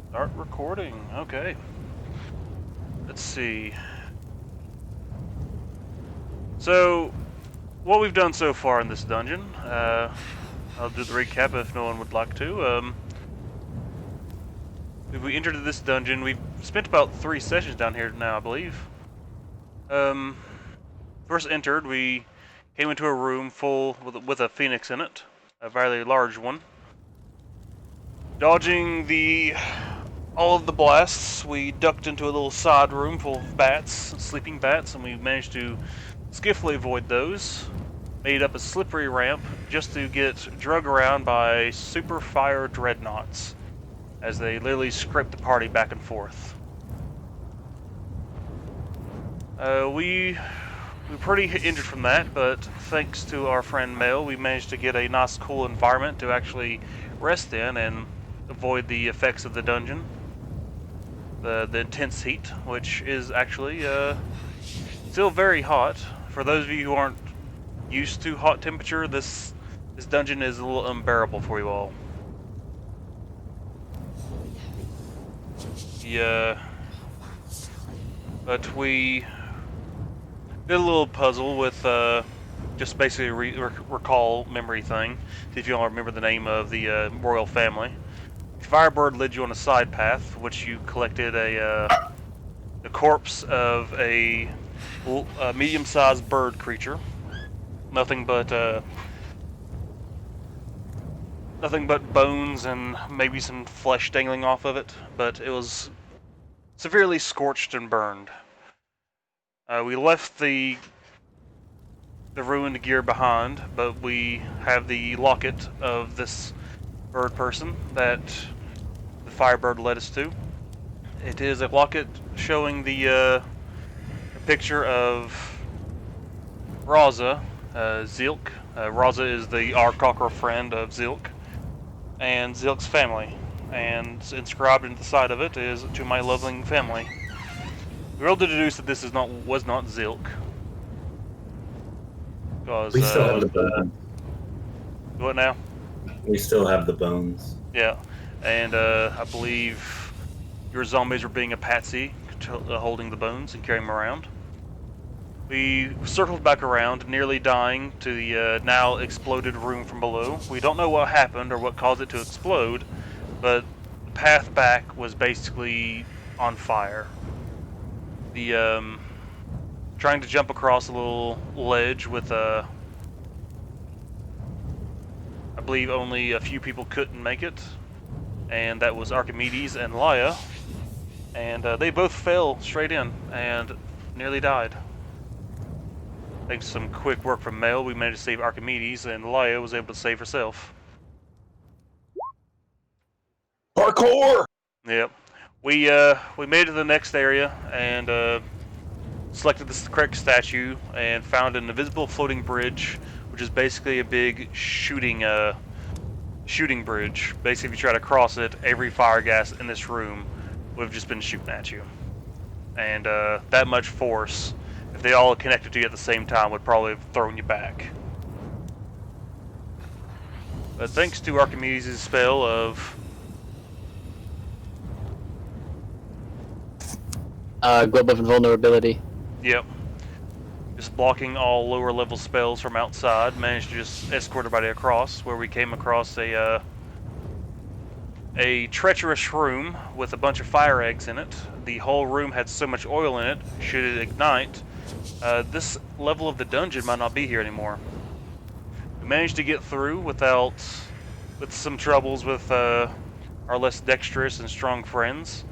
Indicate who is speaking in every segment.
Speaker 1: Start recording. Okay. Let's see. So, what we've done so far in this dungeon, I'll do the recap if no one would like to. We entered this dungeon. We've spent about 3 sessions down here now, I believe. First entered, we came into a room full with a phoenix in it, a very large one. Dodging all of the blasts, we ducked into a little side room full of bats, sleeping bats, and we managed to skillfully avoid those. Made up a slippery ramp just to get drug around by super fire dreadnoughts as they literally scrape the party back and forth. We were pretty injured from that, but thanks to our friend Mel, we managed to get a nice cool environment to actually rest in and avoid the effects of the dungeon. The intense heat, which is actually still very hot. For those of you who aren't used to hot temperature, this dungeon is a little unbearable for you all. Yeah, but we did a little puzzle with just basically recall memory thing. See if you all remember the name of the royal family. Firebird led you on a side path, which you collected the corpse of a medium-sized bird creature. Nothing but bones and maybe some flesh dangling off of it, but it was severely scorched and burned. We left the ruined gear behind, but we have the locket of this bird person that the Firebird led us to. It is a locket showing the picture of Raza, Zilk. Raza is the Arkakra friend of Zilk, and Zilk's family. And inscribed into the side of it is, "To my loving family." We're able to deduce that this was not Zilk. Because,
Speaker 2: we still have the bones.
Speaker 1: What now?
Speaker 2: We still have the bones.
Speaker 1: Yeah, and I believe your zombies were being a patsy, holding the bones and carrying them around. We circled back around, nearly dying, to the now exploded room from below. We don't know what happened or what caused it to explode, but the path back was basically on fire. The trying to jump across a little ledge with I believe only a few people couldn't make it, and that was Archimedes and Laia, and they both fell straight in and nearly died. Thanks to some quick work from Mel, we managed to save Archimedes, and Laia was able to save herself.
Speaker 3: Parkour!
Speaker 1: Yep. We made it to the next area and selected the correct statue and found an invisible floating bridge, which is basically a big shooting bridge. Basically, if you try to cross it, every fire gas in this room would have just been shooting at you, and that much force, if they all connected to you at the same time, would probably have thrown you back. But thanks to Archimedes' spell of
Speaker 4: Globe of Invulnerability.
Speaker 1: Yep. Just blocking all lower level spells from outside, managed to just escort everybody across, where we came across a treacherous room with a bunch of fire eggs in it. The whole room had so much oil in it, should it ignite, this level of the dungeon might not be here anymore. We managed to get through with some troubles with our less dexterous and strong friends.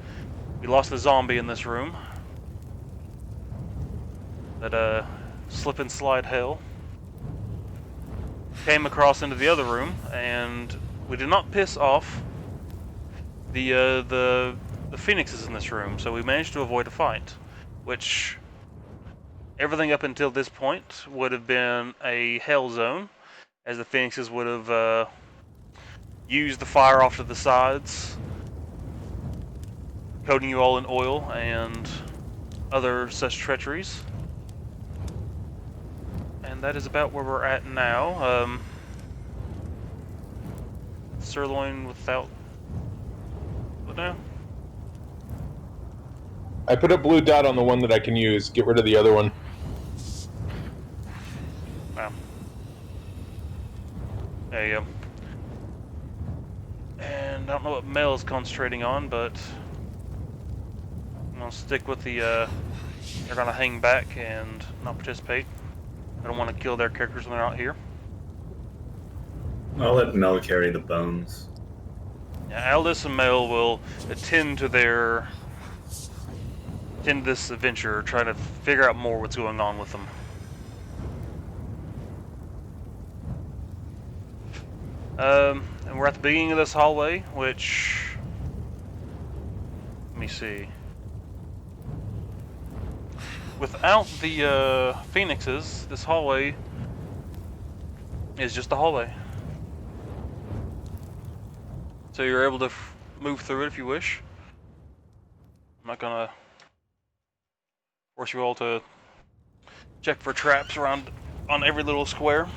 Speaker 1: We lost a zombie in this room. That slip and slide hell. Came across into the other room, and we did not piss off the phoenixes in this room, so we managed to avoid a fight, which everything up until this point would have been a hell zone, as the phoenixes would have used the fire off to the sides, coating you all in oil and other such treacheries. And that is about where we're at now. Sirloin without... What now?
Speaker 3: I put a blue dot on the one that I can use. Get rid of the other one.
Speaker 1: Wow. There you go. And I don't know what Mel is concentrating on, but I'm gonna stick with the. They're gonna hang back and not participate. I don't want to kill their characters when they're out here.
Speaker 2: I'll let Mel carry the bones.
Speaker 1: Yeah, Aldous and Mel will attend to this adventure, trying to figure out more what's going on with them. And we're at the beginning of this hallway, which, let me see. Without the phoenixes, this hallway is just a hallway. So you're able to move through it if you wish. I'm not gonna force you all to check for traps around on every little square.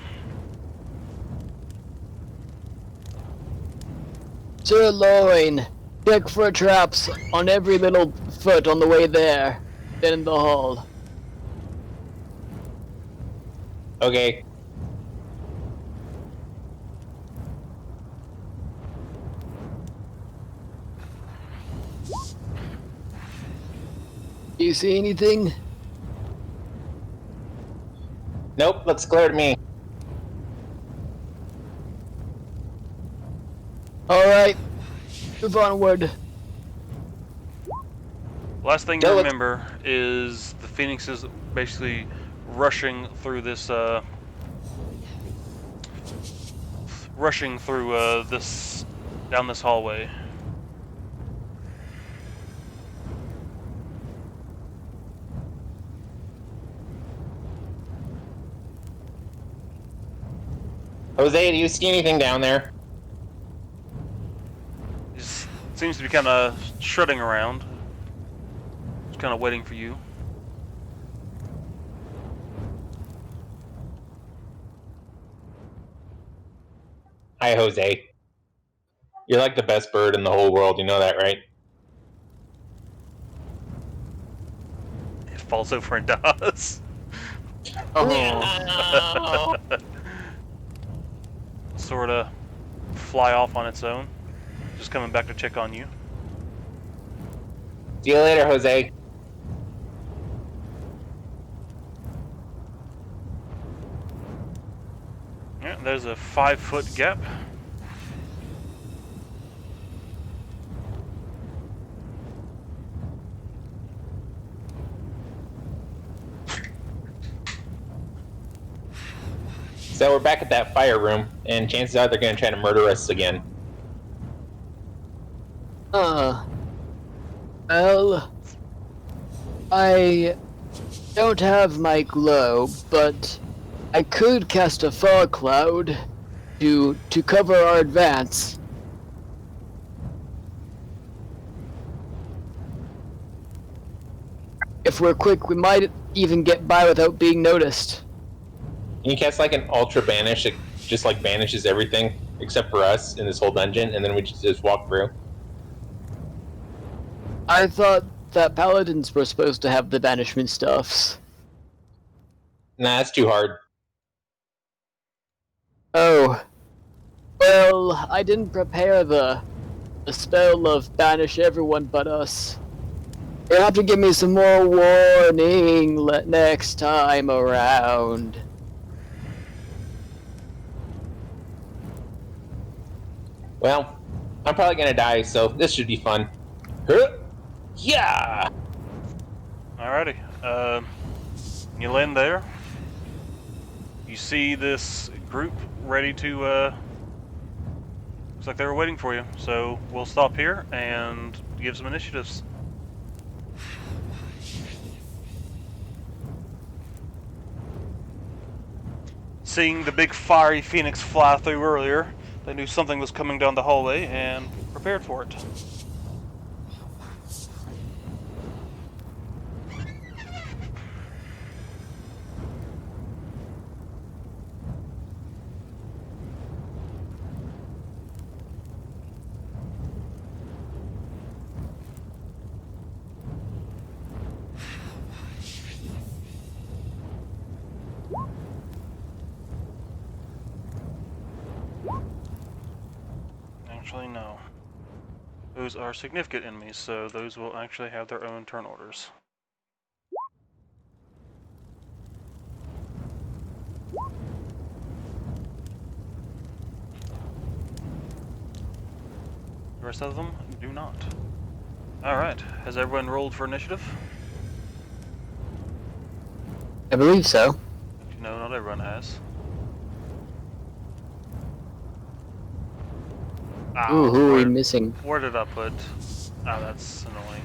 Speaker 4: Sirloin, check for traps on every little foot on the way there, then in the hall.
Speaker 3: Okay.
Speaker 4: Do you see anything?
Speaker 3: Nope, looks clear to me.
Speaker 4: Alright, move onward.
Speaker 1: Last thing
Speaker 3: Yeah,
Speaker 1: to
Speaker 3: let's-
Speaker 1: remember is the phoenixes basically rushing through this down this hallway.
Speaker 3: Jose, do you see anything down there?
Speaker 1: Just seems to be kind of strutting around, just kind of waiting for you.
Speaker 3: Hi, Jose. You're like the best bird in the whole world, you know that, right?
Speaker 1: It falls over and dies.
Speaker 4: Oh,
Speaker 1: Sort of fly off on its own, just coming back to check on you.
Speaker 3: See you later, Jose.
Speaker 1: Yeah, there's a 5-foot gap.
Speaker 3: So we're back at that fire room, and chances are they're going to try to murder us again.
Speaker 4: well, I don't have my globe, but I could cast a fog cloud to cover our advance. If we're quick, we might even get by without being noticed.
Speaker 3: Can you cast like an ultra banish that just like banishes everything except for us in this whole dungeon, and then we just walk through?
Speaker 4: I thought that paladins were supposed to have the banishment stuffs.
Speaker 3: Nah, that's too hard.
Speaker 4: Oh. Well, I didn't prepare the spell of banish everyone but us. You'll have to give me some more warning next time around.
Speaker 3: Well, I'm probably going to die, so this should be fun. Huh? Yeah!
Speaker 1: Alrighty. You land there. You see this group ready to. Looks like they were waiting for you. So we'll stop here and give some initiatives. Seeing the big fiery phoenix fly through earlier, they knew something was coming down the hallway and prepared for it. those are significant enemies, so those will actually have their own turn orders. The rest of them do not. Alright, has everyone rolled for initiative?
Speaker 4: I believe so.
Speaker 1: No, not everyone has.
Speaker 4: Ooh, who are we
Speaker 1: where-
Speaker 4: missing?
Speaker 1: Where did I put? Ah, that's annoying.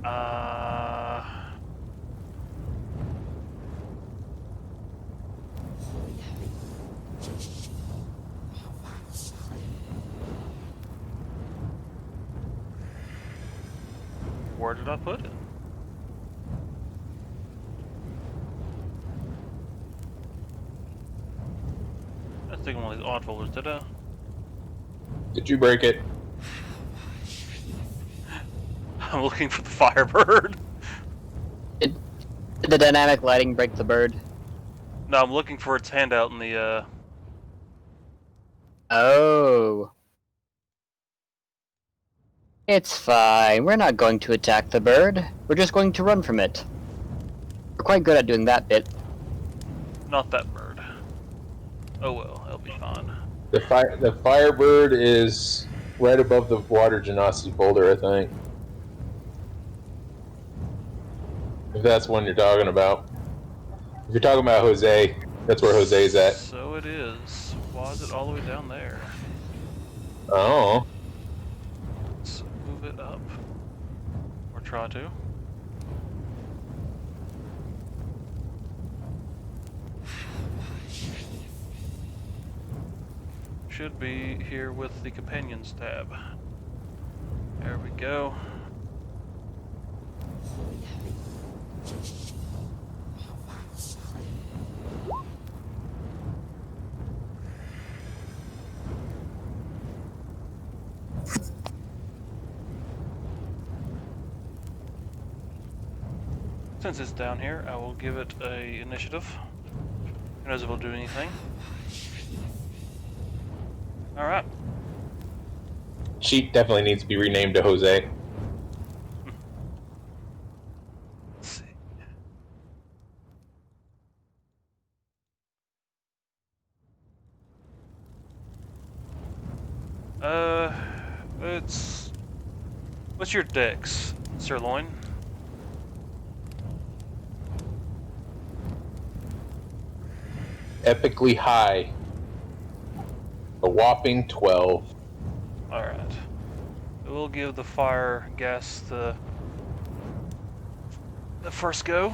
Speaker 1: Uh... Where did I put it? I was thinking one of these odd folders, did I?
Speaker 3: Did you break it?
Speaker 1: I'm looking for the Firebird.
Speaker 4: Did the dynamic lighting break the bird?
Speaker 1: No, I'm looking for its handout in the,
Speaker 4: Oh. It's fine. We're not going to attack the bird. We're just going to run from it. We're quite good at doing that bit.
Speaker 1: not that bird. Oh well, it'll be fine.
Speaker 3: The Firebird is right above the water genasi folder, I think. If that's one you're talking about. If you're talking about Jose, that's where Jose's at.
Speaker 1: So it is. Why is it all the way down there?
Speaker 3: Oh.
Speaker 1: Let's move it up. Or try to. Should be here with the companions tab. There we go. Since it's down here, I will give it a initiative. Who knows if it'll do anything. Alright.
Speaker 3: Sheep definitely needs to be renamed to Jose.
Speaker 1: Let's see. It's... What's your dex, Sirloin?
Speaker 3: Epically high. A whopping 12.
Speaker 1: Alright. We'll give the fire gas the first go.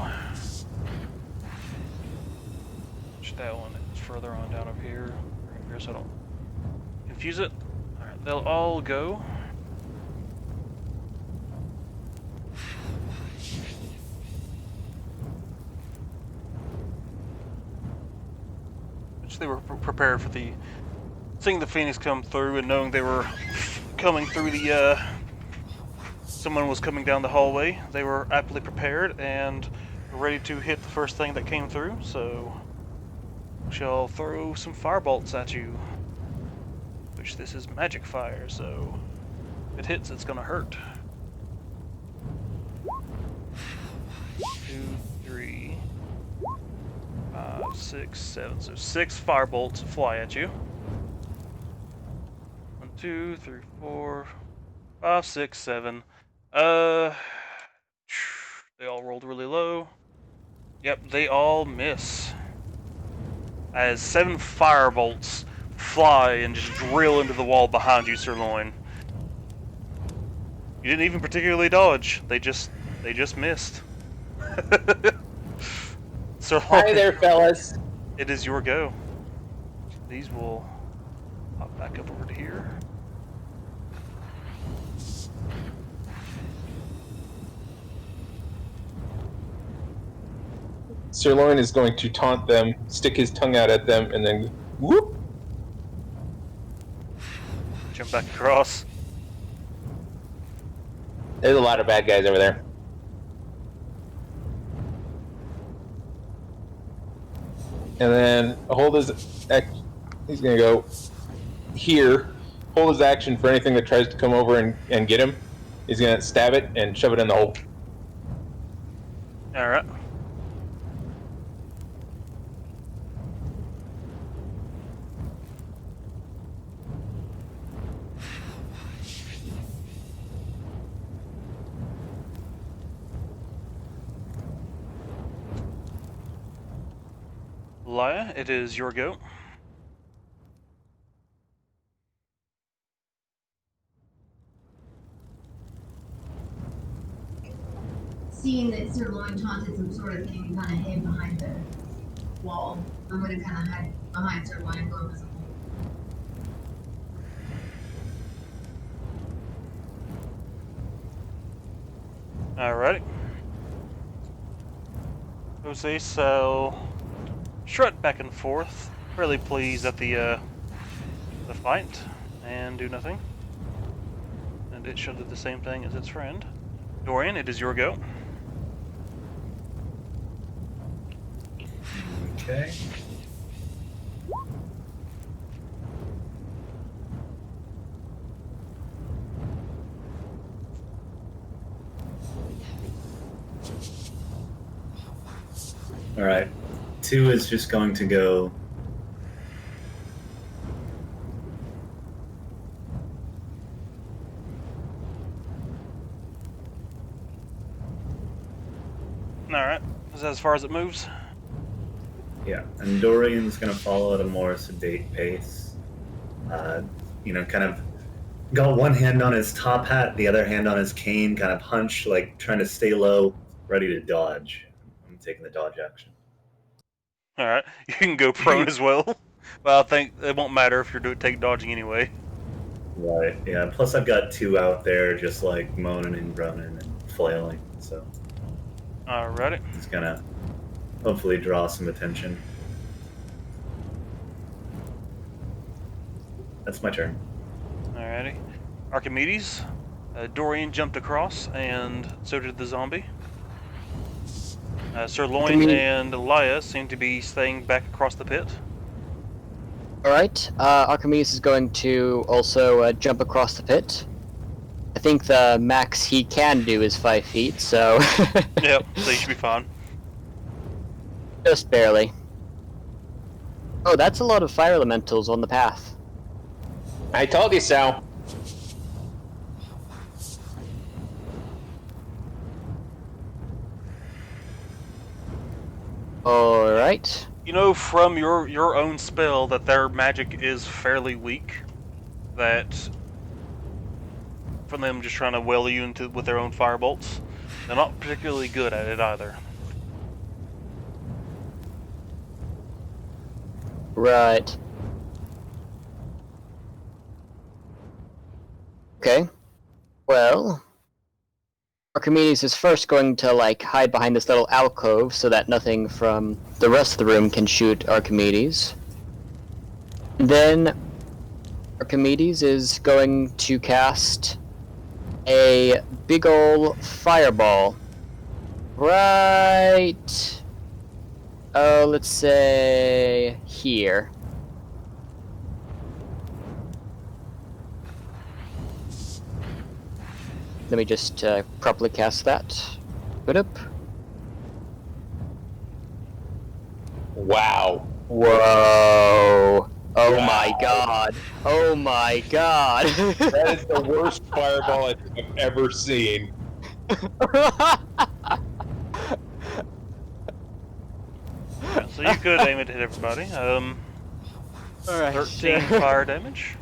Speaker 1: Which that one is further on down up here so I don't confuse it. Alright, they'll all go. Which they were prepared for the seeing the Phoenix come through and knowing they were coming through the someone was coming down the hallway. They were aptly prepared and ready to hit the first thing that came through, so shall throw some firebolts at you. Which this is magic fire, so if it hits, it's gonna hurt. 2, 3, 5, 6, 7. So 6 firebolts fly at you. 1, 2, 3, 4, 5, 6, 7. They all rolled really low. Yep, they all miss. As 7 firebolts fly and just drill into the wall behind you, Sirloin. You didn't even particularly dodge. They just missed. Sirloin,
Speaker 3: Hi there, fellas.
Speaker 1: it is your go. These will pop back up over to here.
Speaker 3: Sirloin is going to taunt them, stick his tongue out at them, and then whoop.
Speaker 1: Jump back across.
Speaker 3: There's a lot of bad guys over there. And then hold his. He's gonna go here. Hold his action for anything that tries to come over and get him. He's gonna stab it and shove it in the hole.
Speaker 1: All right. Laya, it is your go.
Speaker 5: Seeing that Sirloin taunted some sort of thing and kind of hid behind the wall, I'm gonna kind of hide behind Sirloin and go invisible.
Speaker 1: Alrighty. Jose shall strut back and forth, fairly pleased at the fight, and do nothing. And it shall do the same thing as its friend. Dorian, it is your go.
Speaker 2: Okay. All right. 2 is just going to go.
Speaker 1: Alright. Is that as far as it moves?
Speaker 2: Yeah, and Dorian's going to follow at a more sedate pace. Kind of got one hand on his top hat, the other hand on his cane, kind of hunched, like trying to stay low, ready to dodge. I'm taking the dodge action.
Speaker 1: Alright. You can go prone as well. Well, I think it won't matter if you're take dodging anyway.
Speaker 2: Right, yeah. Plus, I've got 2 out there just like moaning and groaning and flailing, so
Speaker 1: Alrighty.
Speaker 2: it's going to hopefully draw some attention. That's my turn.
Speaker 1: Alrighty. Archimedes. Dorian jumped across, and so did the zombie. Sirloin and Laya seem to be staying back across the pit.
Speaker 4: Alright, Archimedes is going to also jump across the pit. I think the max he can do is 5 feet, so...
Speaker 1: Yep, so you should be fine.
Speaker 4: Just barely. Oh, that's a lot of fire elementals on the path.
Speaker 3: I told you so.
Speaker 4: Alright.
Speaker 1: You know from your own spell that their magic is fairly weak. That from them just trying to well you into with their own firebolts, they're not particularly good at it either.
Speaker 4: Right. Okay. Well, Archimedes is first going to, hide behind this little alcove so that nothing from the rest of the room can shoot Archimedes. Then Archimedes is going to cast a big ol' fireball. Right... Oh, let's say... here. Let me just properly cast that. Put up.
Speaker 3: Wow.
Speaker 4: Whoa. Oh
Speaker 3: Wow.
Speaker 4: my god. Oh my god.
Speaker 3: That is the worst fireball I've ever seen.
Speaker 1: Yeah, so you could aim it to hit everybody.
Speaker 4: Alright.
Speaker 1: 13 fire damage.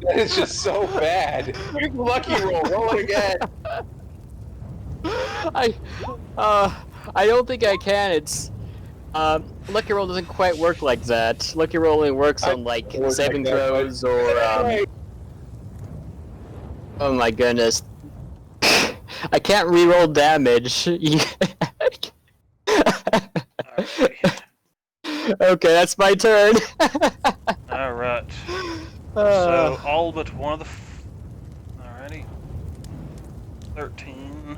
Speaker 3: That is just so bad. Lucky roll. Roll it again.
Speaker 4: I don't think I can. It's Lucky Roll doesn't quite work like that. Lucky Roll only works on saving throws or oh my goodness. I can't reroll damage. Okay, that's my turn.
Speaker 1: All right.
Speaker 4: Uh,
Speaker 1: So all but one of the. Alrighty. 13.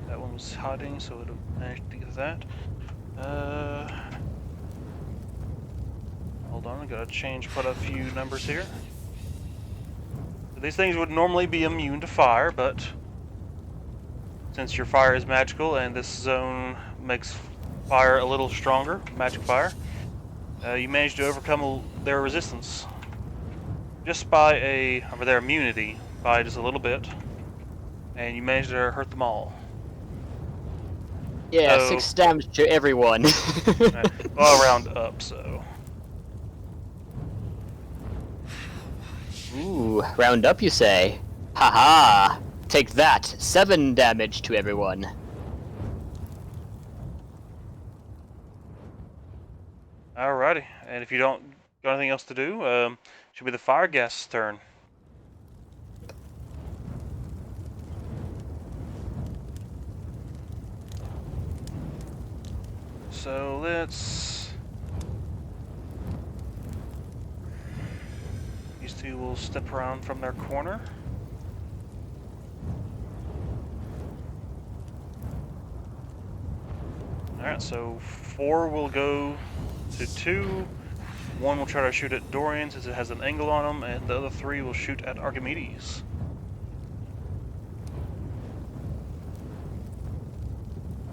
Speaker 1: That one was hiding, so it'll manage to get that. Hold on, I gotta change quite a few numbers here. So these things would normally be immune to fire, but since your fire is magical and this zone makes fire a little stronger, magic fire, you managed to overcome their resistance just by or their immunity by just a little bit, and you managed to hurt them all.
Speaker 4: yeah,
Speaker 1: So-
Speaker 4: 6 damage to everyone.
Speaker 1: Well, round up, so.
Speaker 4: Ooh, round up, you say? Haha! Take that, 7 damage to everyone.
Speaker 1: Alrighty, and if you don't got anything else to do, should be the fire gas turn. So these two will step around from their corner. Alright, so 4 will go to 2. 1 will try to shoot at Dorian since it has an angle on him, and the other 3 will shoot at Archimedes.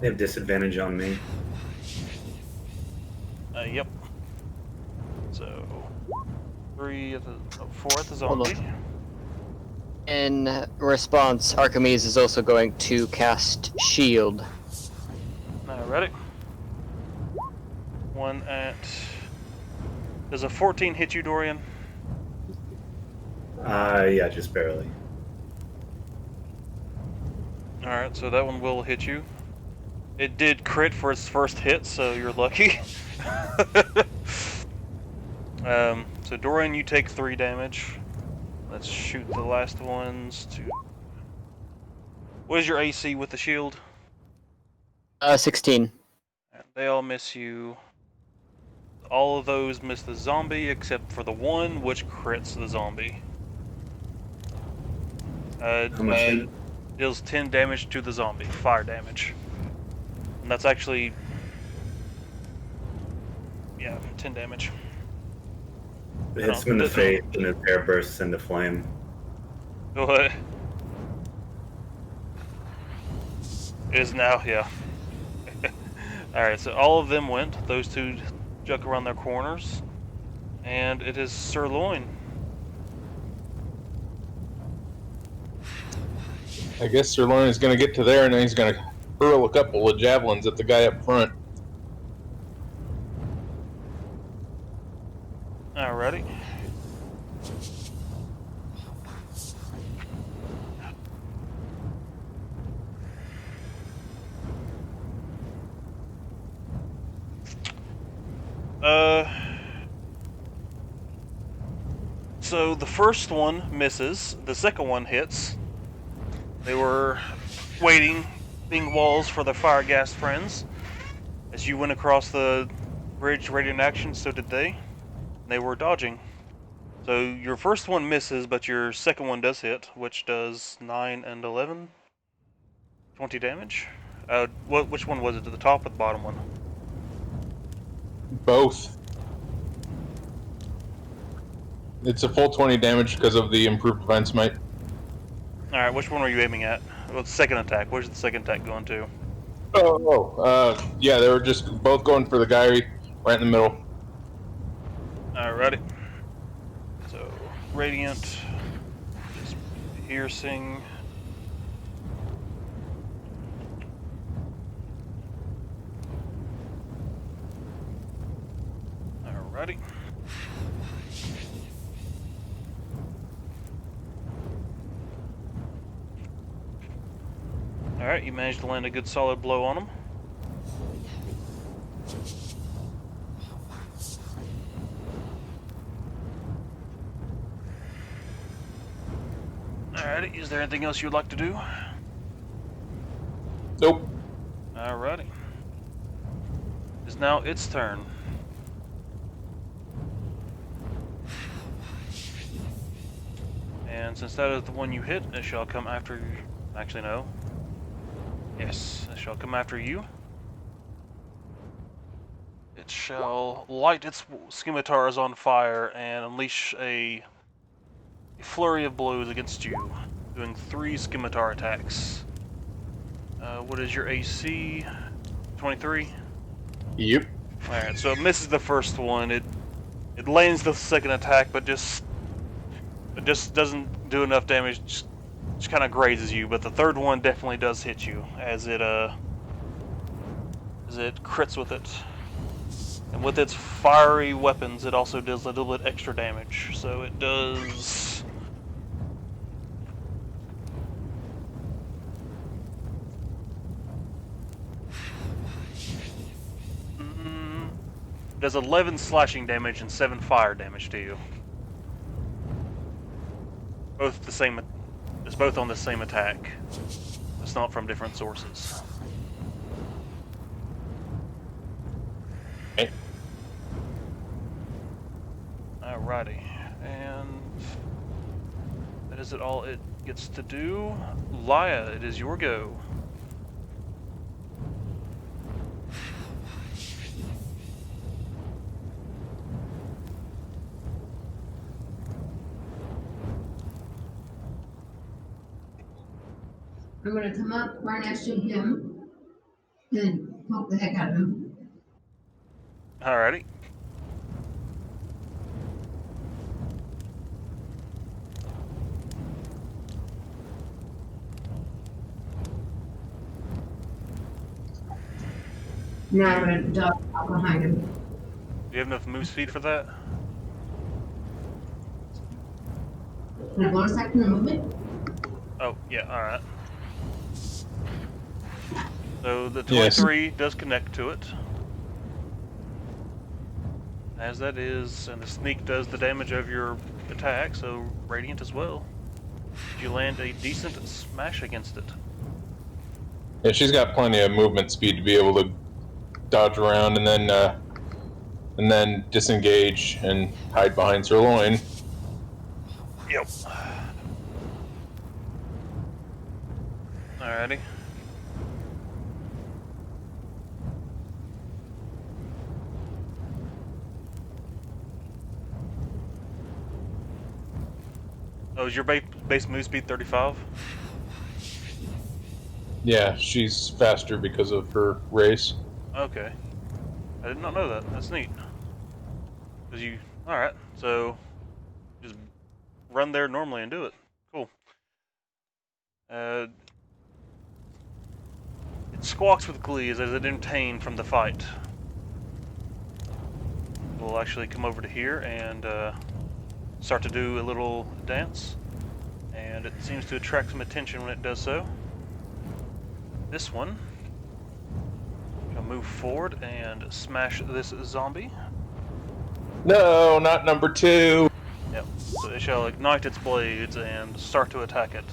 Speaker 2: They have disadvantage on me.
Speaker 1: Yep. So 4 at the
Speaker 4: Hold on.
Speaker 1: zombie.
Speaker 4: In response, Archimedes is also going to cast Shield.
Speaker 1: Alrighty. 1 at. Does a 14 hit you, Dorian?
Speaker 2: Yeah, just barely.
Speaker 1: Alright, so that one will hit you. It did crit for its first hit, so you're lucky. So Dorian, you take 3 damage. Let's shoot the last ones to. What is your AC with the shield?
Speaker 4: 16.
Speaker 1: They all miss you. All of those miss the zombie except for the one which crits the zombie.
Speaker 2: How much?
Speaker 1: And deals 10 damage to the zombie, fire damage. And that's actually, yeah, 10 damage.
Speaker 2: It hits him in the face and his hair bursts into flame.
Speaker 1: What? It is now, yeah. Alright, so all of them went. Those two juck around their corners. And it is Sirloin.
Speaker 3: I guess Sirloin is going to get to there, and then he's going to hurl a couple of javelins at the guy up front.
Speaker 1: Alrighty. So the first one misses, the second one hits. They were waiting, being walls for the fire gas friends. As you went across the bridge ready in action, so did they. They were dodging. So your first one misses, but your second one does hit, which does 9 and 11. 20 damage. Which one was it, to the top or the bottom one?
Speaker 3: Both. It's a full 20 damage because of the improved defense smite.
Speaker 1: Alright, which one were you aiming at? Well, the second attack. Where's the second attack going to?
Speaker 3: Yeah, they were just both going for the guy right in the middle.
Speaker 1: Alrighty. So, Radiant. Just piercing. Alrighty. Alright, you managed to land a good solid blow on him. Alrighty, is there anything else you'd like to do?
Speaker 3: Nope.
Speaker 1: Alrighty. It's now its turn. And since that is the one you hit, it shall come after you. Actually, no. Yes, it shall come after you. It shall light its scimitars on fire and unleash a flurry of blows against you, doing 3 scimitar attacks. What is your AC? 23?
Speaker 3: Yep.
Speaker 1: Alright, so it misses the first one. It lands the second attack, but it just doesn't do enough damage. Just kind of grazes you. But the third one definitely does hit you, as it crits with it. And with its fiery weapons, it also does a little bit extra damage. So it does. Does 11 slashing damage and 7 fire damage to you. Both the same. It's both on the same attack. It's not from different sources.
Speaker 3: Okay.
Speaker 1: Alrighty, and that is it. All it gets to do. Laya, it is your go.
Speaker 5: I'm gonna come up right next to him and poke the heck out of him.
Speaker 1: Alrighty.
Speaker 5: Now I'm gonna duck out behind him.
Speaker 1: Do you have enough move speed for that?
Speaker 5: Can I bonus action the movement?
Speaker 1: Oh, yeah, alright. So the
Speaker 3: Yes.
Speaker 1: 23 does connect to it. As that is, and the sneak does the damage of your attack, so radiant as well. You land a decent smash against it.
Speaker 3: Yeah, she's got plenty of movement speed to be able to dodge around and then disengage and hide behind sirloin.
Speaker 1: Yep. Alrighty. Oh, is your base move speed 35?
Speaker 3: Yeah, she's faster because of her race.
Speaker 1: Okay. I did not know that. That's neat. Alright, so just run there normally and do it. Cool. It squawks with glee as it entertained from the fight. We'll actually come over to here and start to do a little dance. And it seems to attract some attention when it does so. This one will move forward and smash this zombie.
Speaker 3: No, not number 2.
Speaker 1: Yep. So it shall ignite its blades and start to attack it.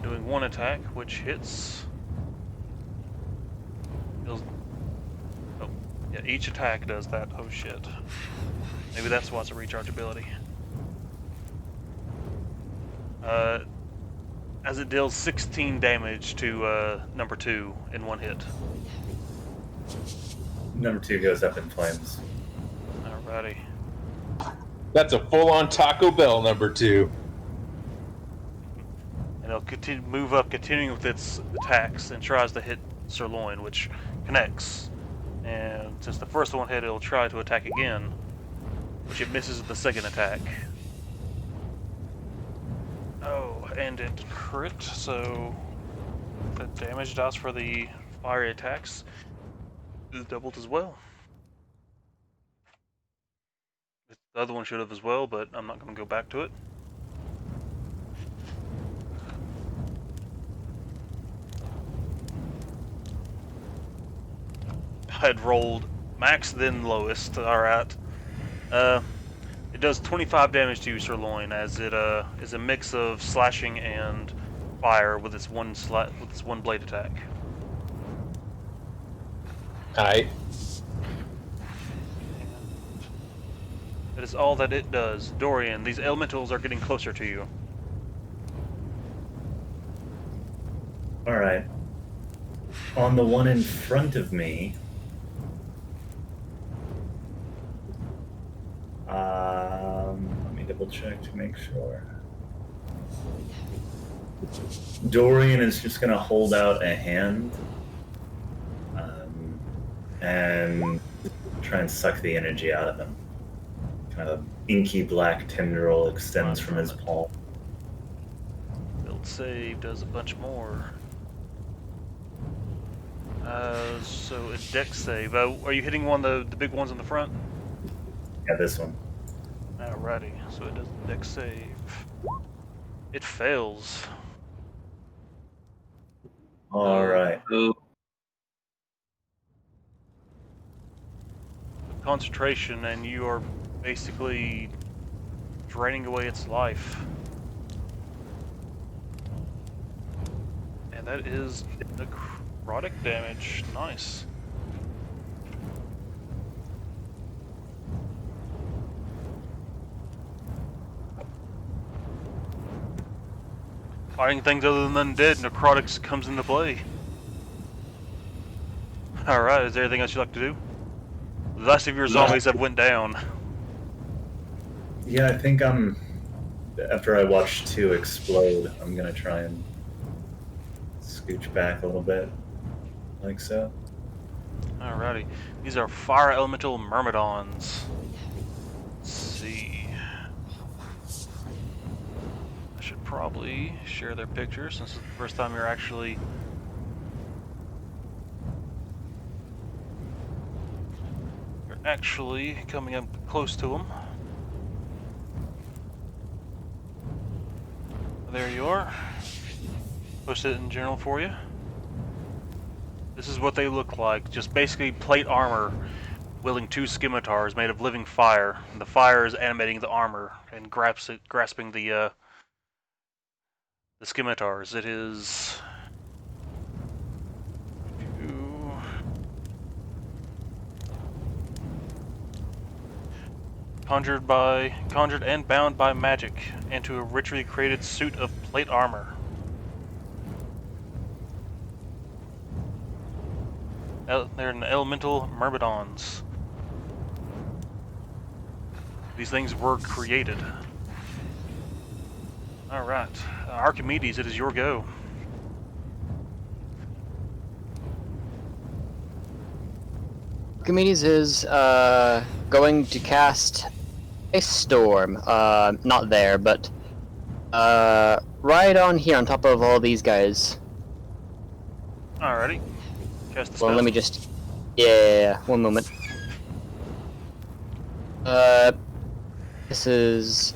Speaker 1: Doing one attack, which hits. Oh, yeah, each attack does that. Oh shit. Maybe that's why it's a recharge ability. As it deals 16 damage to number 2 in one hit.
Speaker 2: Number 2 goes up in flames.
Speaker 1: Alrighty.
Speaker 3: That's a full-on Taco Bell number 2.
Speaker 1: And it'll move up, continuing with its attacks, and tries to hit Sirloin, which connects. And since the first one hit, it'll try to attack again, which it misses with the second attack. Oh, and it crit, so the damage dice for the fiery attacks is doubled as well. The other one should have as well, but I'm not going to go back to it. I had rolled max, then lowest. Alright. It does 25 damage to you, Sirloin, as it is a mix of slashing and fire with its one blade attack.
Speaker 3: Alright.
Speaker 1: That is all that it does. Dorian, these elementals are getting closer to you.
Speaker 2: Alright. On the one in front of me, let me double check to make sure. Dorian is just going to hold out a hand and try and suck the energy out of him. Kind of inky black tendril extends from his palm.
Speaker 1: Build save does a bunch more. So a dex save. Are you hitting one of the big ones in the front?
Speaker 2: Yeah, this one.
Speaker 1: Alrighty, so it does a dex save. It fails.
Speaker 2: Alright.
Speaker 1: Concentration, and you are basically draining away its life. And that is necrotic damage. Nice. Fighting things other than undead, necrotics comes into play. Alright, is there anything else you'd like to do? The last of your zombies have went down.
Speaker 2: Yeah, I think after I watch 2 explode, I'm gonna try and scooch back a little bit, like so.
Speaker 1: Alrighty. These are fire elemental myrmidons. Let's see. I should probably share their picture since it's the first time you're actually coming up close to them. There you are. Post it in general for you. This is what they look like. Just basically plate armor wielding 2 scimitars made of living fire. And the fire is animating the armor and grasping the scimitars. It is conjured and bound by magic into a richly created suit of plate armor. They're an elemental myrmidons. These things were created. Alright. Archimedes, it is your go.
Speaker 4: Archimedes is going to cast a storm. Not there, but right on here on top of all these guys.
Speaker 1: Alrighty. Cast the spell.
Speaker 4: Well, let me just... Yeah, one moment. This is...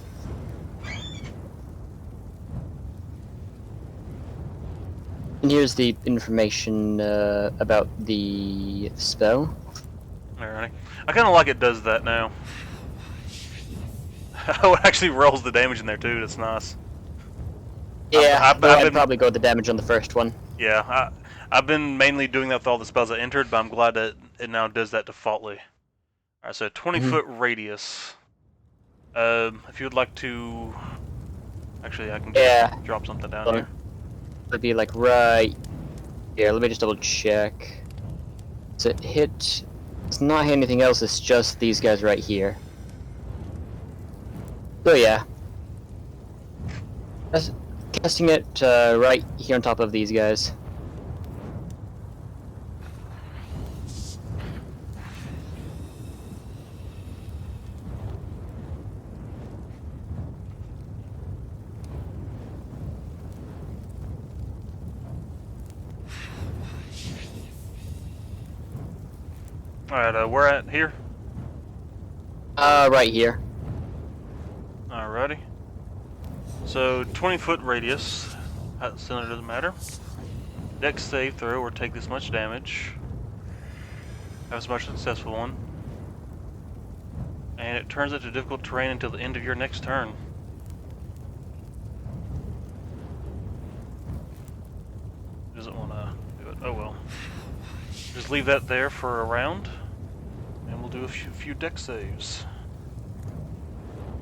Speaker 4: And here's the information about the spell.
Speaker 1: Alrighty. I kind of like it does that now. Oh, it actually rolls the damage in there too. That's nice.
Speaker 4: Yeah,
Speaker 1: I'd
Speaker 4: probably go with the damage on the first one.
Speaker 1: Yeah, I've been mainly doing that with all the spells I entered, but I'm glad that it now does that defaultly. Alright, so 20-foot radius. If you would like to... Actually, I can just drop something down here.
Speaker 4: It'd be like right here. Let me just double check. So it hit... It's not hit anything else, it's just these guys right here. So yeah. Casting it right here on top of these guys.
Speaker 1: Alright, we're at here.
Speaker 4: Right here.
Speaker 1: Alrighty. So 20-foot radius. Cylinder doesn't matter. Dex save throw or take this much damage. Have a much successful one. And it turns it to difficult terrain until the end of your next turn. Doesn't want to do it. Oh well. Just leave that there for a round, and we'll do a few deck saves.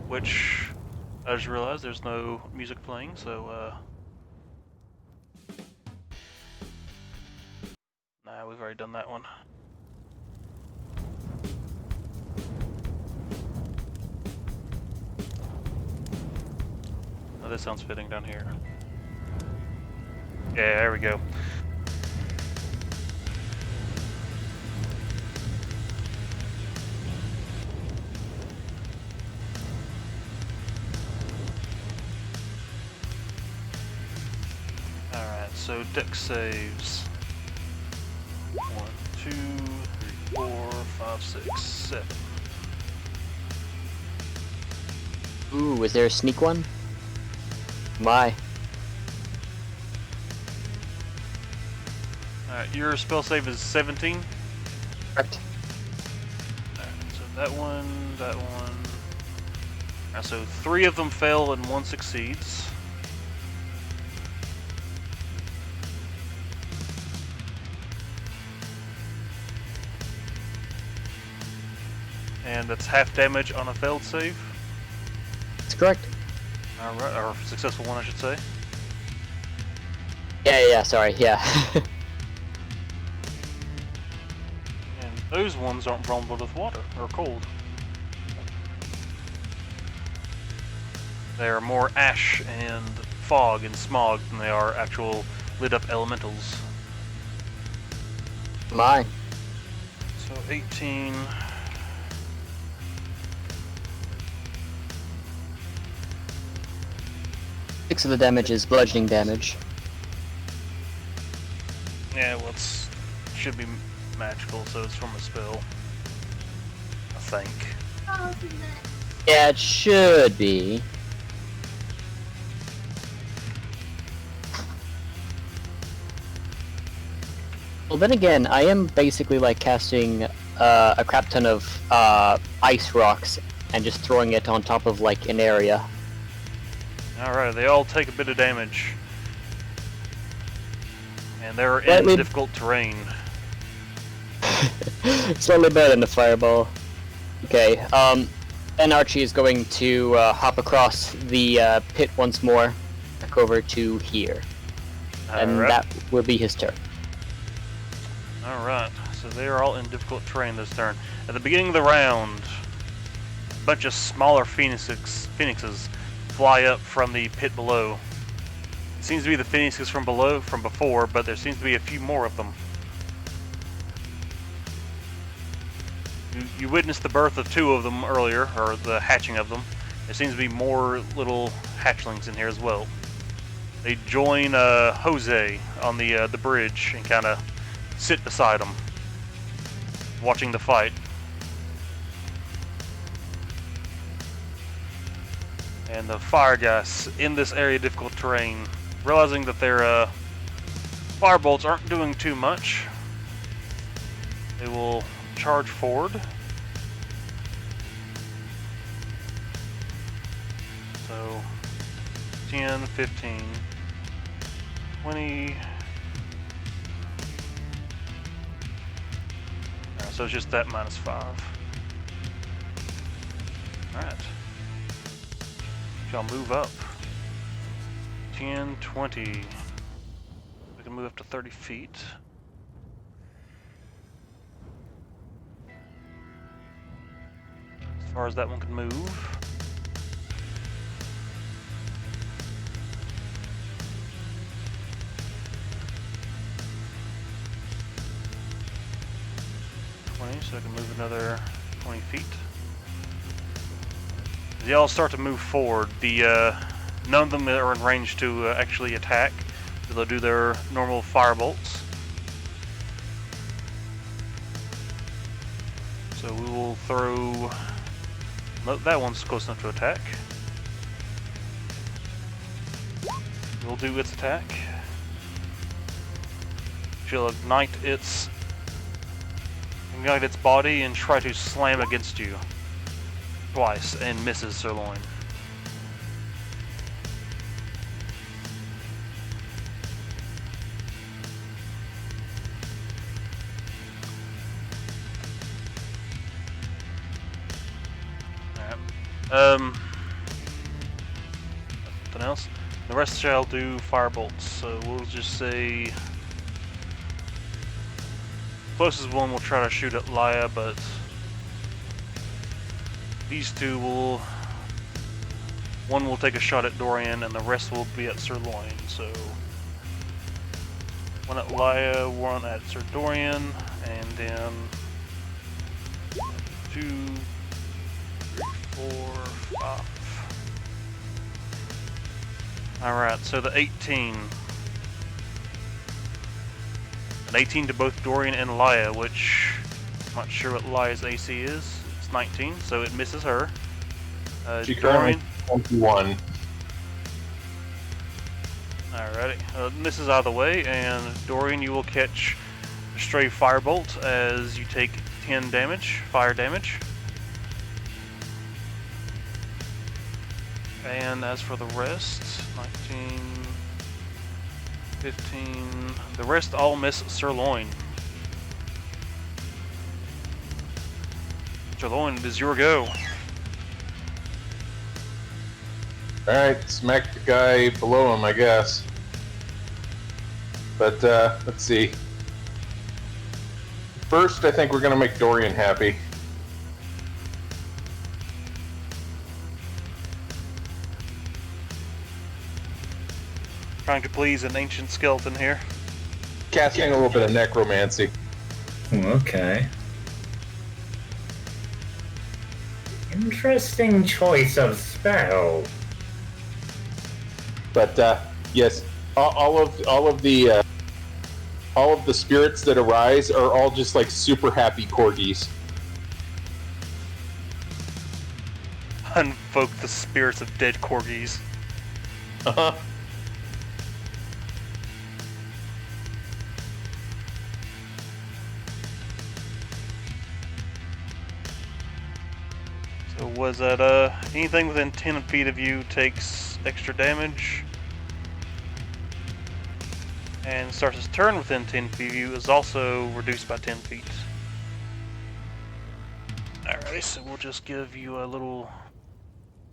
Speaker 1: Which, I just realized there's no music playing, so nah, we've already done that one. Oh, this sounds fitting down here. Yeah, there we go. Alright, so deck saves. 1, 2, 3, 4, 5, 6, 7.
Speaker 4: Ooh, is there a sneak one? My.
Speaker 1: Alright, your spell save is 17.
Speaker 4: Correct.
Speaker 1: Alright, so that one, that one. Alright, so 3 of them fail and 1 succeeds. And that's half damage on a failed save.
Speaker 4: That's correct.
Speaker 1: Alright, or successful one, I should say.
Speaker 4: Yeah, sorry, yeah.
Speaker 1: And those ones aren't vulnerable to water or cold. They are more ash and fog and smog than they are actual lit up elementals.
Speaker 4: My.
Speaker 1: So 18.
Speaker 4: Six of the damage is bludgeoning damage.
Speaker 1: Yeah, well, it's should be magical, so it's from a spell. I think.
Speaker 5: Oh, isn't it?
Speaker 4: Yeah, it should be. Well, then again, I am basically like casting a crap ton of ice rocks and just throwing it on top of like an area.
Speaker 1: Alright, they all take a bit of damage. And they're in
Speaker 4: Slightly-
Speaker 1: difficult terrain.
Speaker 4: Slightly better than the fireball. Okay, then Archie is going to hop across the pit once more, back over to here. And
Speaker 1: Alright.
Speaker 4: that will be his turn.
Speaker 1: Alright, so they are all in difficult terrain this turn. At the beginning of the round, a bunch of smaller phoenixes fly up from the pit below. It seems to be the phoenixes from before, but there seems to be a few more of them. You witnessed the birth of 2 of them earlier, or the hatching of them. There seems to be more little hatchlings in here as well. They join Jose on the bridge and kind of sit beside him, watching the fight. And the fire guys in this area of difficult terrain, realizing that their firebolts aren't doing too much, they will charge forward. So 10, 15, 20. So it's just that -5. Alright. Y'all move up. 10, 20. We can move up to 30 feet. As far as that one can move. So I can move another 20 feet. As y'all start to move forward, none of them are in range to actually attack. So they'll do their normal firebolts. So we will throw... No, that one's close enough to attack. We'll do its attack. She'll ignite its body and try to slam against you. twice and misses Sirloin. Alright. Nothing else? The rest shall do firebolts, so we'll just say closest one will try to shoot at Laya, but these two will, one will take a shot at Dorian and the rest will be at Sirloin. So one at Laya, one at Sir Dorian, and then 2, 3, 4, 5. Alright, so the 18. An 18 to both Dorian and Laya, which I'm not sure what Laya's AC is. It's 19, so it misses her.
Speaker 3: She
Speaker 1: Dorian.
Speaker 3: currently 21.
Speaker 1: Alrighty, misses out of the way, and Dorian, you will catch a stray firebolt as you take 10 damage, fire damage. And as for the rest, 19, 15, the rest all miss Sirloin. Sirloin, it is your go.
Speaker 3: Alright, smack the guy below him, I guess. But, let's see. First, I think we're gonna make Dorian happy.
Speaker 1: Trying to please an ancient skeleton here.
Speaker 3: Casting a little bit of necromancy.
Speaker 2: Okay. Interesting choice of spell.
Speaker 3: But yes, all of the spirits that arise are all just like super happy corgis.
Speaker 1: Invoke the spirits of dead corgis.
Speaker 3: Uh-huh.
Speaker 1: So was that anything within 10 feet of you takes extra damage, and starts its turn within 10 feet of you is also reduced by 10 feet. Alright, so we'll just give you a little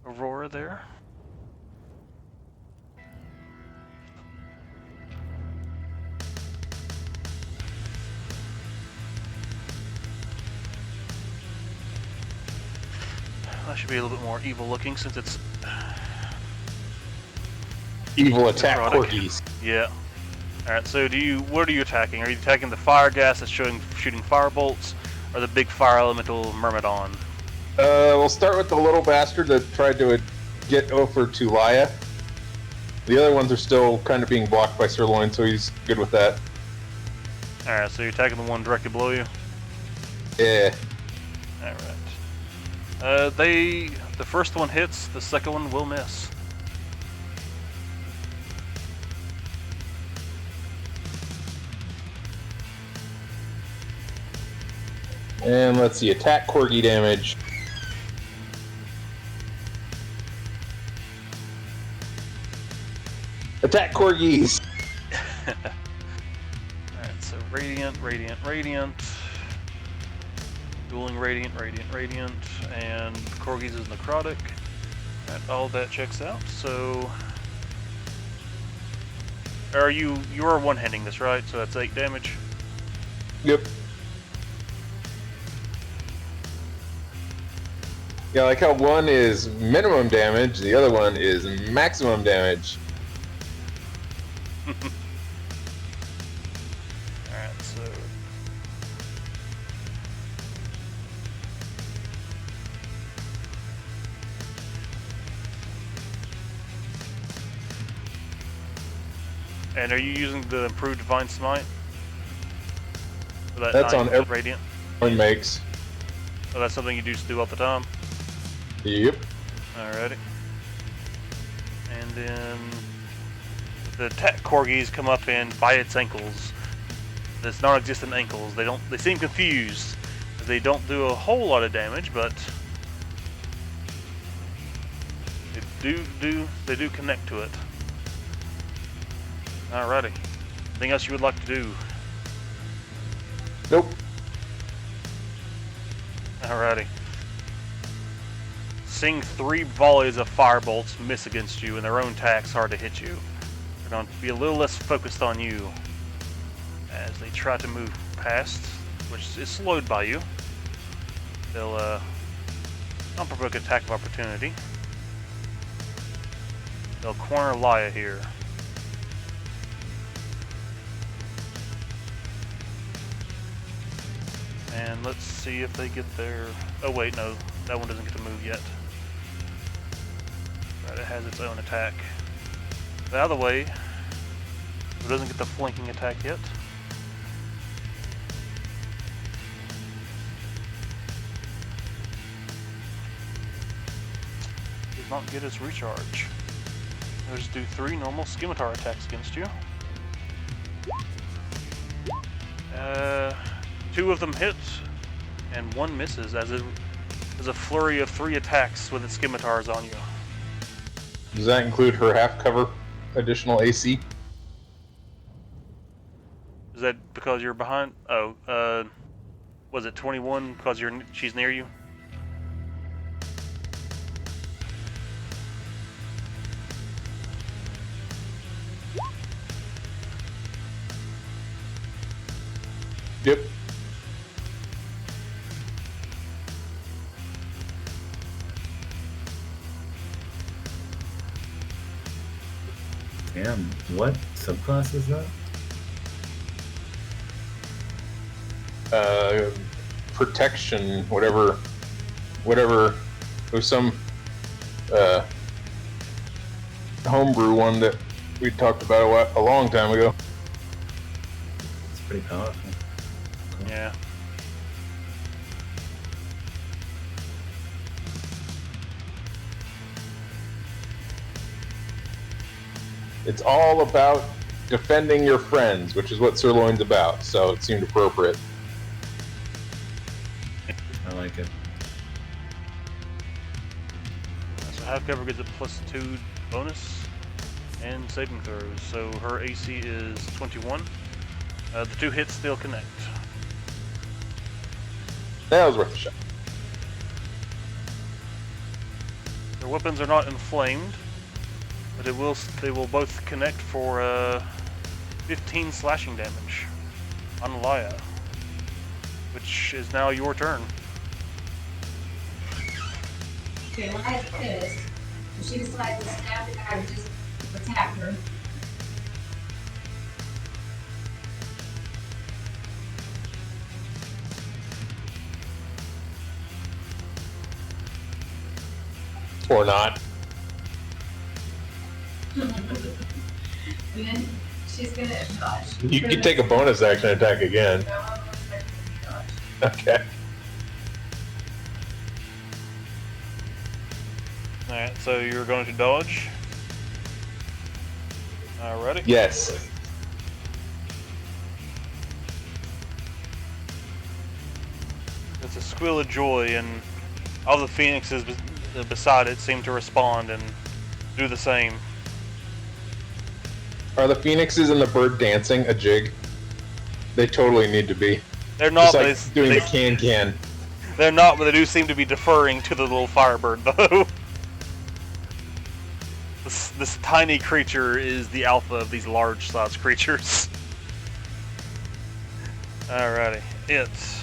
Speaker 1: aurora there. That should be a little bit more evil looking since it's
Speaker 3: Evil attack
Speaker 1: necrotic.
Speaker 3: corgis.
Speaker 1: Yeah. Alright, so what are you attacking? Are you attacking the fire gas that's shooting firebolts, or the big fire elemental Myrmidon?
Speaker 3: We'll start with the little bastard that tried to get over to Laya. The other ones are still kind of being blocked by Sirloin, so he's good with that.
Speaker 1: Alright, so you're attacking the one directly below you?
Speaker 3: Yeah.
Speaker 1: Alright. The first one hits, the second one will miss.
Speaker 3: And let's see, attack corgi damage. Attack corgis!
Speaker 1: Alright, so Radiant, Radiant, Radiant. Dueling Radiant, Radiant, Radiant, and Corgis is necrotic. Alright, all that checks out, so... you are one-handing this, right? So that's 8 damage?
Speaker 3: Yep. Yeah, like how one is minimum damage, the other one is maximum damage.
Speaker 1: Alright, so... And are you using the improved Divine Smite? For that
Speaker 3: That's
Speaker 1: 9
Speaker 3: on every
Speaker 1: Radiant?
Speaker 3: one makes.
Speaker 1: So that's something you do all the time?
Speaker 3: Yep.
Speaker 1: Alrighty. And then the attack corgis come up and bite its ankles. Its non-existent ankles. They seem confused. They don't do a whole lot of damage, but they do connect to it. Alrighty. Anything else you would like to do?
Speaker 3: Nope.
Speaker 1: Alrighty. Seeing 3 volleys of firebolts miss against you and their own attacks hard to hit you, they're going to be a little less focused on you as they try to move past, which is slowed by you. They'll unprovoked attack of opportunity. They'll corner Laya here. And let's see if they get their... Oh wait, no, that one doesn't get to move yet. Right, it has its own attack. The other way, it doesn't get the flanking attack yet. Does not get its recharge. They'll just do 3 normal scimitar attacks against you. 2 of them hit, and 1 misses as it is a flurry of 3 attacks with its scimitars on you.
Speaker 3: Does that include her half cover additional AC?
Speaker 1: Is that because you're behind? Oh, was it 21 because she's near you?
Speaker 3: Yep.
Speaker 2: Damn, what subclass is that?
Speaker 3: Protection, whatever. There's some homebrew one that we talked about a long time ago.
Speaker 2: It's pretty powerful.
Speaker 1: Yeah.
Speaker 3: It's all about defending your friends, which is what Sirloin's about, so it seemed appropriate.
Speaker 2: I like it.
Speaker 1: So half cover gets a +2 bonus and saving throws. So her AC is 21. The 2 hits still connect.
Speaker 3: That was worth a shot.
Speaker 1: Their weapons are not inflamed, but they will both connect for 15 slashing damage on Laya, which is now your turn.
Speaker 5: Okay, Laya's pissed. So she decides to stab the guy who just attacked her.
Speaker 3: Or not.
Speaker 5: And then she's gonna dodge.
Speaker 3: You can take a bonus action attack again. Okay.
Speaker 1: Alright, so you're going to dodge. Alrighty.
Speaker 3: Yes.
Speaker 1: It's a squeal of joy, and all the phoenixes beside it seem to respond and do the same.
Speaker 3: Are the phoenixes and the bird dancing a jig? They totally need to be.
Speaker 1: They're not,
Speaker 3: Just
Speaker 1: but
Speaker 3: like doing the can.
Speaker 1: they're not, but they do seem to be deferring to the little firebird, though. This tiny creature is the alpha of these large-sized creatures. Alrighty, it's...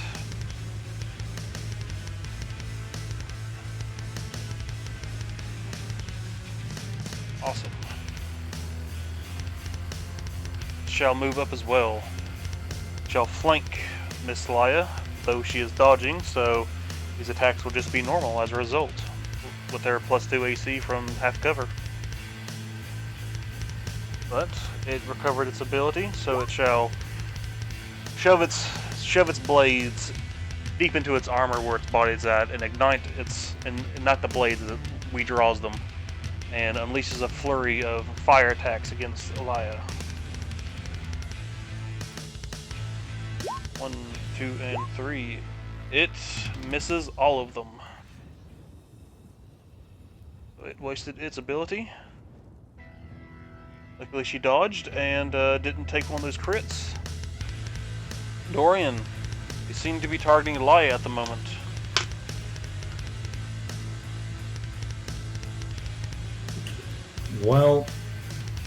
Speaker 1: Awesome. Shall move up as well. Shall flank Miss Laya, though she is dodging, so these attacks will just be normal as a result, with their +2 AC from half cover. But it recovered its ability, so it shall shove its blades deep into its armor where its body's at, and ignite its, and not the blades, that we draws them, and unleashes a flurry of fire attacks against Laya. 1, 2, and 3. It misses all of them. It wasted its ability. Luckily she dodged and didn't take one of those crits. Dorian, you seem to be targeting Laia at the moment.
Speaker 2: Well,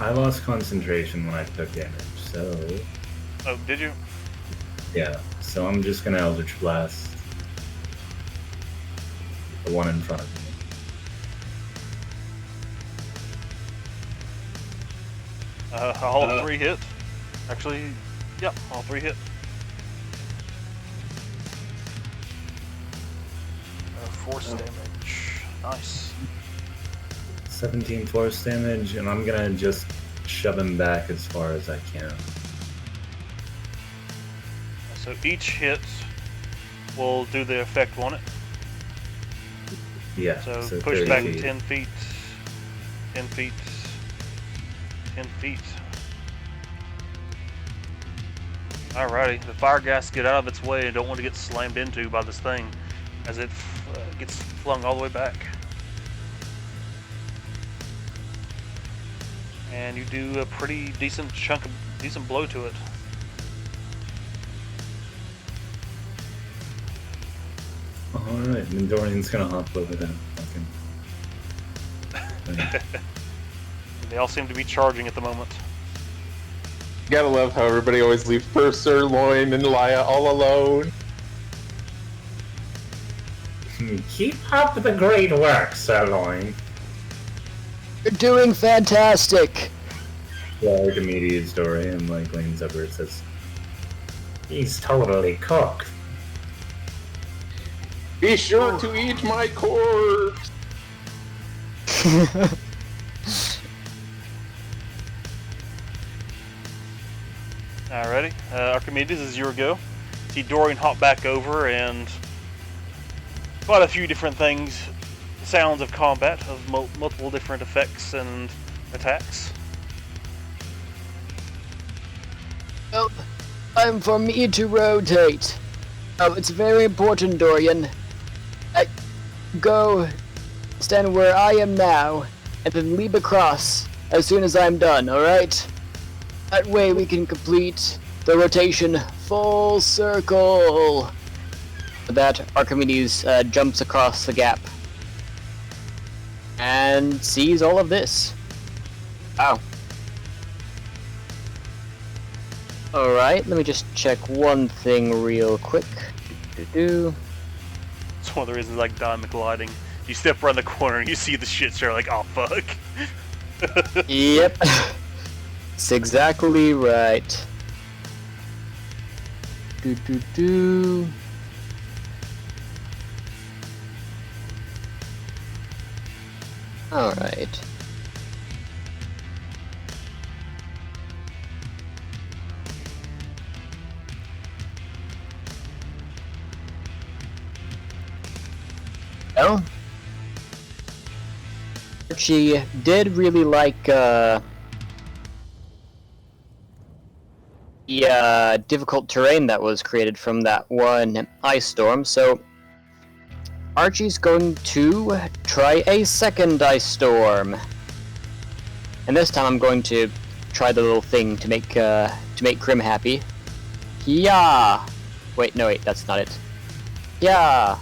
Speaker 2: I lost concentration when I took damage, so
Speaker 1: Oh, did you?
Speaker 2: yeah. So I'm just gonna Eldritch Blast the one in front of me.
Speaker 1: All 3 hit. Actually, yeah, all 3 hit. Force damage. Nice.
Speaker 2: 17 force damage, and I'm gonna just shove him back as far as I can.
Speaker 1: So each hit will do the effect, won't it?
Speaker 2: Yeah.
Speaker 1: So push
Speaker 2: 30
Speaker 1: back
Speaker 2: feet.
Speaker 1: 10 feet. 10 feet. 10 feet. Alrighty, the fire gas get out of its way and don't want to get slammed into by this thing as it gets flung all the way back. And you do a pretty decent blow to it.
Speaker 2: Alright, and Dorian's gonna hop over that fucking.
Speaker 1: They all seem to be charging at the moment.
Speaker 3: Gotta love how everybody always leaves poor Sirloin and Laia all alone.
Speaker 2: Keep up the great work, Sirloin.
Speaker 4: You're doing fantastic.
Speaker 2: Yeah, Archimedes Dorian leans over and says, "He's totally cooked."
Speaker 3: Be sure to eat my corpse.
Speaker 1: Alrighty, Archimedes, as you go. See Dorian hop back over and quite a few different things, sounds of combat, of multiple different effects and attacks.
Speaker 4: Well, time for me to rotate. Oh, it's very important, Dorian. Go stand where I am now, and then leap across as soon as I'm done, alright? That way we can complete the rotation full circle. With that, Archimedes jumps across the gap and sees all of this. Wow. Alright, let me just check one thing real quick.
Speaker 1: It's one of the reasons I like diamond gliding. You step around the corner and you see the shit start like, oh fuck.
Speaker 4: Yep. It's exactly right. Alright. Well, she did really like the difficult terrain that was created from that one ice storm, so Archie's going to try a second ice storm. And this time I'm going to try the little thing to make Grim happy. Yeah. Wait, no, wait, that's not it. Yeah.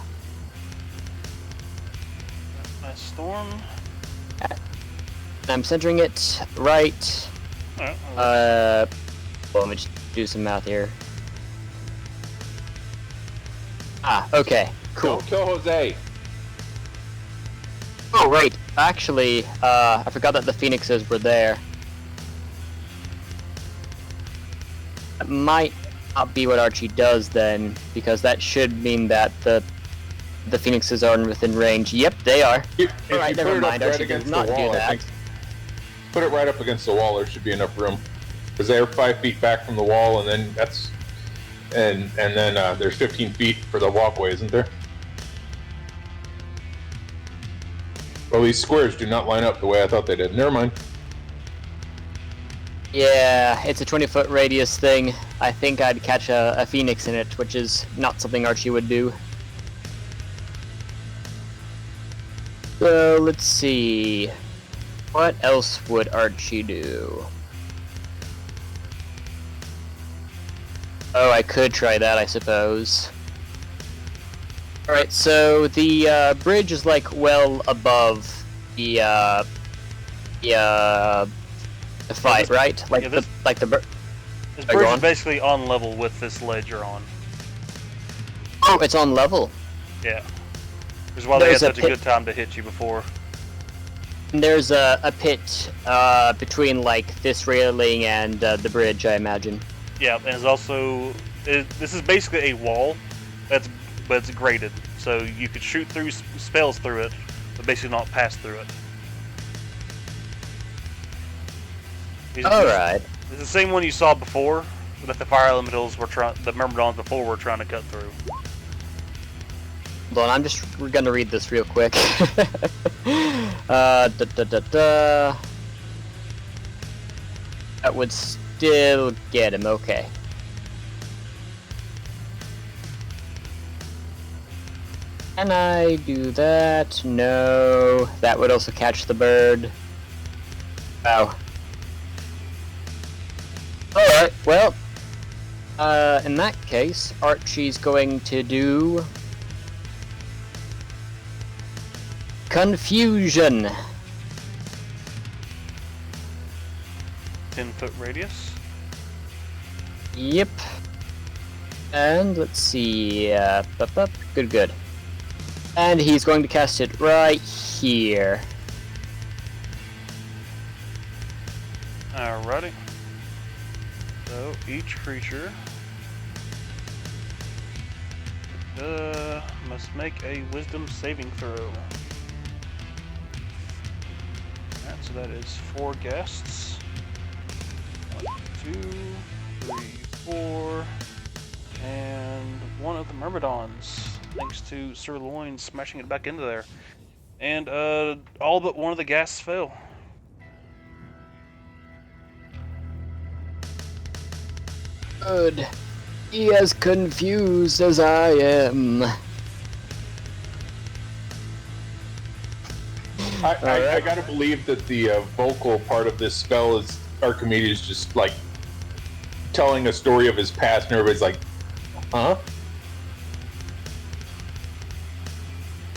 Speaker 1: Nice storm.
Speaker 4: I'm centering it right.
Speaker 1: Alright,
Speaker 4: Well, let me just do some math here. Ah, okay, cool.
Speaker 3: Don't kill Jose.
Speaker 4: Oh, right. Actually, I forgot that the phoenixes were there. That might not be what Archie does then, because that should mean that the phoenixes are within range. Yep, they are. Alright, never mind. Archie does not do that.
Speaker 3: Put it right up against the wall. There should be enough room, because they're 5 feet back from the wall, and then that's and then there's 15 feet for the walkway, isn't there? Well, these squares do not line up the way I thought they did. Never mind.
Speaker 4: Yeah, it's a 20-foot radius thing. I think I'd catch a phoenix in it, which is not something Archie would do. So let's see. What else would Archie do? Oh, I could try that, I suppose. Alright, so the bridge is like well above the fight, right? Like
Speaker 1: yeah,
Speaker 4: the
Speaker 1: This
Speaker 4: go
Speaker 1: bridge
Speaker 4: on.
Speaker 1: is basically on level with this ledge you're on.
Speaker 4: Oh, it's on level.
Speaker 1: Yeah. Which is why they had
Speaker 4: There's a
Speaker 1: such a
Speaker 4: pit-
Speaker 1: good time to hit you before.
Speaker 4: And there's a pit between like this railing and the bridge, I imagine.
Speaker 1: Yeah, and it's also this is basically a wall but it's graded, so you could shoot through spells through it, but basically not pass through it.
Speaker 4: Alright.
Speaker 1: It's the same one you saw before that the fire elementals were the myrmidons before were trying to cut through.
Speaker 4: Hold on, we're gonna read this real quick. Da. That would still get him, okay. Can I do that? No. That would also catch the bird. Wow. Alright, well. In that case, Archie's going to do... Confusion.
Speaker 1: 10-foot radius.
Speaker 4: Yep. And let's see. Good. And he's going to cast it right here.
Speaker 1: Alrighty. So each creature must make a wisdom saving throw. Alright, so that is 4 guests. 1, 2, 3, 4, and one of the myrmidons. Thanks to Sirloin smashing it back into there. And all but one of the ghasts fail.
Speaker 4: Good. He as confused as I am.
Speaker 3: I gotta believe that the vocal part of this spell is Archimedes just like telling a story of his past, and everybody's like, huh?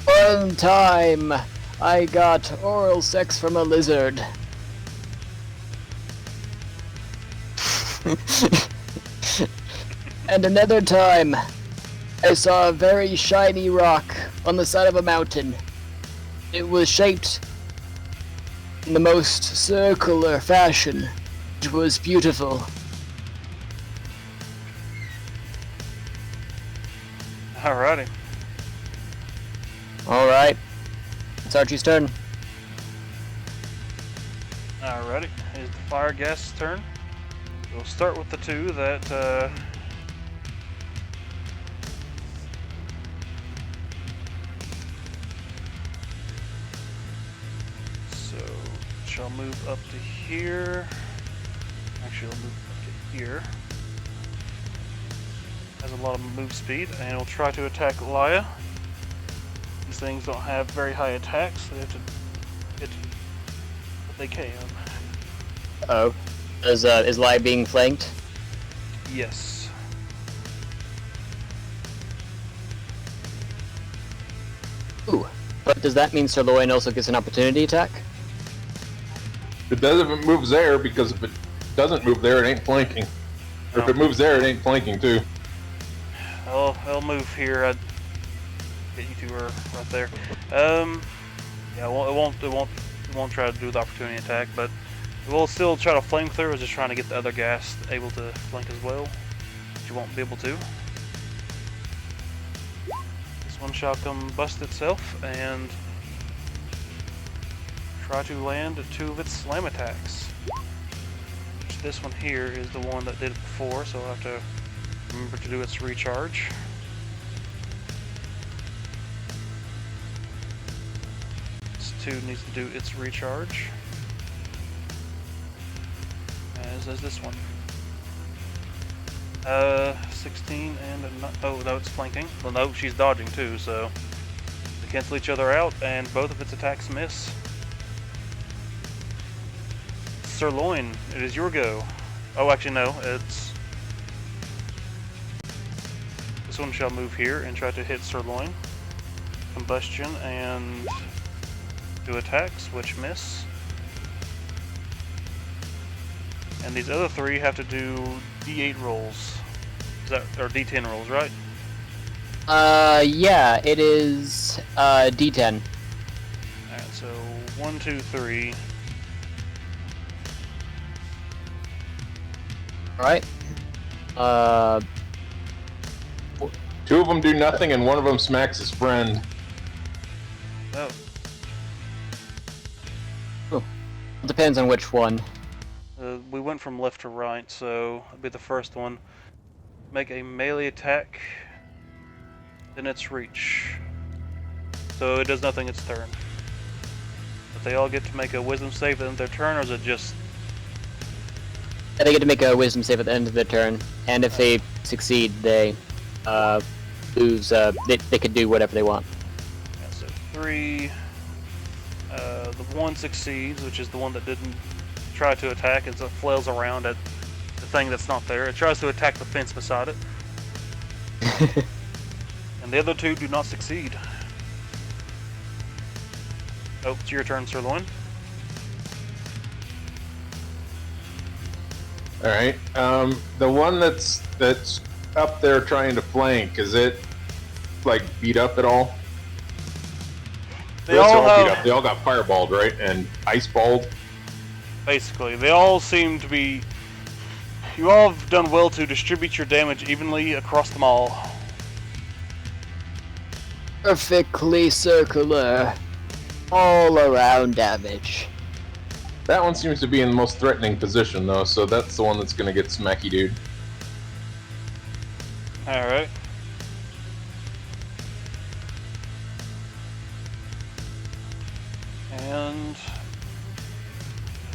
Speaker 4: One time, I got oral sex from a lizard. And another time, I saw a very shiny rock on the side of a mountain. It was shaped in the most circular fashion. It was beautiful.
Speaker 1: Alrighty.
Speaker 4: Alright, it's Archie's turn.
Speaker 1: Alrighty. It's the fire ghast's turn. We'll start with the two that so shall move up to here. Actually, I'll move up to here. Has a lot of move speed, and we'll try to attack Laya. These things don't have very high attacks, so they have to hit what they can.
Speaker 4: Oh. Is Lai being flanked?
Speaker 1: Yes.
Speaker 4: Ooh. But does that mean Sirloin also gets an opportunity attack?
Speaker 3: It doesn't if it moves there, because if it doesn't move there, it ain't flanking. Or if it moves there, it ain't flanking too.
Speaker 1: I'll move here. I'd get you to her right there. Yeah, it won't try to do the opportunity attack, but we'll still try to flame through. It's just trying to get the other gas able to flank as well. But you won't be able to. This one shall combust itself and try to land 2 of its slam attacks. Which this one here is the one that did it before, so I'll have to remember to do its recharge. This 2 needs to do its recharge. As does this one. 16 and oh no, it's flanking. Well, no, she's dodging too, so They cancel each other out, and both of its attacks miss. Sirloin, it is your go. Oh, actually no, it's... This one shall move here and try to hit Sirloin. Combustion and 2 attacks, which miss. And these other 3 have to do D8 rolls. Is that, or D10 rolls, right?
Speaker 4: Yeah, it is, D10.
Speaker 1: Alright, so 1, 2, 3.
Speaker 4: Alright.
Speaker 3: 2 of them do nothing, and 1 of them smacks his friend.
Speaker 1: Oh.
Speaker 4: Depends on which one.
Speaker 1: We went from left to right, so that'll be the first one. Make a melee attack, then its reach. So it does nothing its turn. But they all get to make a wisdom save at their turn, or is it just...
Speaker 4: They get to make a wisdom save at the end of their turn, and if they succeed, they lose. They could do whatever they want.
Speaker 1: Yeah, so 3. The 1 succeeds, which is the one that didn't try to attack, as it flails around at the thing that's not there. It tries to attack the fence beside it. And the other 2 do not succeed. Oh, it's your turn, Sirloin.
Speaker 3: Alright, the one that's up there trying to flank, is it, like, beat up at all?
Speaker 1: They all
Speaker 3: beat
Speaker 1: have...
Speaker 3: up. They all got fireballed, right? And ice-balled?
Speaker 1: Basically, they all seem to be... You all have done well to distribute your damage evenly across them all.
Speaker 4: Perfectly circular, all around damage.
Speaker 3: That one seems to be in the most threatening position, though, so that's the one that's gonna get smacky, dude.
Speaker 1: Alright. And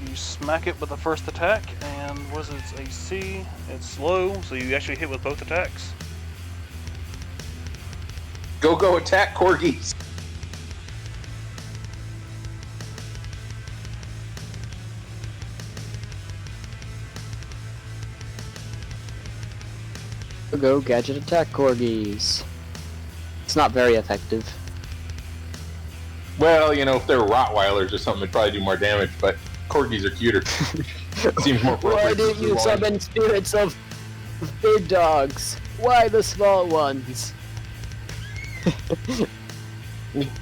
Speaker 1: you smack it with the first attack, and what is its AC? It's low, so you actually hit with both attacks.
Speaker 3: Go attack corgis!
Speaker 4: Go gadget attack corgis. It's not very effective.
Speaker 3: Well, you know, if they're Rottweilers or something, it'd probably do more damage, but corgis are cuter. Seems more appropriate.
Speaker 4: Why didn't you summon spirits of big dogs? Why the small ones?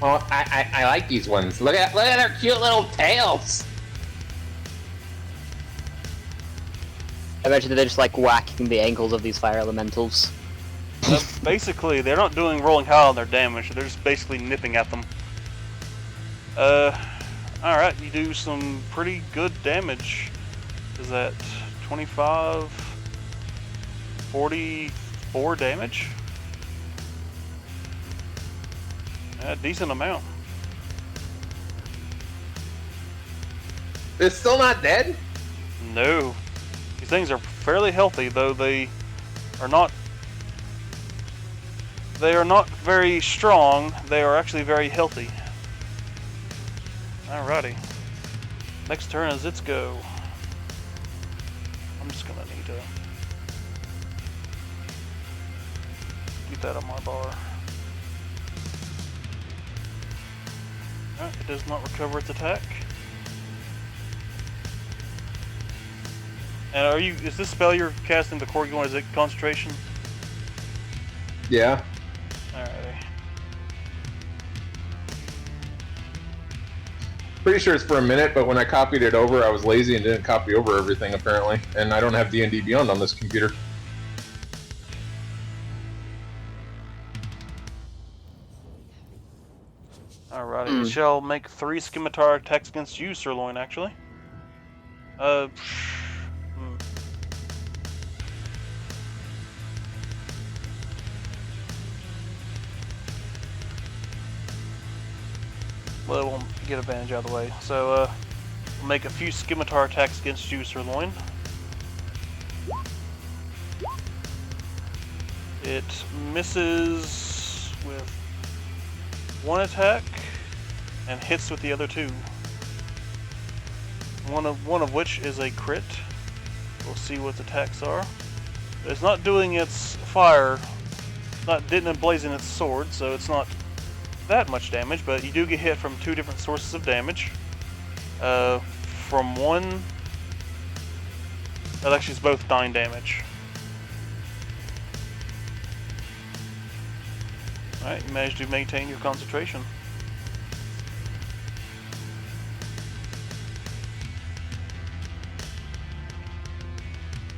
Speaker 3: Well, I like these ones. Look at their cute little tails.
Speaker 4: I bet you they're just like whacking the ankles of these fire elementals.
Speaker 1: Basically, they're not doing rolling high on their damage, they're just basically nipping at them. Alright, you do some pretty good damage. Is that 25, 44 damage? A decent amount.
Speaker 3: It's still not dead?
Speaker 1: No. These things are fairly healthy, though they are not very strong. They are actually very healthy. Alrighty. Next turn is its go. I'm just gonna need to keep that on my bar. Alright, it does not recover its attack. And is this spell you're casting the Corgi one, is it concentration?
Speaker 3: Yeah.
Speaker 1: Alrighty.
Speaker 3: Pretty sure it's for a minute, but when I copied it over, I was lazy and didn't copy over everything, apparently. And I don't have D&D Beyond on this computer.
Speaker 1: Alrighty, it shall make 3 scimitar attacks against you, Sirloin, actually. Well, it won't get advantage out of the way. So, we'll make a few scimitar attacks against you, Sirloin. It misses with one attack and hits with the other two. One of which is a crit. We'll see what the attacks are. It's not doing its fire, didn't emblazon its sword, so it's not that much damage, but you do get hit from two different sources of damage. From one, that actually is both 9 damage. Alright, you managed to maintain your concentration.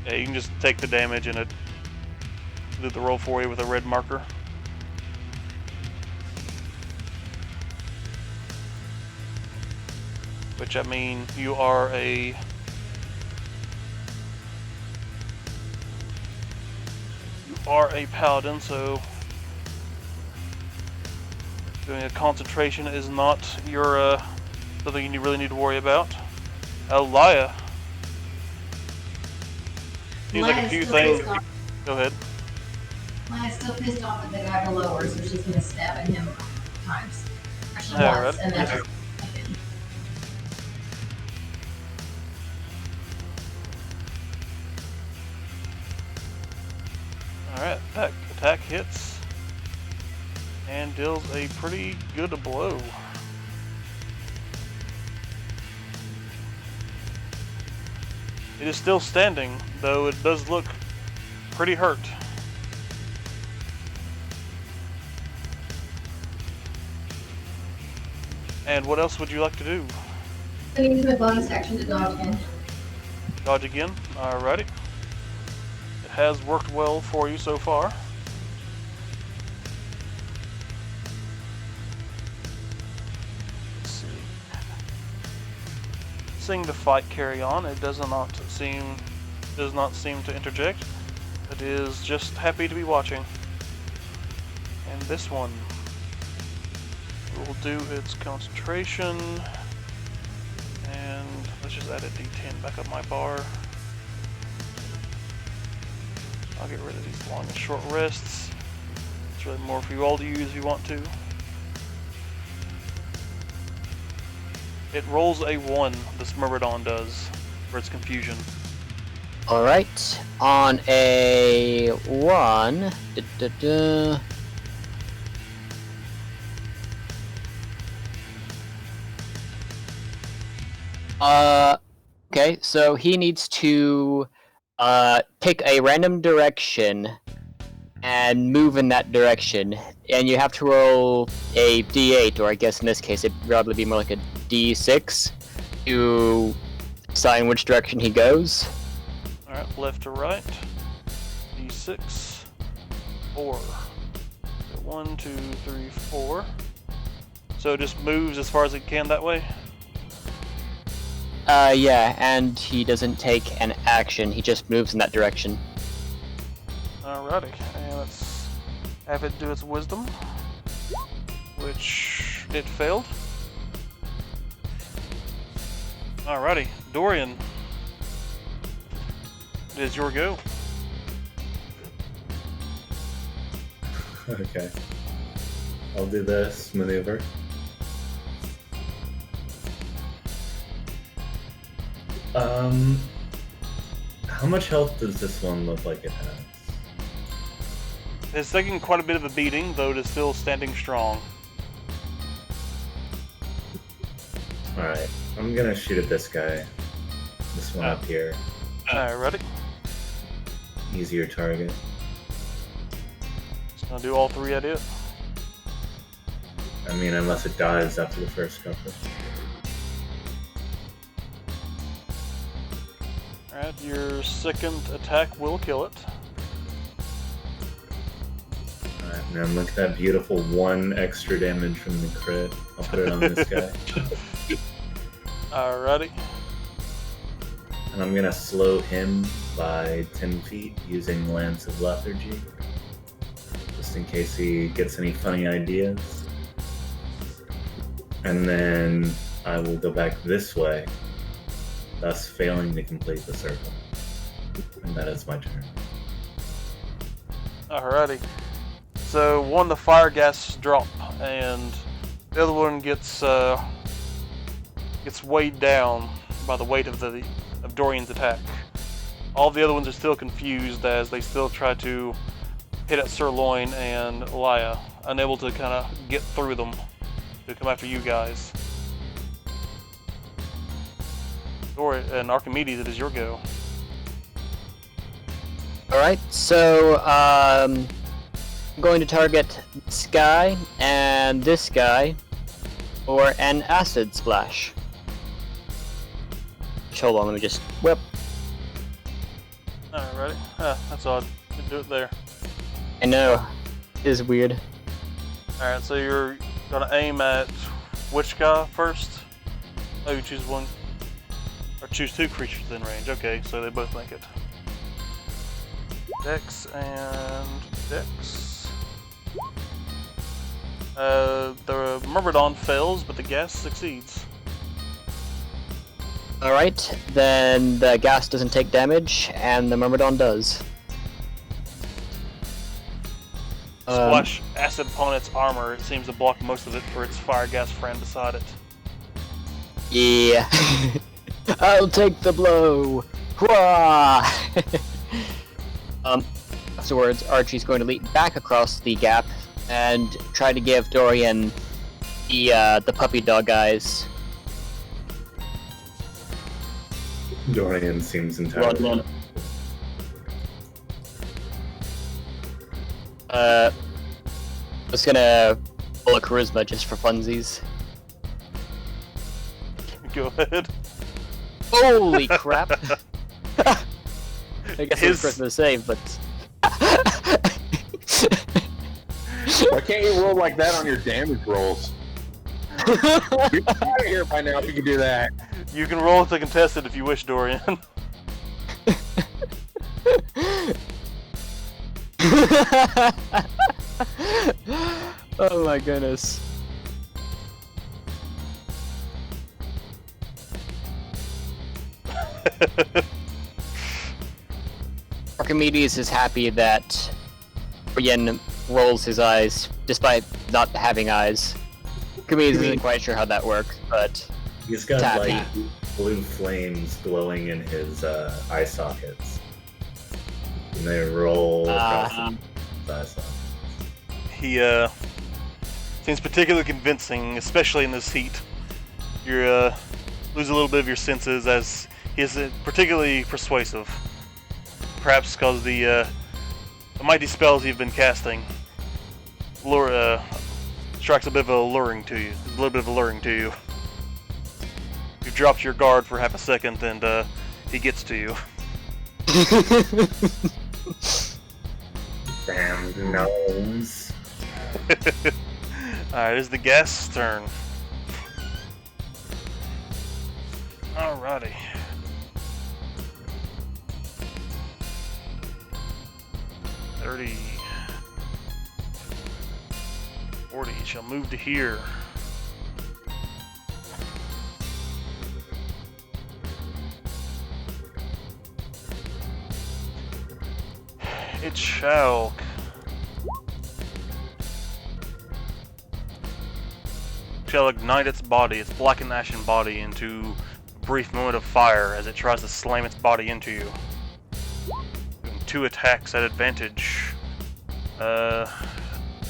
Speaker 1: Yeah, you can just take the damage and it do the roll for you with a red marker. Which, I mean, you are a paladin, so doing a concentration is not your something you really need to worry about. Elia. Seems like a few things. Go ahead.
Speaker 5: Maya's still pissed off at the guy below her, so she's gonna stab at him times. She
Speaker 1: Yeah,
Speaker 5: wants,
Speaker 1: right.
Speaker 5: and that's
Speaker 1: Alright, attack hits and deals a pretty good blow. It is still standing, though it does look pretty hurt. And what else would you like to do?
Speaker 5: I'm gonna use my bonus action to dodge again.
Speaker 1: Dodge again? Alrighty. It has worked well for you so far. Let's see. Seeing the fight carry on, it does not seem to interject. It is just happy to be watching. And this one will do its concentration, and let's just add a D10 back up my bar. I'll get rid of these long and short rests. It's really more for you all to use if you want to. It rolls a 1, this Myrmidon does, for its confusion.
Speaker 4: Alright, on a 1. Okay, so he needs to pick a random direction and move in that direction. And you have to roll a d8, or I guess in this case it'd probably be more like a d6 to decide which direction he goes.
Speaker 1: Alright, left to right. D6. 4. So 1, 2, 3, 4. So it just moves as far as it can that way?
Speaker 4: Yeah, and he doesn't take an action, he just moves in that direction.
Speaker 1: Alrighty, and let's have it do its wisdom, which it failed. Alrighty, Dorian, it is your go.
Speaker 2: Okay. I'll do this maneuver. How much health does this one look like it has?
Speaker 1: It's taking quite a bit of a beating, though it is still standing strong.
Speaker 2: Alright, I'm gonna shoot at this guy. This one up here.
Speaker 1: Alright, ready?
Speaker 2: Easier target.
Speaker 1: Just gonna do all 3 at it.
Speaker 2: I mean, unless it dies after the first couple.
Speaker 1: Alright, your second attack will kill it.
Speaker 2: Alright, and then look at that beautiful 1 extra damage from the crit. I'll put it on this guy.
Speaker 1: Alrighty.
Speaker 2: And I'm gonna slow him by 10 feet using Lance of Lethargy. Just in case he gets any funny ideas. And then I will go back this way, thus failing to complete the circle. And that is my turn.
Speaker 1: Alrighty. So one of the fire gases drop, and The other one gets weighed down by the weight of Dorian's attack. All the other ones are still confused as they still try to hit at Sirloin and Elia, unable to kind of get through them to come after you guys. Dorian and Archimedes, it is your go.
Speaker 4: Alright, so I'm going to target this guy and this guy for an acid splash. Hold on, let me just whip.
Speaker 1: Alright, ready? That's odd. Didn't do it there.
Speaker 4: I know, it is weird.
Speaker 1: Alright, so you're gonna aim at which guy first? Oh, you choose one. Or choose two creatures within range. Okay, so they both make it. Dex and Dex. The Myrmidon fails, but the gas succeeds.
Speaker 4: Alright, then the gas doesn't take damage, and the Myrmidon does.
Speaker 1: Splash acid upon its armor. It seems to block most of it for its fire gas friend beside it.
Speaker 4: Yeah. I'll take the blow! Hurrah! Afterwards, Archie's going to leap back across the gap and try to give Dorian the puppy dog eyes.
Speaker 2: Dorian seems entirely.
Speaker 4: Just gonna roll a charisma just for funsies.
Speaker 1: Go ahead.
Speaker 4: Holy crap! I guess it's charisma to save, but.
Speaker 3: Why can't you roll like that on your damage rolls? You're out of here by now if you can do that.
Speaker 1: You can roll with the contested if you wish, Dorian.
Speaker 4: Oh my goodness. Archimedes is happy that Brienne rolls his eyes, despite not having eyes. Archimedes isn't quite sure how that works, but
Speaker 2: He's got
Speaker 4: Tappy.
Speaker 2: like blue flames glowing in his eye sockets. And they roll across his eye sockets.
Speaker 1: He seems particularly convincing, especially in this heat. You lose a little bit of your senses as he is particularly persuasive. Perhaps because the mighty spells you've been casting strikes a bit of alluring to you. A little bit of alluring to you. You've dropped your guard for half a second, and he gets to you.
Speaker 2: Damn gnomes.
Speaker 1: Alright, it's the guest's turn. Alrighty. $30, $40 shall move to here. It shall ignite its body, its black and ashen body, into a brief moment of fire as it tries to slam its body into you. Doing 2 attacks at advantage.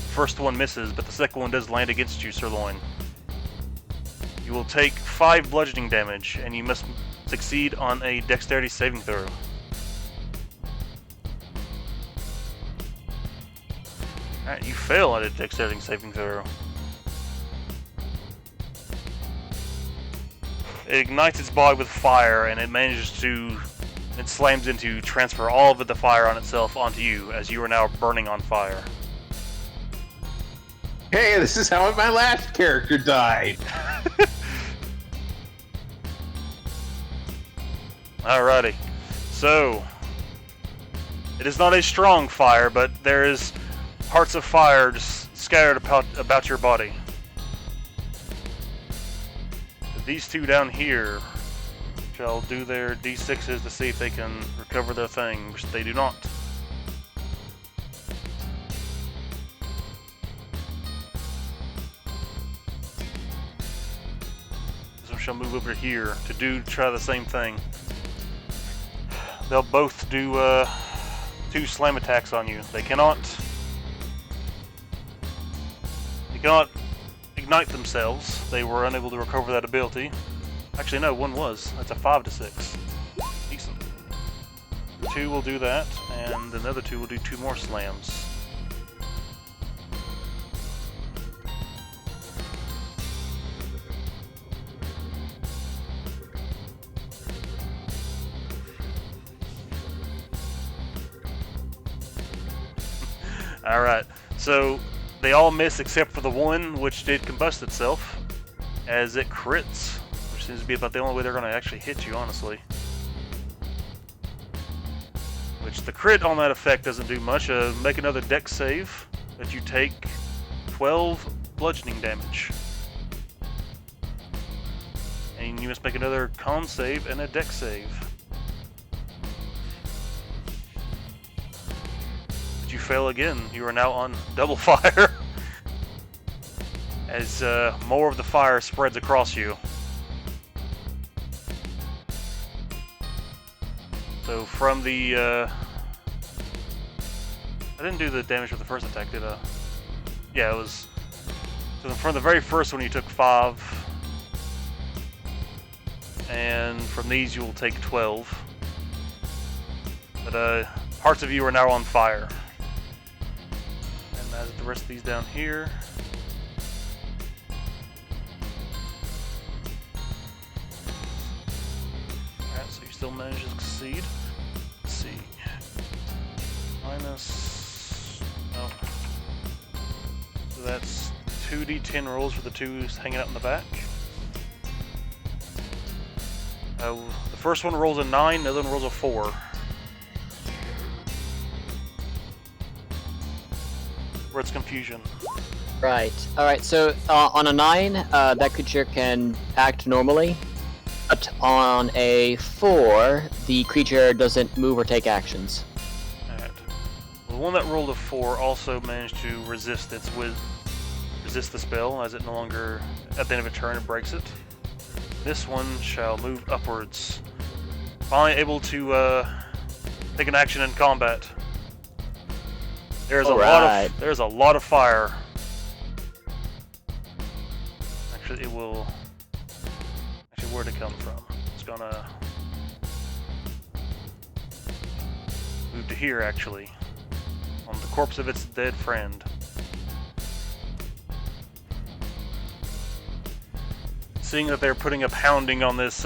Speaker 1: First one misses, but the second one does land against you, Sirloin. You will take 5 bludgeoning damage, and you must succeed on a dexterity saving throw. Alright, you fail at a dexterity saving throw. It ignites its body with fire, and it slams into transfer all of the fire on itself onto you, as you are now burning on fire.
Speaker 3: Hey, this is how my last character died.
Speaker 1: Alrighty, so it is not a strong fire, but there is parts of fire just scattered about your body. These two down here shall do their d6s to see if they can recover their thing, which they do not. shall move over here to try the same thing. They'll both do 2 slam attacks on you. They cannot ignite themselves. They were unable to recover that ability. Actually, no, one was. That's a 5 to 6. Decent. 2 will do that, and another 2 will do 2 more slams. Alright, so they all miss except for the one which did combust itself, as it crits, which seems to be about the only way they're going to actually hit you, honestly. Which the crit on that effect doesn't do much. Make another dex save, that you take 12 bludgeoning damage. And you must make another con save and a dex save. You fail again. You are now on double fire as more of the fire spreads across you. So from the I didn't do the damage with the first attack, did I? Yeah, it was. So from the very first one you took 5, and from these you will take 12. But parts of you are now on fire. As the rest of these down here. Alright, so you still manage to succeed. Let's see. Minus. No. So that's 2d10 rolls for the 2s hanging out in the back. The first one rolls a 9, the other one rolls a 4. Where it's confusion.
Speaker 4: Right. Alright, so on a 9, that creature can act normally. But on a 4, the creature doesn't move or take actions.
Speaker 1: Alright. Well, the one that rolled a 4 also managed to resist the spell, as it no longer, at the end of a turn, it breaks it. This one shall move upwards. Finally able to take an action in combat. There's a lot of fire. Actually, it will. Actually, where'd it come from? It's gonna move to here, actually, on the corpse of its dead friend. Seeing that they're putting a pounding on this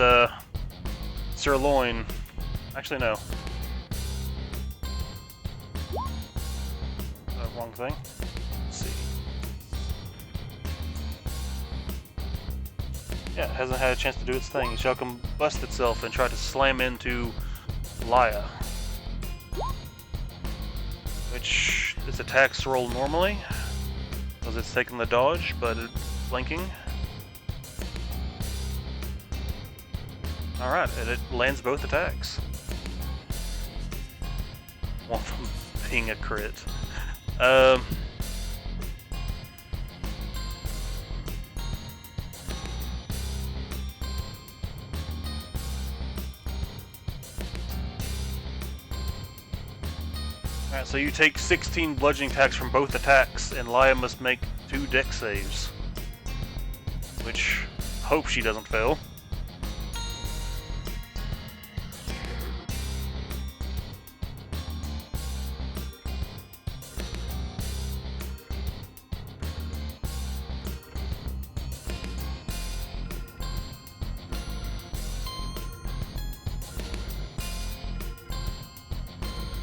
Speaker 1: sirloin. Actually, no. Wrong thing. Let's see. Yeah, it hasn't had a chance to do its thing. It shall combust itself and try to slam into Laya. Which its attacks roll normally, because it's taking the dodge, but it's flanking. Alright, and it lands both attacks. One of them being a crit. Alright, so you take 16 bludgeoning attacks from both attacks, and Laya must make 2 dex saves. Which, hope she doesn't fail.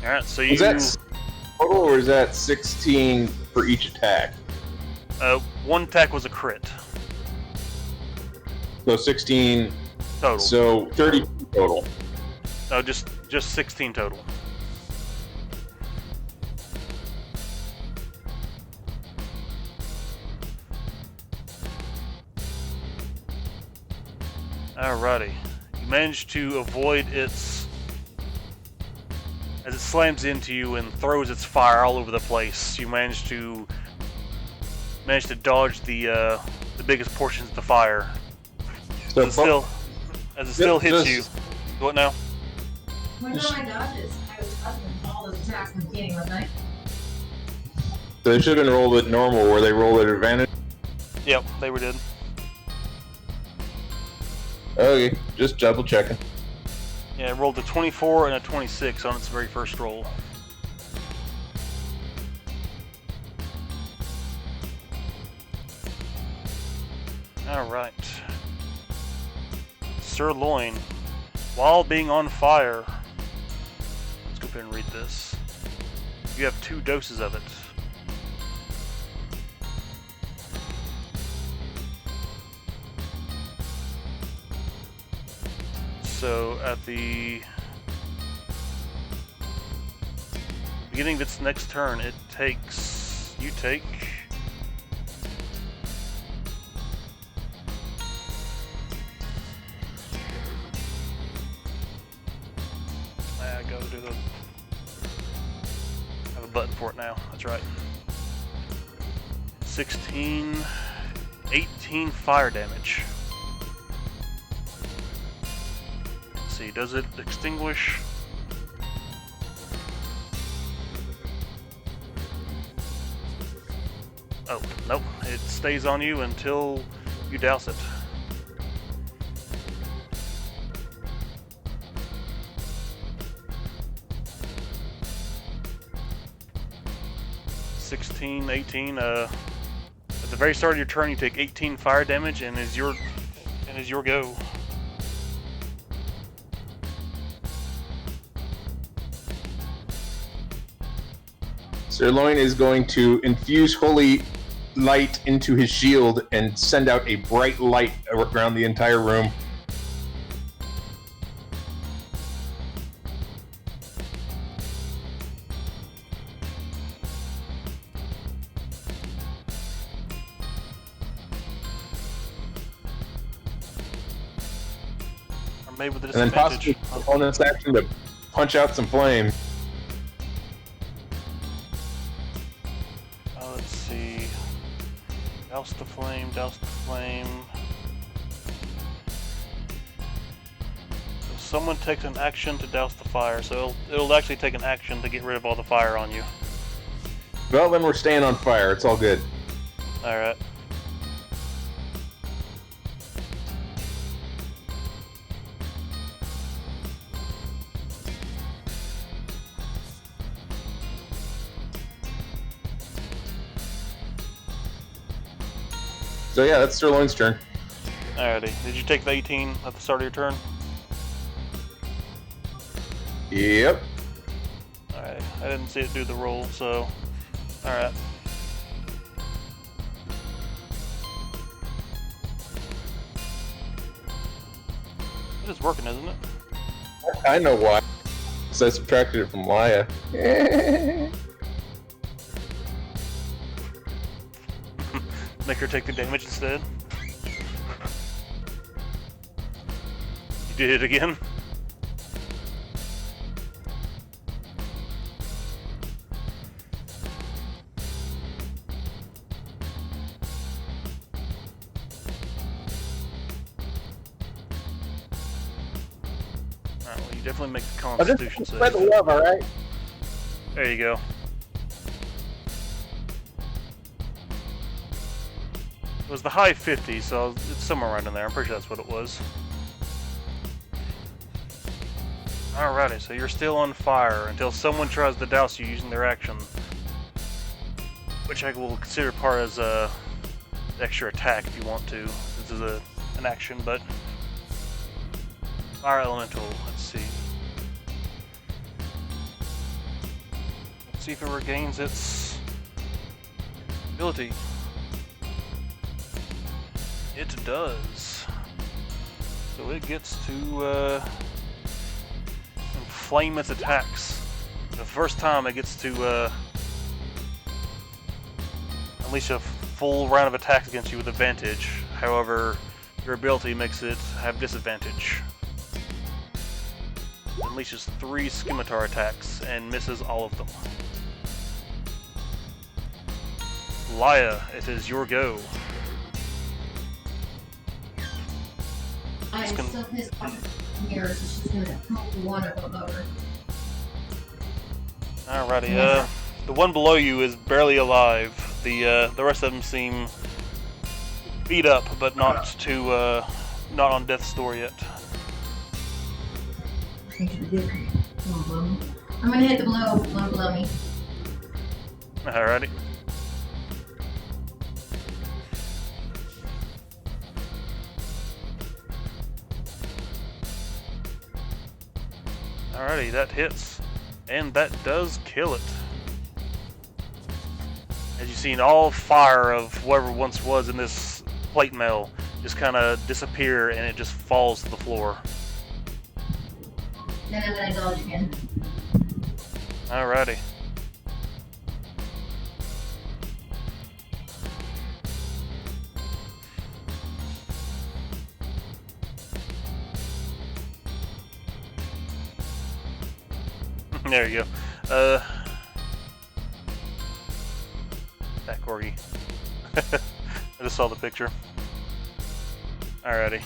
Speaker 1: Alright, so you...
Speaker 3: Is that total, or is that 16 for each attack?
Speaker 1: One attack was a crit.
Speaker 3: So 16...
Speaker 1: Total.
Speaker 3: So 30 total.
Speaker 1: No, just 16 total. Alrighty. You managed to avoid its... As it slams into you and throws its fire all over the place, you manage to dodge the biggest portions of the fire.
Speaker 3: So
Speaker 1: As it still hits
Speaker 3: just-
Speaker 1: you. What now?
Speaker 5: What about my dodges? I was dodging all those attacks from the beginning, wasn't I?
Speaker 3: So they should have been rolled at normal, where they roll at advantage.
Speaker 1: Yep, they were did.
Speaker 3: Okay, just double checking.
Speaker 1: Yeah, it rolled a 24 and a 26 on its very first roll. Alright. Sirloin, while being on fire, let's go ahead and read this. You have 2 doses of it. So at the beginning of its next turn, you take I gotta do the have a button for it now. That's right. 18 fire damage. Let's see, does it extinguish? Oh, nope. It stays on you until you douse it. (16, 18) at the very start of your turn you take 18 fire damage and is your go.
Speaker 3: Sirloin is going to infuse holy light into his shield and send out a bright light around the entire room.
Speaker 1: Or maybe with a
Speaker 3: And then
Speaker 1: disadvantage.
Speaker 3: possibly bonus action to punch out some flame.
Speaker 1: Let's see. Douse the flame, douse the flame. So someone takes an action to douse the fire, so it'll actually take an action to get rid of all the fire on you.
Speaker 3: Well, then we're staying on fire. It's all good.
Speaker 1: Alright.
Speaker 3: So yeah, that's Sirloin's turn.
Speaker 1: Alrighty. Did you take the 18 at the start of your turn?
Speaker 3: Yep.
Speaker 1: Alright. I didn't see it do the roll, so... Alright. It is working, isn't it?
Speaker 3: I know why. So I subtracted it from Laya.
Speaker 1: Make her take the damage instead. You did it again? Alright, well, you definitely make the Constitution save.
Speaker 3: Spread the love, alright?
Speaker 1: There you go. It was the high 50s, so it's somewhere around in there. I'm pretty sure that's what it was. Alrighty, so you're still on fire until someone tries to douse you using their action. Which I will consider part as a extra attack if you want to. This is an action, but... Fire Elemental, let's see. Let's see if it regains its ability. It does. So it gets to inflame its attacks. The first time it gets to unleash a full round of attacks against you with advantage. However, your ability makes it have disadvantage. It unleashes 3 scimitar attacks and misses all of them. Laya, it is your go.
Speaker 5: I am so pissed off here, so she's gonna poke one of them over.
Speaker 1: Alrighty, the one below you is barely alive. The rest of them seem beat up, but not on death's door yet.
Speaker 5: I'm gonna hit the one below me.
Speaker 1: Alrighty. Alrighty, that hits. And that does kill it. As you've seen, all fire of whatever once was in this plate mill just kind of disappear and it just falls to the floor.
Speaker 5: Then I'm gonna dodge again.
Speaker 1: Alrighty. There you go. That corgi. I just saw the picture. Alrighty.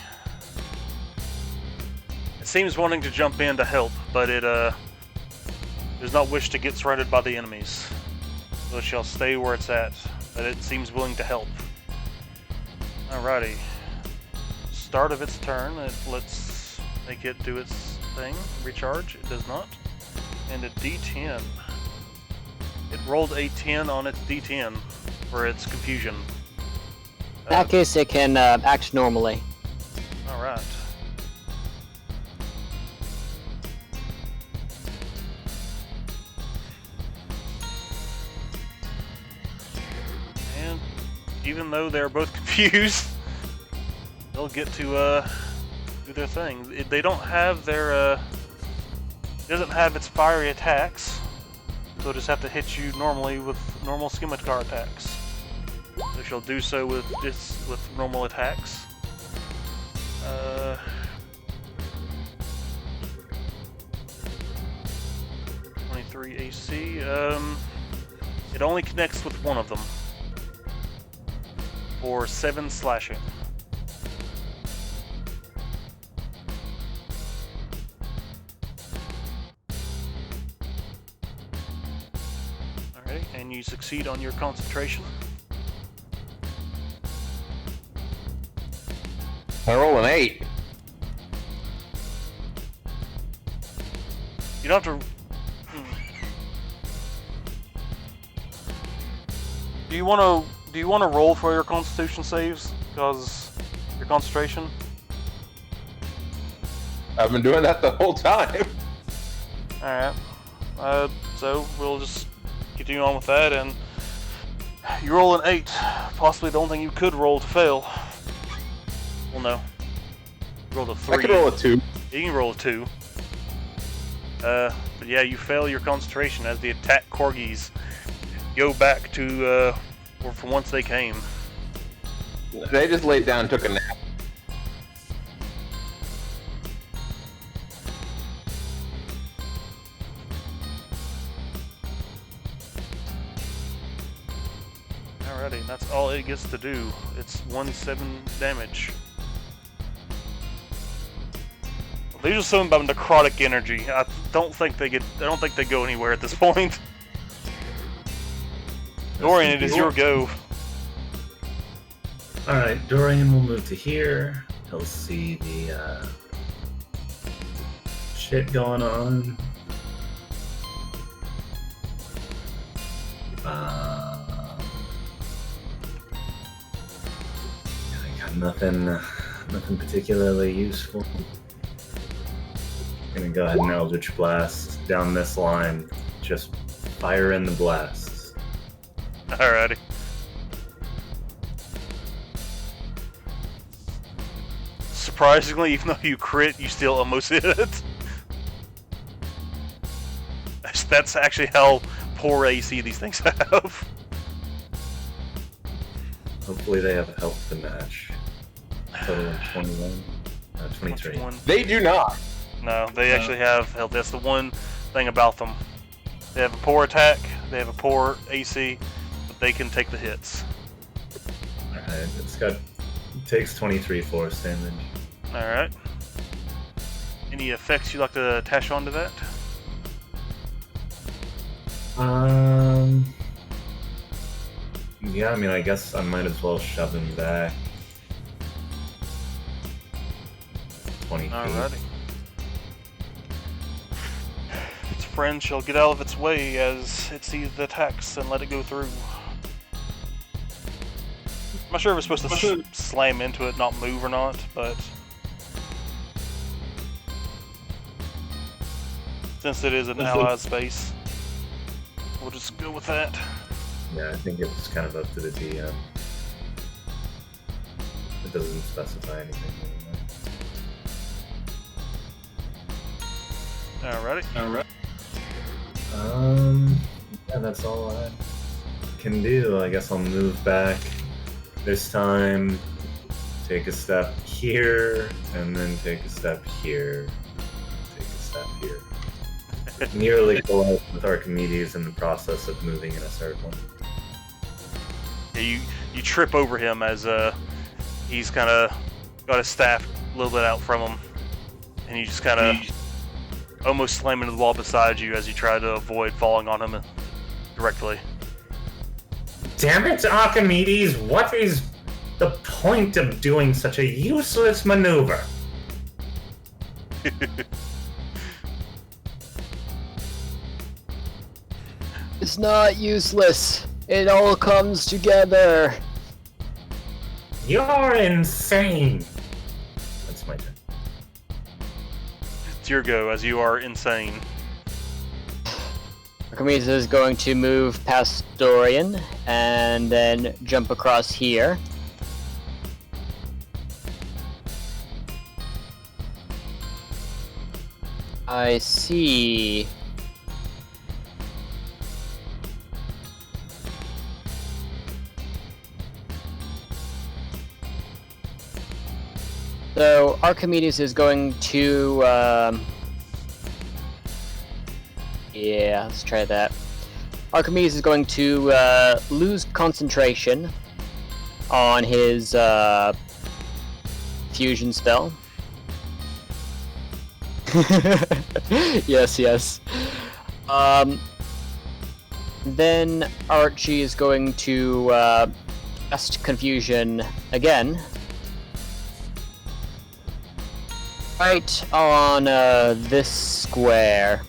Speaker 1: It seems wanting to jump in to help, but it does not wish to get surrounded by the enemies. So it shall stay where it's at, but it seems willing to help. Alrighty. Start of its turn, let's make it do its thing. Recharge, it does not. And a D10. It rolled a 10 on its D10 for its confusion.
Speaker 4: In that case, it can act normally.
Speaker 1: Alright. And even though they're both confused, they'll get to do their thing. They don't have their it doesn't have its fiery attacks, so it'll just have to hit you normally with normal scimitar attacks. So she'll do so with normal attacks. 23 AC. It only connects with one of them for 7 slashing. Alright, and you succeed on your concentration.
Speaker 3: I roll an 8.
Speaker 1: You don't have to. Do you want to roll for your Constitution saves? Because your concentration.
Speaker 3: I've been doing that the whole time.
Speaker 1: All right. So we'll just continue on with that, and you roll an 8. Possibly the only thing you could roll to fail. Well, no. You rolled a 3.
Speaker 3: I could roll a 2.
Speaker 1: You can roll a 2. But yeah, you fail your concentration as the attack corgis go back to where from whence they came.
Speaker 3: They just laid down and took a nap.
Speaker 1: Alrighty, and that's all it gets to do. It's 1/7 damage. These are something about necrotic energy. I don't think they go anywhere at this point. Dorian, it is your go.
Speaker 2: Alright, Dorian will move to here. He'll see the shit going on. I got nothing particularly useful. Gonna go ahead and Eldritch Blast down this line. Just fire in the blasts.
Speaker 1: Alrighty. Surprisingly, even though you crit, you still almost hit it. That's actually how poor AC these things have.
Speaker 2: Hopefully they have health to match. Total of 21. 23.
Speaker 1: 21.
Speaker 3: They do not.
Speaker 1: No, they actually have health. That's the one thing about them. They have a poor attack, they have a poor AC, but they can take the hits.
Speaker 2: Alright, it takes 23 force damage.
Speaker 1: Alright. Any effects you'd like to attach onto that?
Speaker 2: Yeah, I mean, I guess I might as well shove him back 20 feet.
Speaker 1: Alrighty. Its friend shall get out of its way as it sees the attacks and let it go through. I'm not sure if it's supposed to slam into it, not move or not, but since it is an allied space, we'll just go with that.
Speaker 2: Yeah, I think it's kind of up to the DM. It doesn't specify anything more than
Speaker 1: Alrighty.
Speaker 2: that. Yeah, that's all I can do. I guess I'll move back this time, take a step here, and then take a step here, take a step here. Nearly collide with Archimedes in the process of moving in a circle.
Speaker 1: Yeah, you trip over him as he's kind of got his staff a little bit out from him, and you just kind of almost slam into the wall beside you as you try to avoid falling on him directly.
Speaker 2: Damn it, Archimedes! What is the point of doing such a useless maneuver?
Speaker 4: It's not useless. It all comes together.
Speaker 2: You're insane! That's my turn.
Speaker 1: It's your go as you are insane.
Speaker 4: Archimedes is going to move past Dorian and then jump across here. I see. So Archimedes is going to, yeah, let's try that. Archimedes is going to lose concentration on his fusion spell. Yes. Then Archie is going to cast Confusion again. Right on this square.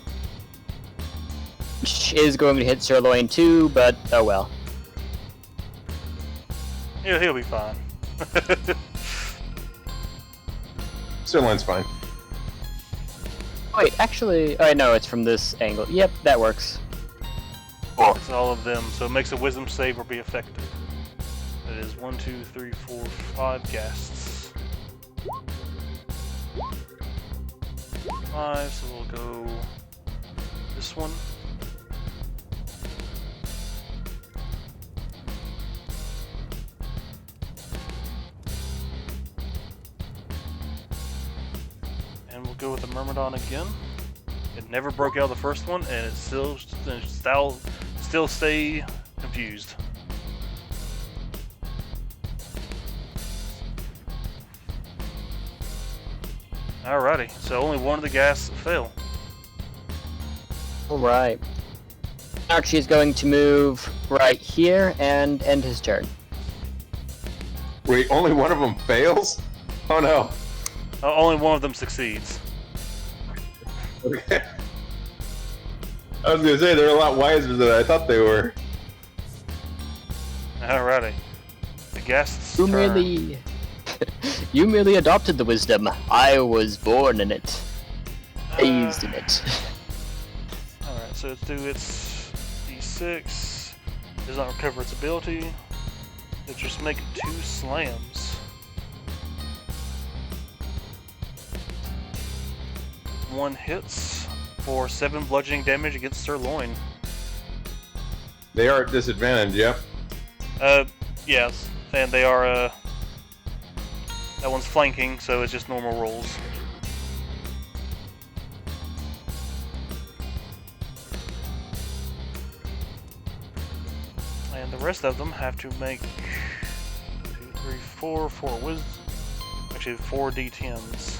Speaker 4: Which is going to hit Sirloin too, but oh well.
Speaker 1: Yeah, he'll be fine.
Speaker 3: Sirloin's fine.
Speaker 4: Wait, actually, oh no, it's from this angle. Yep, that works.
Speaker 1: It's all of them, so it makes a wisdom save or be effective. It is 1, 2, 3, 4, 5 ghasts. 5, so we'll go this one. And we'll go with the Myrmidon again. It never broke out of the first one, and it still stay confused. Alrighty, so only one of the gas fail.
Speaker 4: Alright. Archie is going to move right here and end his turn.
Speaker 3: Wait, only one of them fails? Oh no.
Speaker 1: Only one of them succeeds.
Speaker 3: Okay. I was gonna say they're a lot wiser than I thought they were.
Speaker 1: Alrighty. The guests.
Speaker 4: You merely adopted the wisdom. I was born in it. Raised in it.
Speaker 1: Alright, so let's do its d6. Does not recover its ability. Let's just make 2 slams. 1 hits for 7 bludgeoning damage against Sirloin.
Speaker 3: They are at disadvantage, yep.
Speaker 1: Yes, and they are, that one's flanking, so it's just normal rolls. And the rest of them have to make 2, 3, 4 wisdom. Actually, 4 d10s.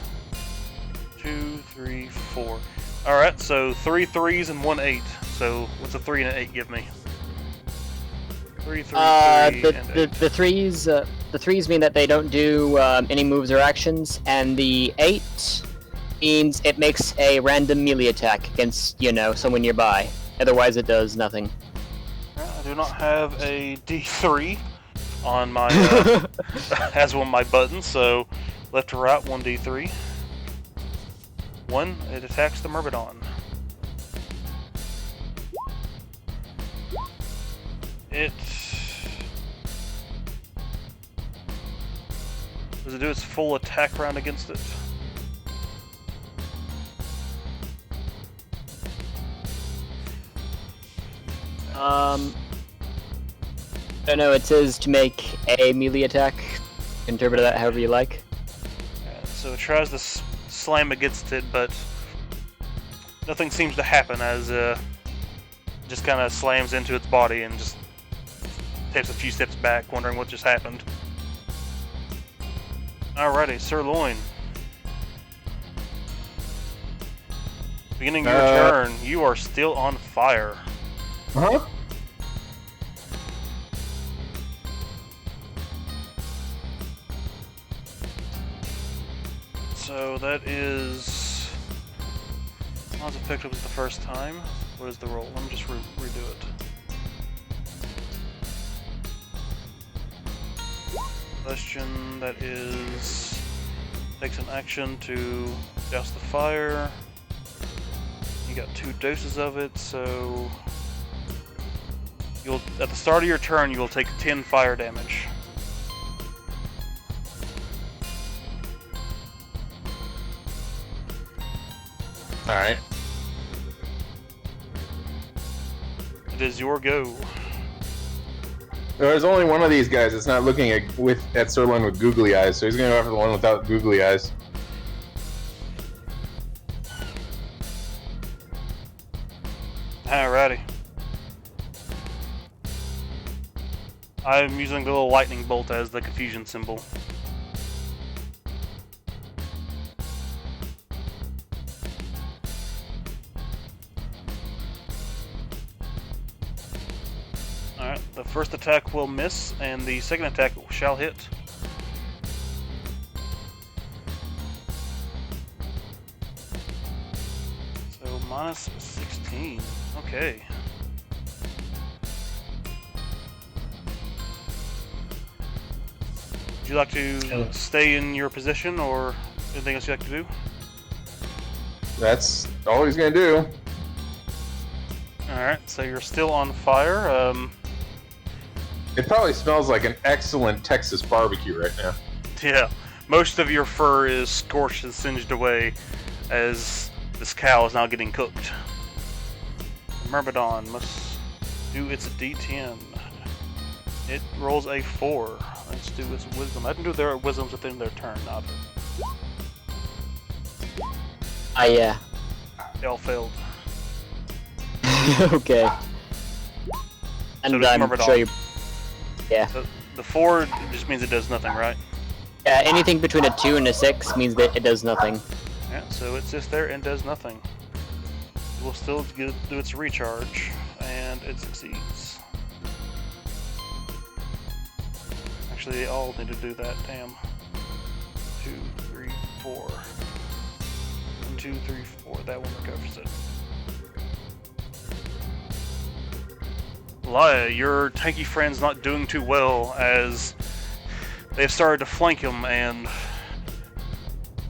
Speaker 1: 2, 3, 4. Alright, so 3 3s and 1 8. So what's a 3 and an 8 give me? 3, 3, 3, and 8.
Speaker 4: The threes mean that they don't do any moves or actions, and the 8 means it makes a random melee attack against, someone nearby. Otherwise, it does nothing.
Speaker 1: I do not have a d3 on my as one of my buttons, so left to right 1d3. 1, it attacks the Myrmidon. Does it do its full attack round against it?
Speaker 4: I don't know, it says to make a melee attack. Interpret that however you like.
Speaker 1: So it tries to slam against it, but nothing seems to happen as just kind of slams into its body and just takes a few steps back, wondering what just happened. Alrighty, Sirloin. Beginning your turn, you are still on fire.
Speaker 3: Uh-huh.
Speaker 1: So that is not as effective as the first time. What is the roll? Let me just redo it. Question, that is, takes an action to douse the fire. You got 2 doses of it, so at the start of your turn you will take 10 fire damage.
Speaker 3: Alright.
Speaker 1: It is your go.
Speaker 3: There's only one of these guys that's not looking at Sirloin with googly eyes, so he's gonna go after the one without googly eyes.
Speaker 1: Alrighty. I'm using the little lightning bolt as the confusion symbol. Alright, the first attack will miss, and the second attack shall hit. So, minus 16. Okay. Would you like to stay in your position, or anything else you'd like to do?
Speaker 3: That's all he's gonna do.
Speaker 1: Alright, so you're still on fire.
Speaker 3: It probably smells like an excellent Texas barbecue right now.
Speaker 1: Yeah, most of your fur is scorched and singed away as this cow is now getting cooked. The Myrmidon must do its D10. It rolls a 4. Let's do its wisdom. I can do their wisdoms within their turn, not.
Speaker 4: Yeah.
Speaker 1: They all failed.
Speaker 4: Okay. And
Speaker 1: So does
Speaker 4: I'm
Speaker 1: Myrmidon.
Speaker 4: sure you. Yeah.
Speaker 1: So the 4 just means it does nothing, right?
Speaker 4: Yeah. Anything between a 2 and a 6 means that it does nothing.
Speaker 1: Yeah, so it sits there and does nothing. It will still do its recharge, and it succeeds. Actually, they all need to do that, damn. 2, 3, 4. 1, 2, 3, 4. That one recovers it. Laya, your tanky friend's not doing too well as they've started to flank him, and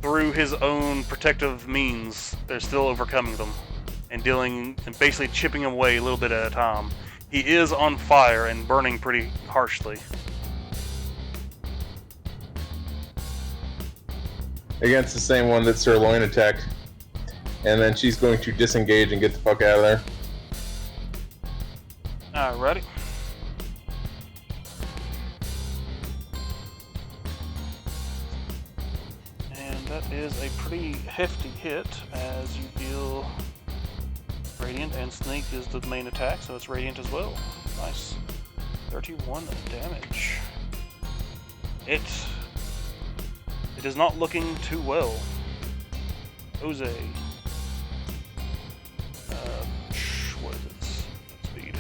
Speaker 1: through his own protective means, they're still overcoming them and basically chipping him away a little bit at a time. He is on fire and burning pretty harshly.
Speaker 3: Against the same one that Sirloin attacked. And then she's going to disengage and get the fuck out of there.
Speaker 1: Alrighty. And that is a pretty hefty hit as you deal Radiant, and Sneak is the main attack, so it's Radiant as well. Nice. 31 damage. It is not looking too well. Jose. What is its speed?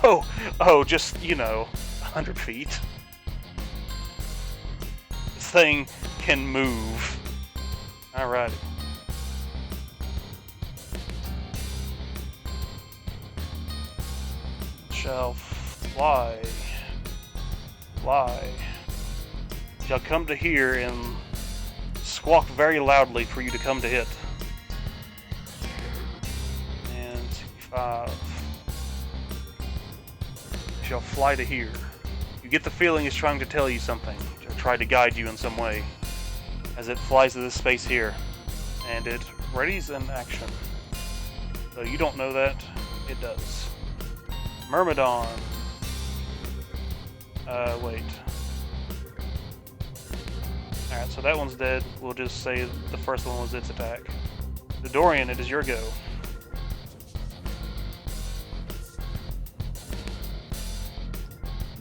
Speaker 1: Oh, just, 100 feet. This thing can move. Alrighty. Shall fly. Shall come to here and squawk very loudly for you to come to hit. And 65. Shall fly to here. You get the feeling it's trying to tell you something, or try to guide you in some way, as it flies to this space here. And it readies an action. Though you don't know that, it does. Myrmidon. Wait. Alright, so that one's dead. We'll just say the first one was its attack. The Dorian, it is your go.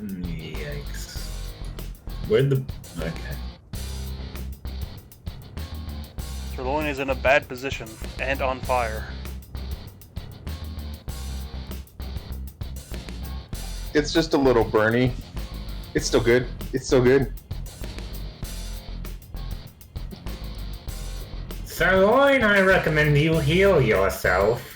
Speaker 2: Yikes. Where'd the... Okay.
Speaker 1: Sirloin is in a bad position and on fire.
Speaker 3: It's just a little burny. It's still good. It's still good.
Speaker 6: Sirloin, I recommend you heal yourself.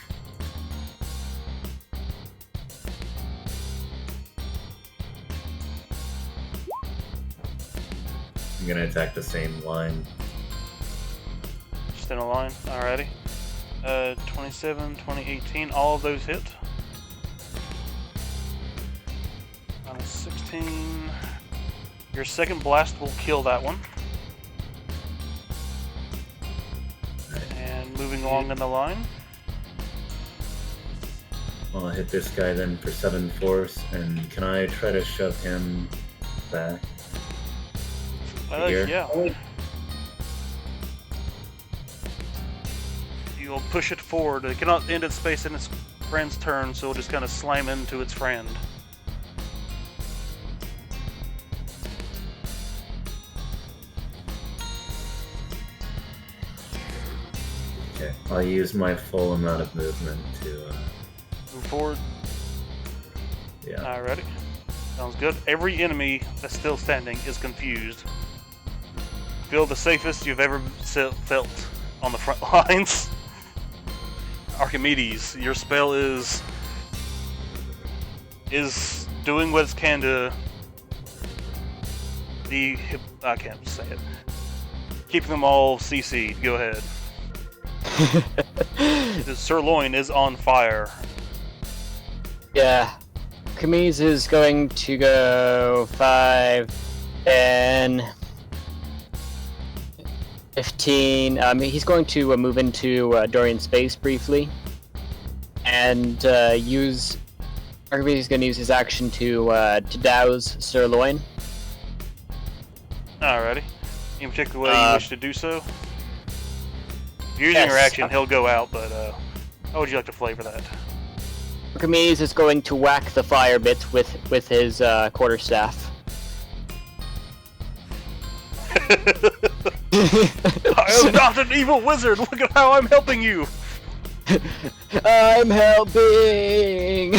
Speaker 2: I'm gonna attack the same line.
Speaker 1: Just in a line. Alrighty. 27, 2018, all of those hit. Minus 16. Your second blast will kill that one. And moving along in the line.
Speaker 2: I'll hit this guy then for 7 force, and can I try to shove him back? Here?
Speaker 1: Yeah. You'll push it forward. It cannot end its space in its friend's turn, so it'll just kind of slam into its friend.
Speaker 2: Okay, I'll use my full amount of movement to,
Speaker 1: Move forward.
Speaker 2: yeah.
Speaker 1: Alrighty. Sounds good. Every enemy that's still standing is confused. Feel the safest you've ever felt on the front lines. Archimedes, your spell is doing what it can to I can't say it. Keep them all CC'd. Go ahead. The Sirloin is on fire.
Speaker 4: Yeah. Archimedes is going to go 5, 10, 15. He's going to move into Dorian space briefly, and Archimedes is going to use his action to douse Sirloin.
Speaker 1: Alrighty. In particular way you wish to do so. Using
Speaker 4: Yes.
Speaker 1: your action, he'll go out, but how would you like to flavor that?
Speaker 4: Archimedes is going to whack the fire bit with his quarterstaff.
Speaker 1: I am not an evil wizard! Look at how I'm helping you!
Speaker 4: I'm helping!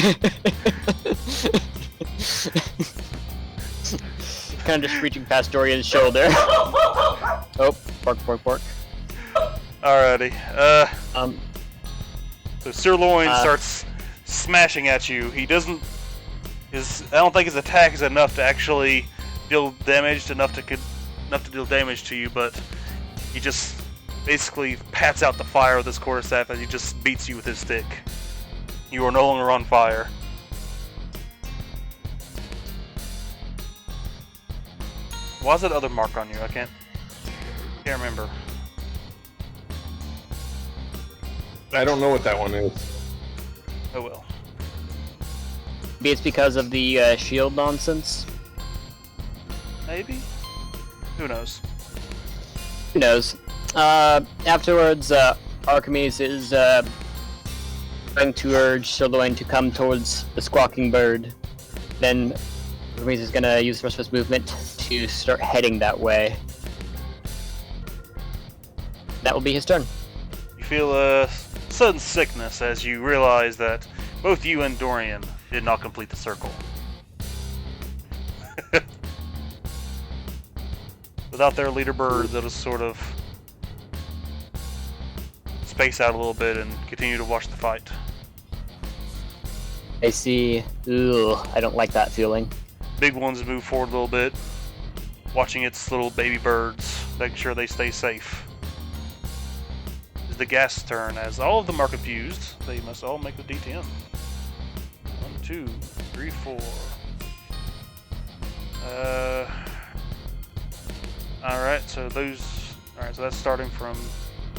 Speaker 4: Kind of just reaching past Dorian's shoulder. Oh, bark.
Speaker 1: Alrighty. So Sirloin
Speaker 4: Uh,
Speaker 1: starts smashing at you. He doesn't... I don't think his attack is enough to actually deal damage, enough to deal damage to you, but he just basically pats out the fire with his quarterstaff as he just beats you with his stick. You are no longer on fire. Why's that other mark on you? I can't remember.
Speaker 3: I don't know what that one is.
Speaker 1: Oh well.
Speaker 4: Maybe it's because of the shield nonsense.
Speaker 1: Maybe? Who knows?
Speaker 4: Who knows? Afterwards, Archimedes is going to urge Sirloin to come towards the squawking bird. Then Ramirez is gonna use the rest of his movement to start heading that way. That will be his turn.
Speaker 1: You feel a sudden sickness as you realize that both you and Dorian did not complete the circle. Without their leader bird, they'll just sort of space out a little bit and continue to watch the fight.
Speaker 4: I see. Ooh, I don't like that feeling.
Speaker 1: Big ones move forward a little bit, watching its little baby birds, making sure they stay safe. It's the gas turn, as all of them are confused. They must all make the D10. 1, 2, 3, 4. Alright, so those... Alright, so that's starting from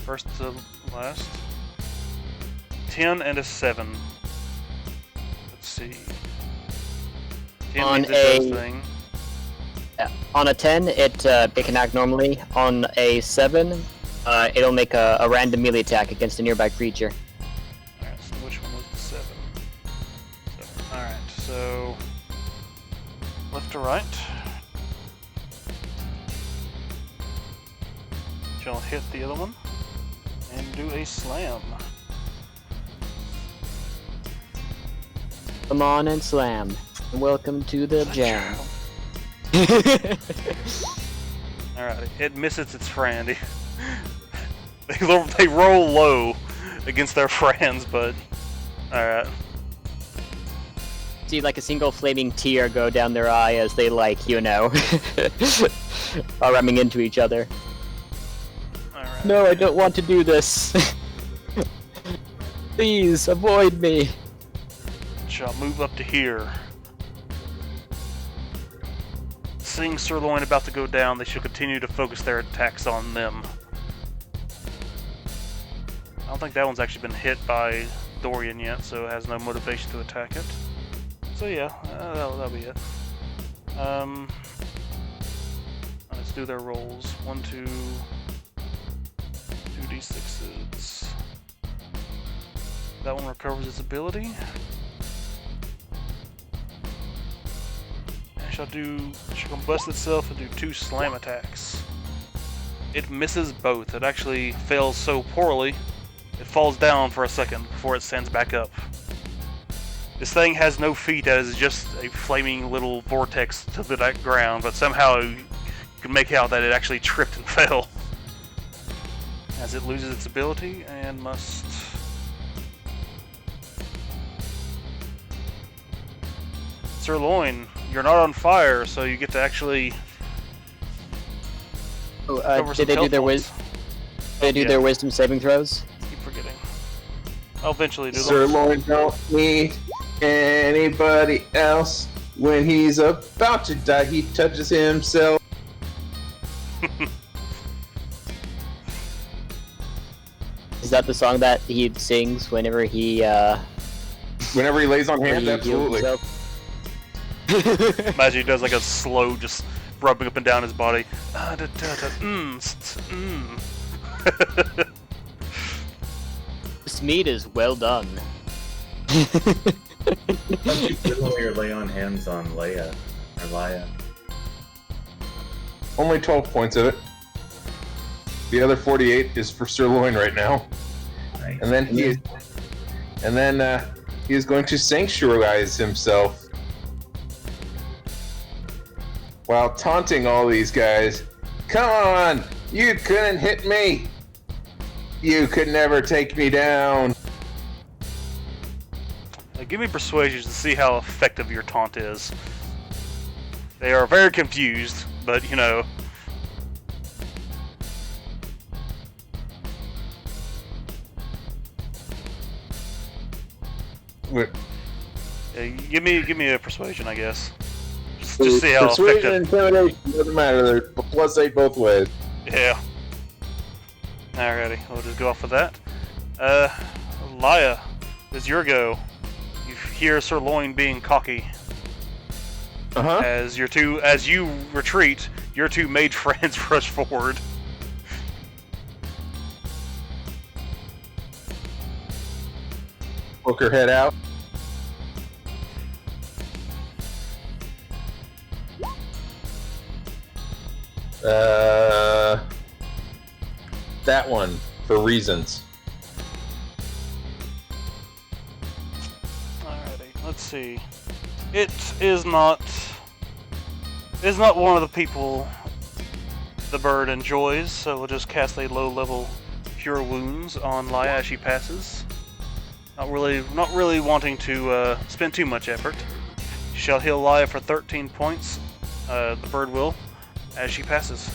Speaker 1: first to last. 10 and a 7. Let's see. 10
Speaker 4: On
Speaker 1: means it does thing.
Speaker 4: On a 10, it can act normally. On a 7, it'll make a random melee attack against a nearby creature.
Speaker 1: Alright, so which one was the 7? Alright, so... left to right. Shall hit the other one. And do a slam.
Speaker 4: Come on and slam. Welcome to the jam.
Speaker 1: Alright, it misses its friend. They roll low against their friends, but... Alright.
Speaker 4: See like a single flaming tear go down their eye as they like, you know, are ramming into each other.
Speaker 1: Alright.
Speaker 4: No, I don't want to do this. Please, avoid me.
Speaker 1: Shall move up to here. Seeing Sirloin about to go down, they shall continue to focus their attacks on them. I don't think that one's actually been hit by Dorian yet, so it has no motivation to attack it. So yeah, that'll be it. Let's do their rolls. 1, 2, 2d6s. That one recovers its ability. Shall combust itself and do 2 slam attacks. It misses both. It actually fails so poorly, it falls down for a second before it stands back up. This thing has no feet, as it's just a flaming little vortex to the ground, but somehow you can make out that it actually tripped and fell. As it loses its ability and must... Sirloin, you're not on fire, so you get to actually...
Speaker 4: Oh, did they do their their wisdom saving throws?
Speaker 1: Keep forgetting. I'll eventually do them.
Speaker 3: Sirloin don't need anybody else. When he's about to die, he touches himself.
Speaker 4: Is that the song that he sings whenever he
Speaker 3: Whenever he lays on
Speaker 4: when
Speaker 3: hands,
Speaker 4: he heals
Speaker 3: absolutely.
Speaker 4: himself?
Speaker 1: Imagine he does like a slow, just rubbing up and down his body.
Speaker 4: This meat is well done.
Speaker 2: Don't you feel your lay on hands on Leia or Leia?
Speaker 3: Only 12 points of it. The other 48 is for Sirloin right now.
Speaker 2: Nice.
Speaker 3: And then he is going to sanctuarize himself while taunting all these guys. Come on! You couldn't hit me! You could never take me down!
Speaker 1: Give me persuasion to see how effective your taunt is. They are very confused, but you know.
Speaker 3: Wait,
Speaker 1: Give me a persuasion, I guess. Just see how
Speaker 3: persuasion and
Speaker 1: effective.
Speaker 3: intimidation doesn't matter. They're +8 both ways.
Speaker 1: Yeah. Alrighty, we'll just go off with that. Laya, it's your go. You hear Sirloin being cocky.
Speaker 3: Uh-huh.
Speaker 1: As you retreat, your 2 mage friends rush forward.
Speaker 3: Poke her head out. That one, for reasons.
Speaker 1: Alrighty, let's see. It is not one of the people the bird enjoys, so we'll just cast a low-level Cure Wounds on Laya as she passes. Not really wanting to spend too much effort. She shall heal Laya for 13 points. The bird will, as she passes.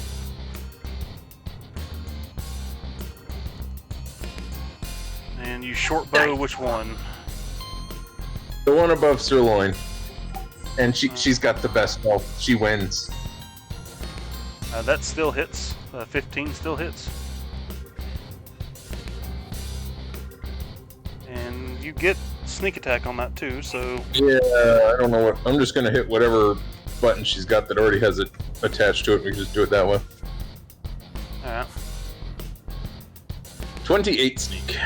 Speaker 1: And you short bow which one?
Speaker 3: The one above Sirloin. And she's got the best health. She wins.
Speaker 1: That still hits. 15 still hits. And you get sneak attack on that too, so...
Speaker 3: Yeah, I don't know what... I'm just gonna hit whatever button she's got that already has it attached to it. We can just do it that way.
Speaker 1: Alright.
Speaker 3: 28 sneak.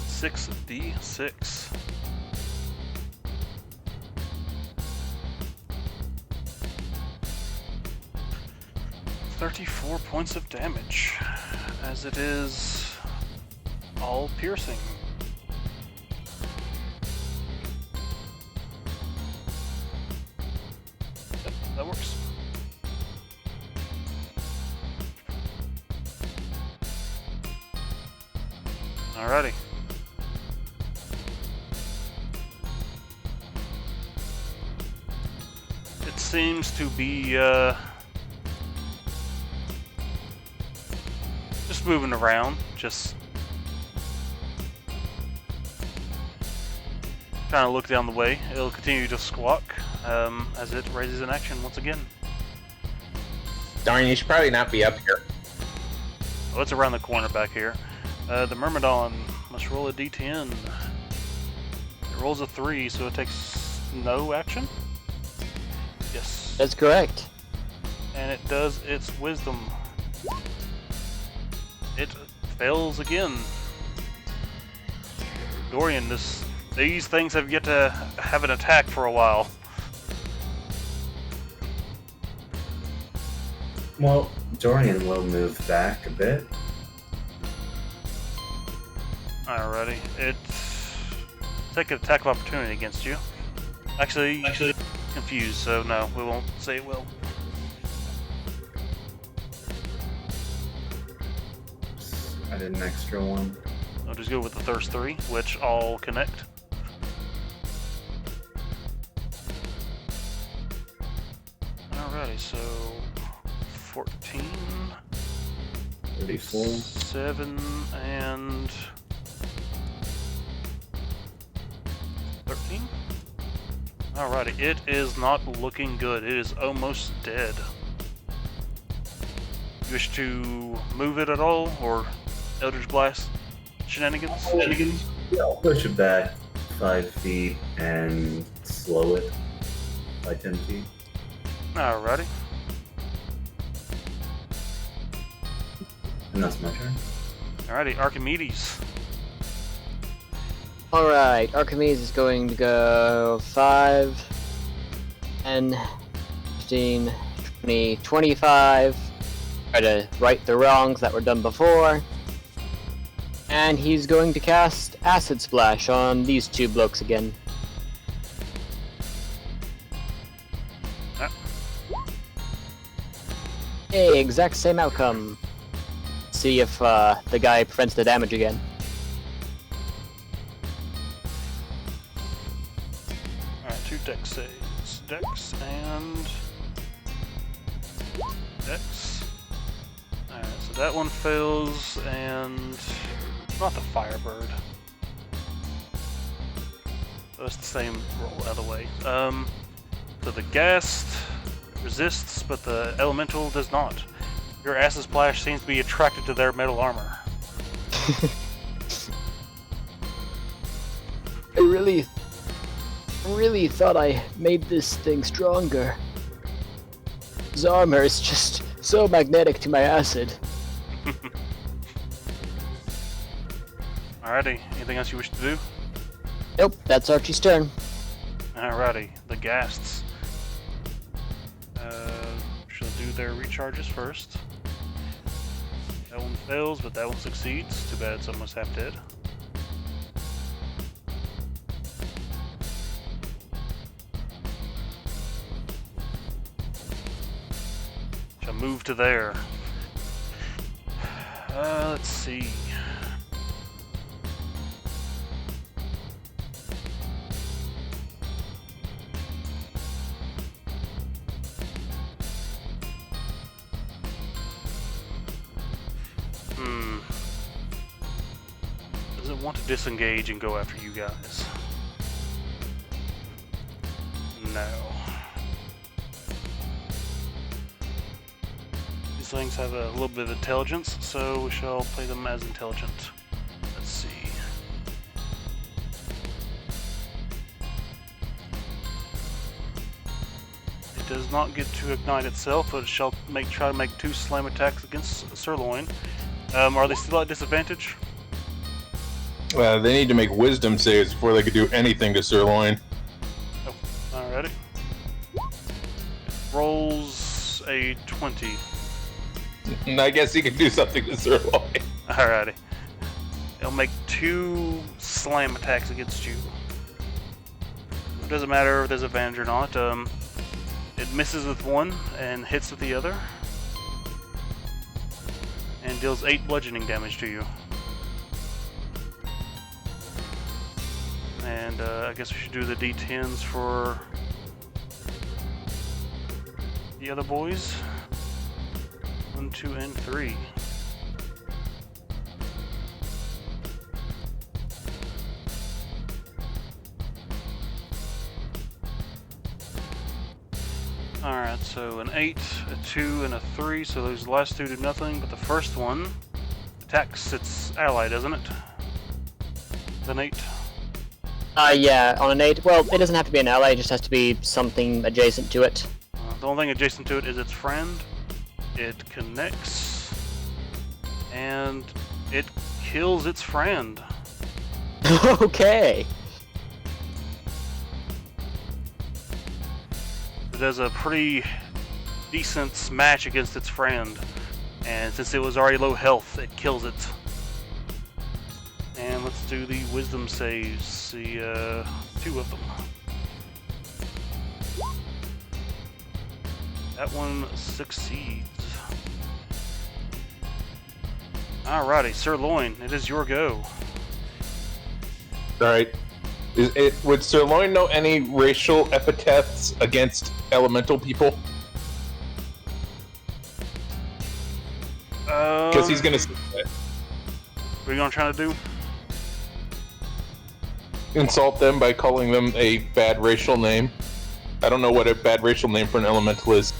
Speaker 1: 6d6. $34 points of damage, as it is all piercing. Yep, that works. Alrighty. It seems to be just moving around, just trying to look down the way. It'll continue to squawk as it raises an action once again.
Speaker 3: Darn, you should probably not be up here.
Speaker 1: Oh, it's around the corner back here. The Myrmidon must roll a d10. It rolls a 3, so it takes no action? Yes.
Speaker 4: That's correct.
Speaker 1: And it does its wisdom. It fails again. Dorian, these things have yet to have an attack for a while.
Speaker 2: Well, Dorian will move back a bit.
Speaker 1: Alrighty, it's take an attack of opportunity against you. Actually confused, so no, we won't say it will.
Speaker 2: I did an extra one.
Speaker 1: I'll just go with the Thirst 3, which all connect. Alrighty, so 14,
Speaker 2: 34.
Speaker 1: 7, and 13. Alrighty, it is not looking good. It is almost dead. You wish to move it at all, or Eldritch Blast shenanigans?
Speaker 2: Yeah, I'll push it back 5 feet and slow it by 10 feet.
Speaker 1: Alrighty.
Speaker 2: And that's my turn.
Speaker 1: Alrighty, Archimedes.
Speaker 4: Alright, Archimedes is going to go 5, 10, 15, 20, 25. Try to right the wrongs that were done before. And he's going to cast Acid Splash on these two blokes again.
Speaker 1: Ah.
Speaker 4: Hey, exact same outcome. See if the guy prevents the damage again.
Speaker 1: Alright, 2 dex saves. Dex and Dex. Alright, so that one fails, and not the Firebird. So it's the same roll out of the way. So the Ghast resists, but the Elemental does not. Your Acid Splash seems to be attracted to their metal armor.
Speaker 4: I really thought I made this thing stronger. His armor is just so magnetic to my acid.
Speaker 1: Alrighty, anything else you wish to do?
Speaker 4: Nope, that's Archie's turn.
Speaker 1: Alrighty, the Ghasts. Should do their recharges first. That one fails, but that one succeeds. Too bad it's almost half dead. Shall move to there. Let's see. Does it want to disengage and go after you guys? No. These things have a little bit of intelligence, so we shall play them as intelligent. Let's see. It does not get to ignite itself, but it shall try to make 2 slam attacks against Sirloin. Are they still at disadvantage?
Speaker 3: They need to make wisdom saves before they could do anything to Sirloin.
Speaker 1: Oh, alrighty. Rolls a 20.
Speaker 3: And I guess he can do something to Sirloin.
Speaker 1: Alrighty. It'll make 2 slam attacks against you. It doesn't matter if there's advantage or not. It misses with one and hits with the other. And deals 8 bludgeoning damage to you. And I guess we should do the D10s for the other boys. 1, 2, and 3. Alright, so an 8, a 2, and a 3, so those last 2 do nothing, but the first one attacks its ally, doesn't it? An 8.
Speaker 4: Yeah, on an 8. Well, it doesn't have to be an ally, it just has to be something adjacent to it.
Speaker 1: The only thing adjacent to it is its friend. It connects, and it kills its friend.
Speaker 4: Okay.
Speaker 1: It does a pretty decent smash against its friend, and since it was already low health, it kills it. And let's do the wisdom saves, the 2 of them. That one succeeds. Alrighty, Sirloin, it is your go.
Speaker 3: Alright. Would Sirloin know any racial epithets against elemental people? Because he's gonna say that.
Speaker 1: What are you gonna try to do?
Speaker 3: Insult them by calling them a bad racial name. I don't know what a bad racial name for an elemental is.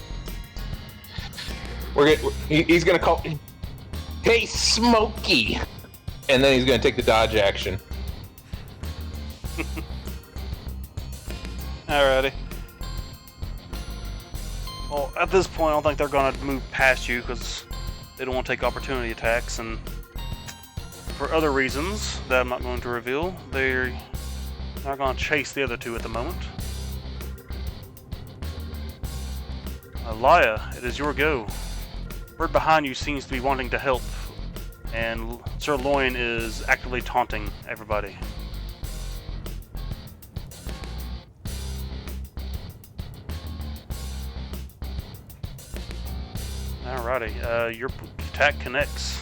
Speaker 3: He's gonna call, "Hey, Smokey," and then he's gonna take the dodge action.
Speaker 1: Alrighty. Well, at this point, I don't think they're gonna move past you because they don't want to take opportunity attacks, and for other reasons that I'm not going to reveal, they're not going to chase the other 2 at the moment. Alaya, it is your go. Bird behind you seems to be wanting to help, and Sirloin is actively taunting everybody. Alrighty, your attack connects.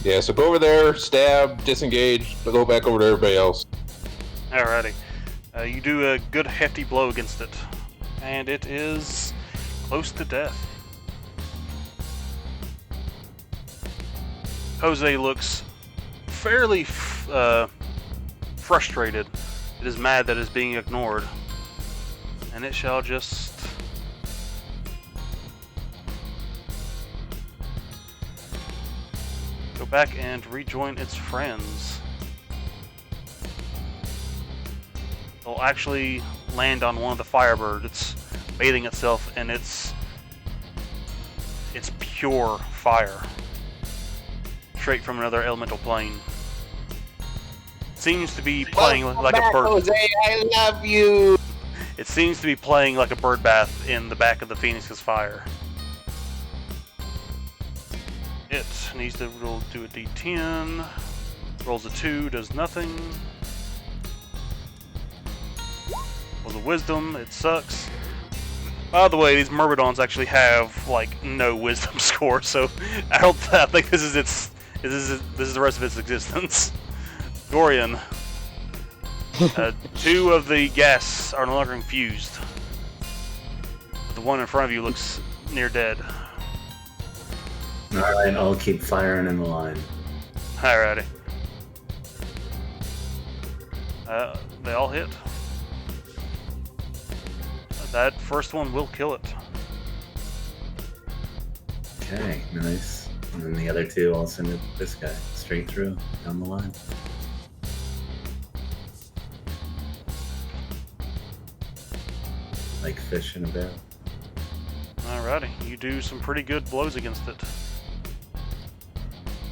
Speaker 3: Yeah, so go over there, stab, disengage, but go back over to everybody else.
Speaker 1: Alrighty. You do a good hefty blow against it, and it is close to death. Jose looks fairly frustrated. It is mad that it is being ignored, and it shall just go back and rejoin its friends. It'll actually land on one of the firebirds. It's bathing itself in its pure fire, straight from another elemental plane. Seems to be playing like a bird.
Speaker 3: Jose, I love you.
Speaker 1: It seems to be playing like a bird bath in the back of the Phoenix's fire. It needs to do a D10. Rolls a 2, does nothing. Rolls a wisdom, it sucks. By the way, these Myrmidons actually have like no wisdom score, so I think this is the rest of its existence. Gorian. 2 of the gas are no longer infused. The one in front of you looks near dead.
Speaker 2: Alright, I'll keep firing in the line.
Speaker 1: Alrighty. They all hit. That first one will kill it.
Speaker 2: Okay, nice. And then the other 2, I'll send it this guy straight through down the line. Like fish in a barrel.
Speaker 1: Alrighty, you do some pretty good blows against it.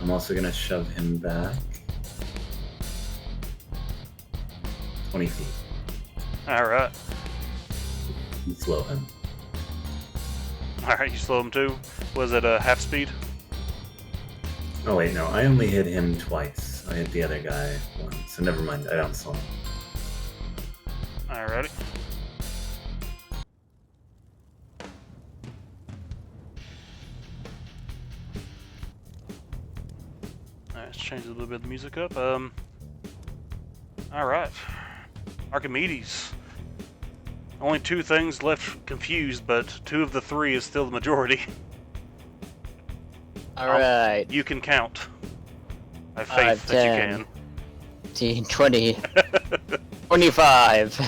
Speaker 2: I'm also gonna shove him back 20 feet.
Speaker 1: Alright.
Speaker 2: And slow him.
Speaker 1: Alright, you slow him too. Was it a half speed?
Speaker 2: Oh wait, no, I only hit him twice. I hit the other guy once, so never mind, I don't slow him.
Speaker 1: Alrighty. Let's change a little bit of the music up. Alright. Archimedes. Only 2 things left confused, but 2 of the 3 is still the majority.
Speaker 4: Alright.
Speaker 1: You can count. I have faith
Speaker 4: 5,
Speaker 1: that
Speaker 4: 10,
Speaker 1: you can.
Speaker 4: 15, 20, 25.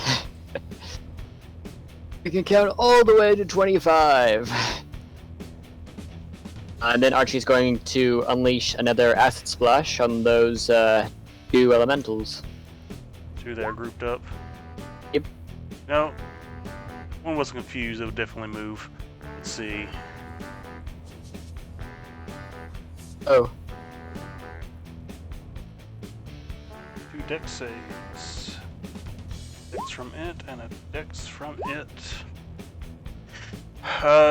Speaker 4: We can count all the way to 25. And then Archie's going to unleash another acid splash on those 2 elementals.
Speaker 1: 2 that are grouped up.
Speaker 4: Yep.
Speaker 1: No. One was confused, it would definitely move. Let's see.
Speaker 4: Oh.
Speaker 1: 2 dex saves. Dex from it and a dex from it.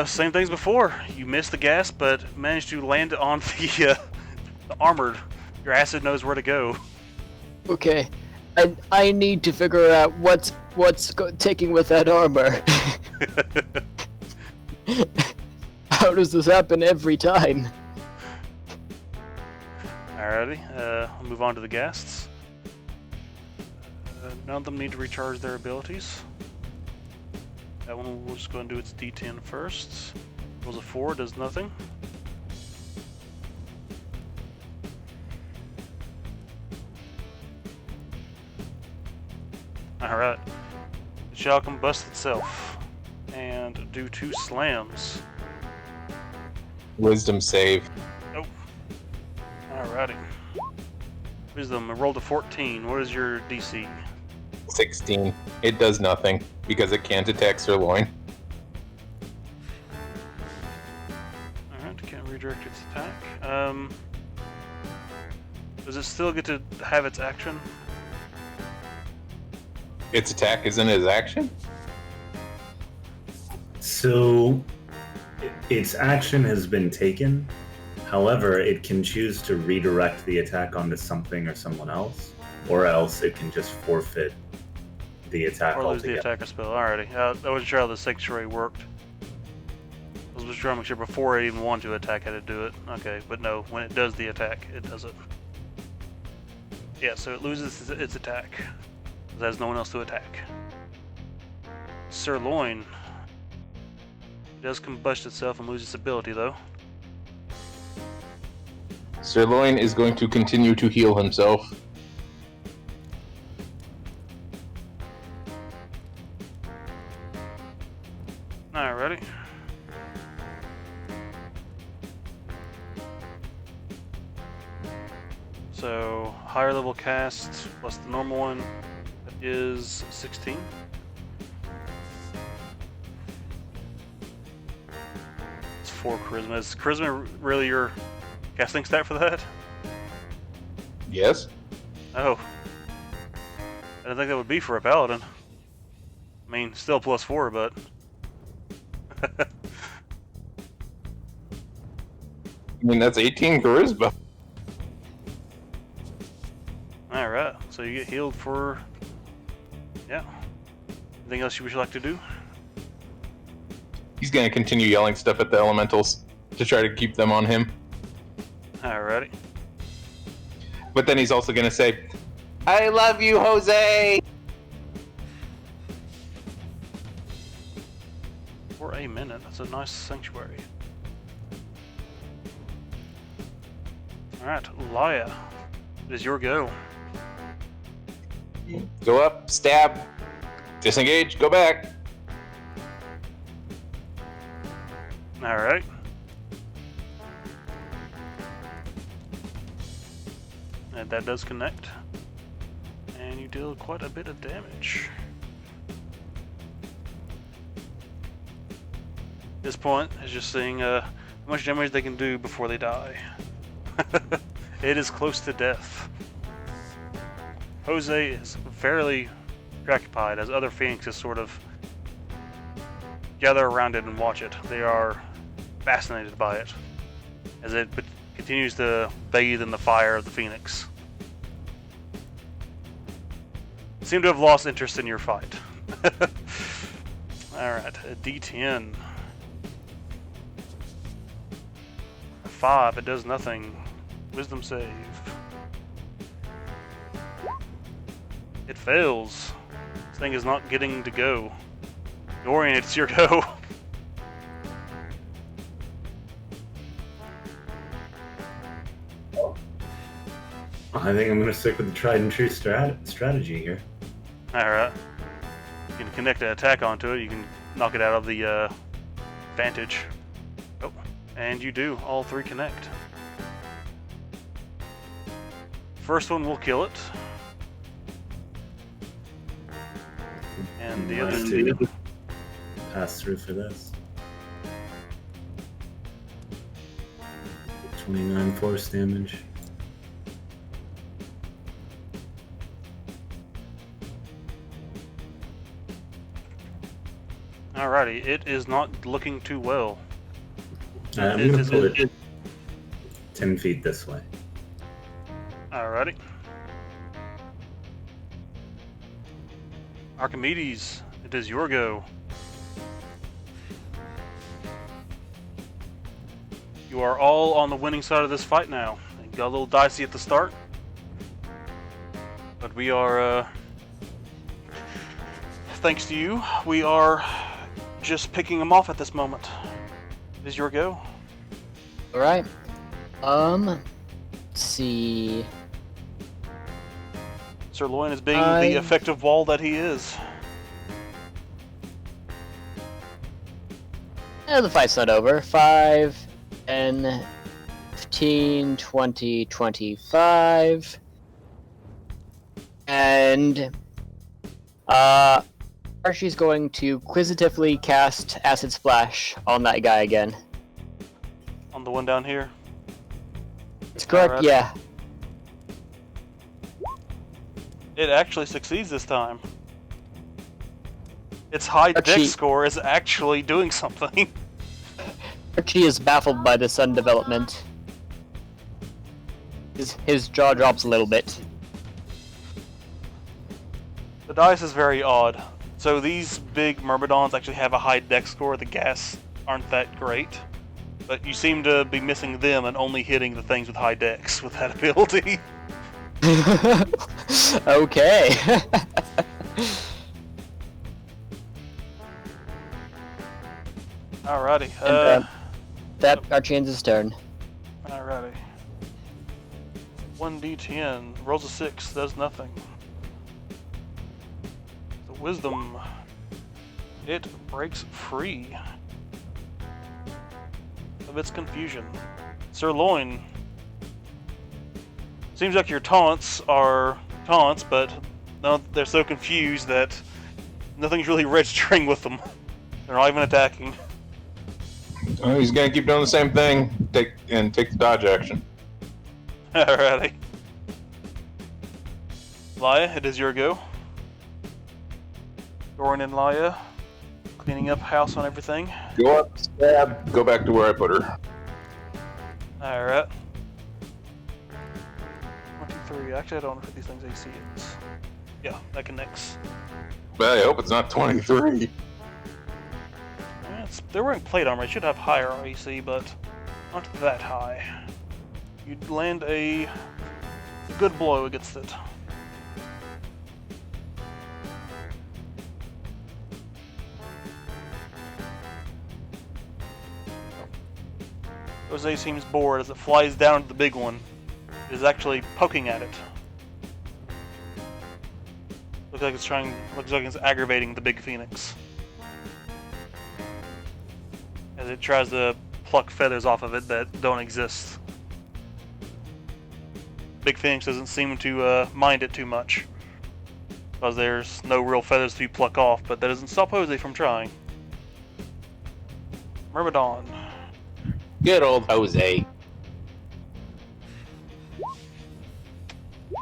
Speaker 1: Same things before. You missed the gas, but managed to land on the armored. Your acid knows where to go.
Speaker 4: Okay. I need to figure out what's taking with that armor. How does this happen every time?
Speaker 1: Alrighty, I'll move on to the ghasts. None of them need to recharge their abilities. That one will just go and do its D10 first. Rolls a 4, does nothing. Alright. It shall combust itself and do 2 slams.
Speaker 3: Wisdom save.
Speaker 1: Nope. Alrighty. Wisdom, I rolled a 14. What is your DC?
Speaker 3: 16. It does nothing because it can't attack Sirloin.
Speaker 1: Alright, can't redirect its attack. Does it still get to have its action?
Speaker 3: Its attack isn't his action?
Speaker 2: So, its action has been taken. However, it can choose to redirect the attack onto something or someone else, or else it can just forfeit the attack
Speaker 1: Or lose the
Speaker 2: altogether.
Speaker 1: attacker spell. Alrighty. I wasn't sure how the sanctuary worked. I was just trying to make sure before it even wanted to attack, how to do it. Okay, but no, when it does the attack, it does it. Yeah, so it loses its attack. It has no one else to attack. Sirloin. It does combust itself and lose its ability, though.
Speaker 3: Sirloin is going to continue to heal himself.
Speaker 1: Alrighty. So, higher level cast plus the normal one is 16. It's 4 charisma. Is charisma really your casting stat for that?
Speaker 3: Yes?
Speaker 1: Oh. I didn't think that would be for a paladin. I mean, still +4, but...
Speaker 3: I mean, that's 18 charisma.
Speaker 1: Alright, so you get healed for... Yeah. Anything else you would like to do?
Speaker 3: He's gonna continue yelling stuff at the elementals to try to keep them on him.
Speaker 1: Alrighty.
Speaker 3: But then he's also gonna say, "I love you, Jose."
Speaker 1: For a minute, that's a nice sanctuary. Alright, Laya. It is your go.
Speaker 3: Go up, stab, disengage, go back.
Speaker 1: Alright. And that does connect. And you deal quite a bit of damage. This point is just seeing how much damage they can do before they die. It is close to death. Jose is fairly preoccupied as other phoenixes sort of gather around it and watch it. They are fascinated by it as it continues to bathe in the fire of the phoenix. Seem to have lost interest in your fight. Alright, a D10. A 5, it does nothing. Wisdom save. It fails. This thing is not getting to go. Dorian, it's your go.
Speaker 2: I think I'm going to stick with the tried and true strategy here.
Speaker 1: Alright. You can connect an attack onto it, you can knock it out of the vantage. Oh, and you do. All 3 connect. First one will kill it. And the other two
Speaker 2: pass through for this. 29 force damage.
Speaker 1: Alrighty, it is not looking too well.
Speaker 2: I'm going to pull it 10 feet this way.
Speaker 1: Alrighty. Archimedes, it is your go. You are all on the winning side of this fight now. It got a little dicey at the start, but we are, thanks to you, we are just picking them off at this moment. It is your go.
Speaker 4: Alright. Let's see.
Speaker 1: Sirloin is being the effective wall that he is.
Speaker 4: The fight's not over. 5, 10, 15, 20, 25. And Archie's going to quizzitively cast Acid Splash on that guy again.
Speaker 1: On the one down here?
Speaker 4: It's correct,
Speaker 1: Alright.
Speaker 4: yeah.
Speaker 1: It actually succeeds this time. Its high
Speaker 4: Archie.
Speaker 1: dex score is actually doing something.
Speaker 4: Archie is baffled by this sudden development. His jaw drops a little bit.
Speaker 1: The dice is very odd. So these big Myrmidons actually have a high dex score. The gas aren't that great. But you seem to be missing them and only hitting the things with high dex with that ability.
Speaker 4: Okay.
Speaker 1: Alrighty.
Speaker 4: That Archie ends his turn.
Speaker 1: Alrighty. 1d10 rolls a 6, does nothing. The wisdom, it breaks free of its confusion. Sirloin, seems like your taunts are taunts, but no, they're so confused that nothing's really registering with them. They're not even attacking.
Speaker 3: Oh, he's gonna keep doing the same thing. Take the dodge action.
Speaker 1: Dorian and Laya cleaning up house on everything.
Speaker 3: Go up, stab, go back to where I put her.
Speaker 1: Alright. 23. Actually, I don't know if these things AC is. Yeah, that connects.
Speaker 3: But I hope it's not 23.
Speaker 1: They're wearing plate armor. They should have higher AC, but not that high. You'd land a good blow against it. Jose seems bored as it flies down to the big one. It is actually poking at it. Looks like it's aggravating the big phoenix. As it tries to pluck feathers off of it that don't exist. Big Phoenix doesn't seem to mind it too much. Because there's no real feathers to pluck off, but that doesn't stop Jose from trying. Myrmidon.
Speaker 3: Good old Jose.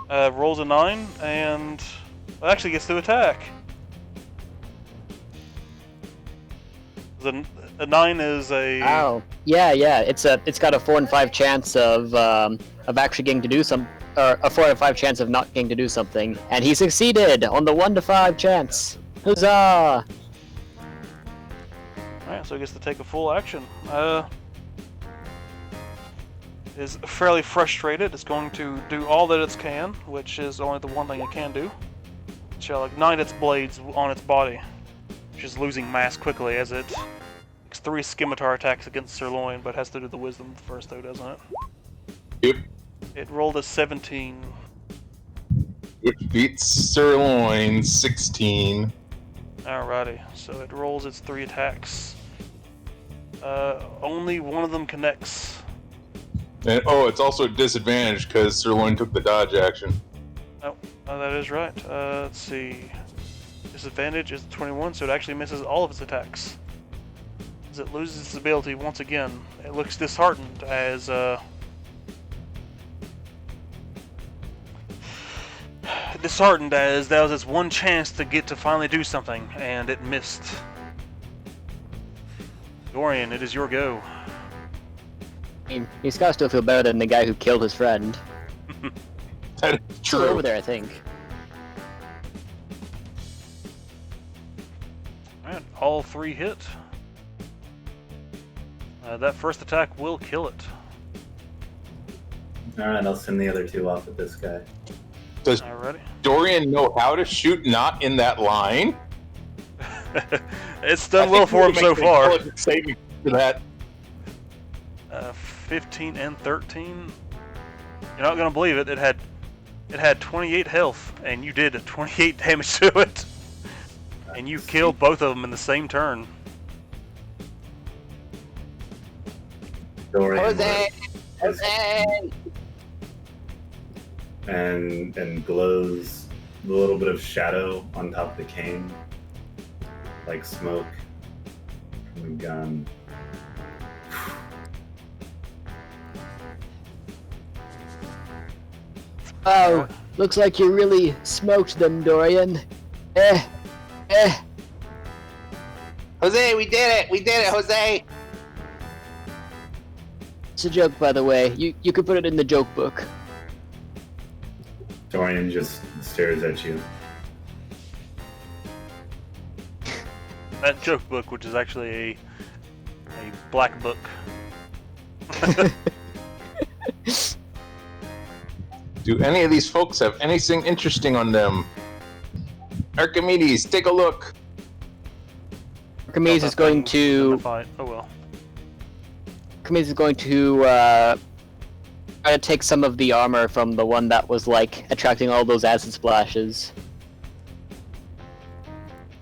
Speaker 1: Rolls a 9 and actually gets to attack. A 9 is a.
Speaker 4: Oh, yeah. It's got a 4 and 5 chance of actually getting to do some, or a 4 and 5 chance of not getting to do something, and he succeeded on the 1 to 5 chance. Huzzah!
Speaker 1: Alright, so it gets to take a full action. Is fairly frustrated. It's going to do all that it can, which is only the one thing it can do. It shall ignite its blades on its body, which is losing mass quickly as it makes 3 scimitar attacks against Sirloin, but has to do the wisdom first though, doesn't it?
Speaker 3: Yep.
Speaker 1: It rolled a 17.
Speaker 3: Which beats Sirloin 16.
Speaker 1: Alrighty, so it rolls its 3 attacks. Only one of them connects.
Speaker 3: And it's also a disadvantage because Sirloin took the dodge action.
Speaker 1: Oh, that is right. Let's see. Disadvantage is 21, so it actually misses all of its attacks. As it loses its ability once again, it looks disheartened as that was its one chance to get to finally do something, and it missed. Dorian, it is your go.
Speaker 4: I mean, he's got to still feel better than the guy who killed his friend.
Speaker 3: That is
Speaker 4: Still
Speaker 3: true.
Speaker 4: over there, I think.
Speaker 1: Alright, all 3 hit. That first attack will kill it.
Speaker 2: Alright, I'll send the other 2 off with this guy.
Speaker 3: Does
Speaker 1: Alrighty.
Speaker 3: Dorian know how to shoot not in that line?
Speaker 1: It's done well for him so far.
Speaker 3: Saving for that.
Speaker 1: 15 and 13. You're not gonna believe it. It had 28 health, and you did 28 damage to it, and you killed both of them in the same turn.
Speaker 2: Dorian
Speaker 4: Jose!
Speaker 2: and glows a little bit of shadow on top of the cane, like smoke from the gun.
Speaker 4: Oh, looks like you really smoked them, Dorian.
Speaker 3: Jose, we did it! We did it, Jose!
Speaker 4: It's a joke, by the way. You could put it in the joke book.
Speaker 2: Dorian just stares at you.
Speaker 1: That joke book, which is actually a black book.
Speaker 3: Do any of these folks have anything interesting on them? Archimedes, take a look.
Speaker 4: Archimedes is going to.
Speaker 1: Fight. Oh well.
Speaker 4: Archimedes is going to try to take some of the armor from the one that was like attracting all those acid splashes.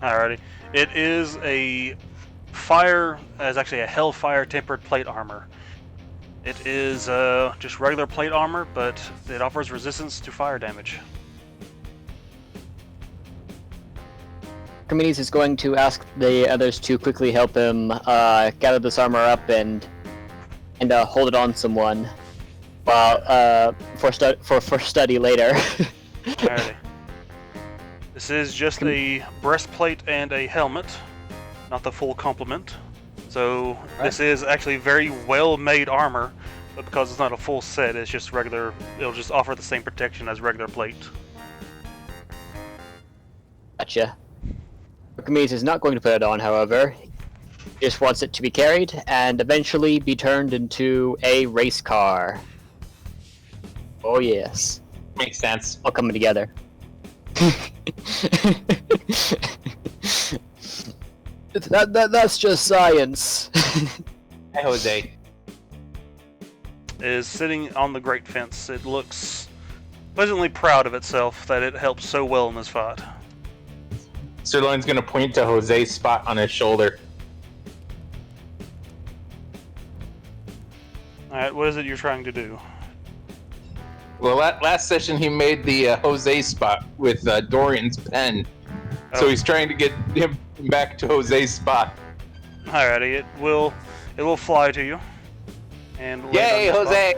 Speaker 1: Alrighty. It is a fire. It's actually a hellfire tempered plate armor. It is just regular plate armor, but it offers resistance to fire damage.
Speaker 4: Archimedes is going to ask the others to quickly help him gather this armor up and hold it on someone, while for study later.
Speaker 1: Alrighty. This is just a breastplate and a helmet, not the full complement. So this is actually very well-made armor, but because it's not a full set, it's just regular. It'll just offer the same protection as regular plate.
Speaker 4: Gotcha. Archimedes is not going to put it on, however. He just wants it to be carried and eventually be turned into a race car. Oh yes.
Speaker 3: Makes sense.
Speaker 4: All coming together. That's just science.
Speaker 3: Hey, Jose.
Speaker 1: Is sitting on the great fence. It looks pleasantly proud of itself that it helped so well in this fight.
Speaker 3: Sirloin's gonna point to Jose's spot on his shoulder.
Speaker 1: Alright, what is it you're trying to do?
Speaker 3: Well, last session he made the Jose spot with Dorian's pen. So
Speaker 1: Oh.
Speaker 3: he's trying to get him back to Jose's spot.
Speaker 1: Alrighty, it will fly to you. And land
Speaker 3: Yay,
Speaker 1: on your spot.
Speaker 3: Jose!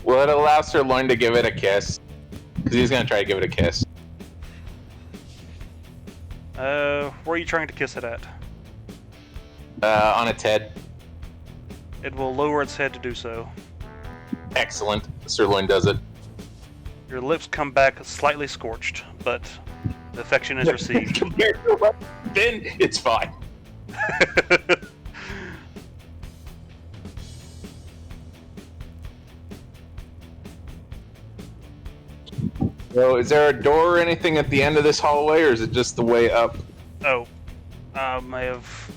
Speaker 3: Will it allow Sirloin to give it a kiss? Because he's gonna try to give it a kiss.
Speaker 1: Where are you trying to kiss it at?
Speaker 3: On its head.
Speaker 1: It will lower its head to do so.
Speaker 3: Excellent. Sirloin does it.
Speaker 1: Your lips come back slightly scorched, but the affection is received.
Speaker 3: Compared to what then it's fine. So, is there a door or anything at the end of this hallway, or is it just the way up?
Speaker 1: Oh, I may have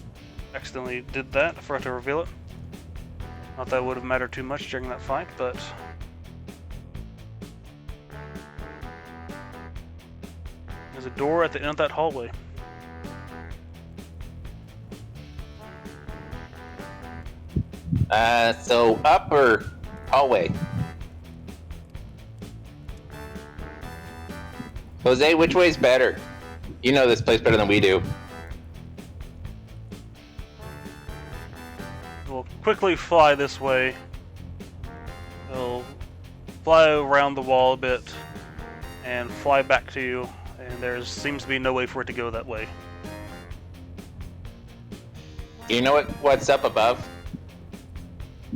Speaker 1: accidentally did that. I forgot to reveal it. Not that it would have mattered too much during that fight, but... There's a door at the end of that hallway.
Speaker 3: So up or hallway? Jose, which way's better? You know this place better than we do.
Speaker 1: We'll quickly fly this way. It'll fly around the wall a bit and fly back to you, and there seems to be no way for it to go that way.
Speaker 3: You know what's up above?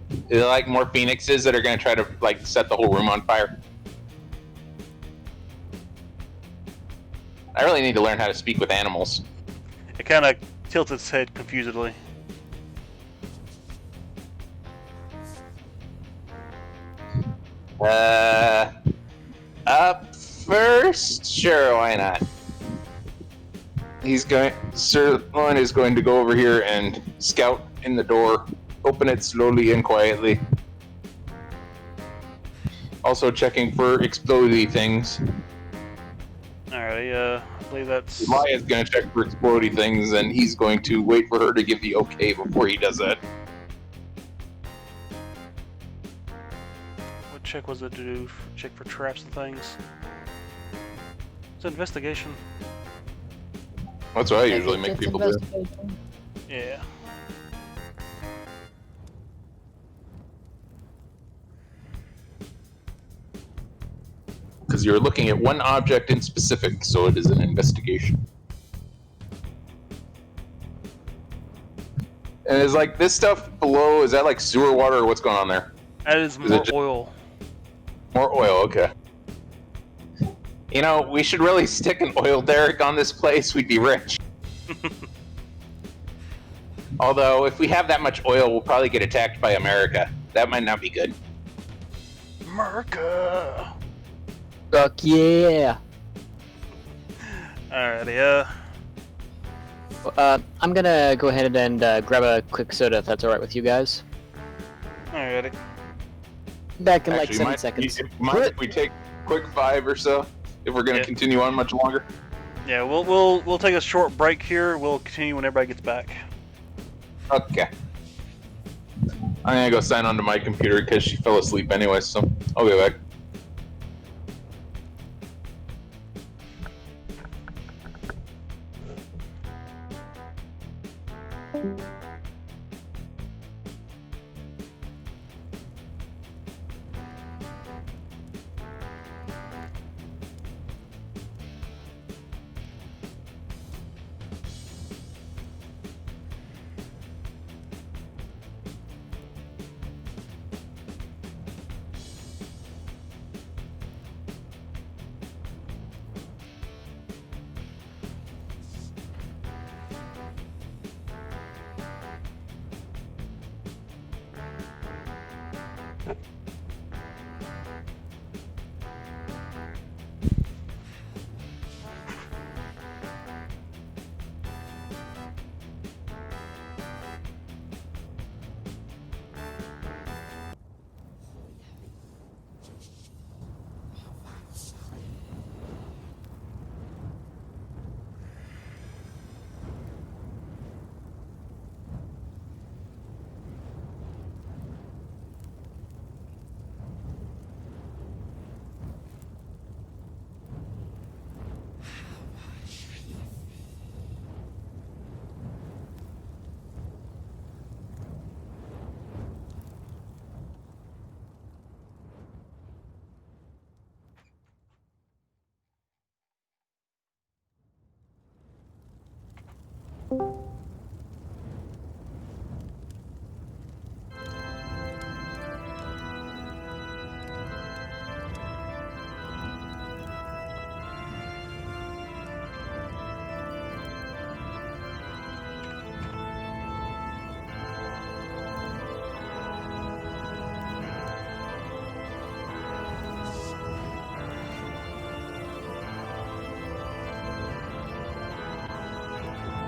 Speaker 3: Is there like more phoenixes that are gonna try to like set the whole room on fire? I really need to learn how to speak with animals.
Speaker 1: It kind of tilts its head confusedly.
Speaker 3: Up first? Sure, why not? Sirloin is going to go over here and scout in the door, open it slowly and quietly. Also checking for explodey things.
Speaker 1: Alrighty, I believe that's...
Speaker 3: Maya's gonna check for explodey things, and he's going to wait for her to give the okay before he does that.
Speaker 1: What check was it to do? Check for traps and things? It's investigation.
Speaker 3: That's what I usually make people do.
Speaker 1: Yeah.
Speaker 3: Because you're looking at one object in specific, so it is an investigation. And is like this stuff below, is that like sewer water or what's going on there?
Speaker 1: That is
Speaker 3: it
Speaker 1: more
Speaker 3: just-
Speaker 1: oil.
Speaker 3: More oil, okay. You know, we should really stick an oil derrick on this place, we'd be rich. Although, if we have that much oil, we'll probably get attacked by America. That might not be good.
Speaker 1: America!
Speaker 4: Fuck yeah.
Speaker 1: Alrighty,
Speaker 4: I'm gonna go ahead and grab a quick soda if that's alright with you guys.
Speaker 1: alrighty.
Speaker 4: Back in like
Speaker 3: Actually,
Speaker 4: 7 seconds.
Speaker 3: Mind if we take a quick 5 or so? If we're gonna
Speaker 1: Yeah.
Speaker 3: continue on much longer?
Speaker 1: Yeah, we'll take a short break here. We'll continue when everybody gets back.
Speaker 3: Okay. I'm gonna go sign onto my computer because she fell asleep anyway, so I'll be back.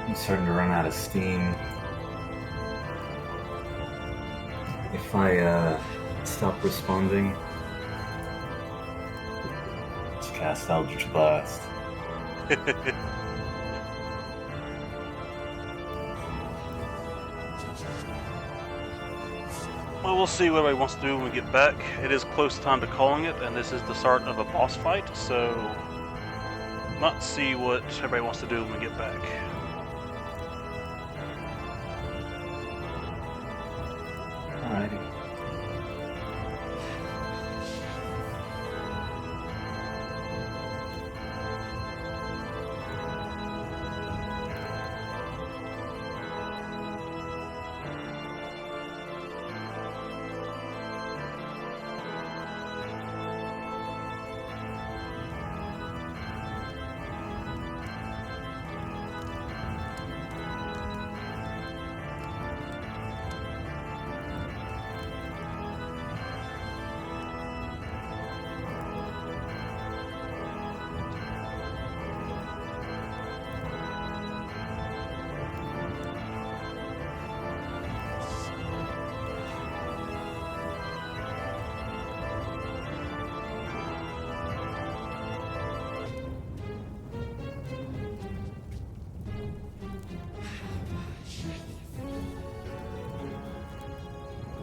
Speaker 2: I'm starting to run out of steam. If I stop responding, let's cast Eldritch Blast.
Speaker 1: Well, we'll see what everybody wants to do when we get back. It is close time to calling it, and this is the start of a boss fight, so let's see what everybody wants to do when we get back.
Speaker 2: Alrighty.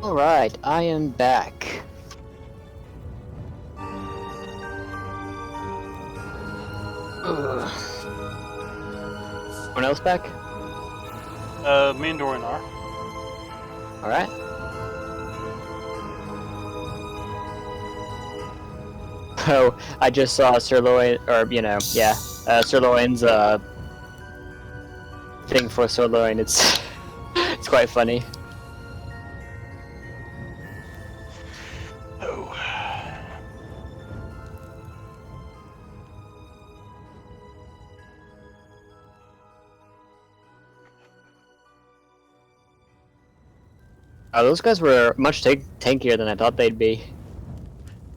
Speaker 4: Alright, I am back. Ugh. Anyone else back?
Speaker 1: Me and Dorian are.
Speaker 4: Alright. Oh, I just saw Sirloin, or, Sirloin's, thing for Sirloin. It's, it's quite funny.
Speaker 1: Oh.
Speaker 4: Those guys were much tankier than I thought they'd be.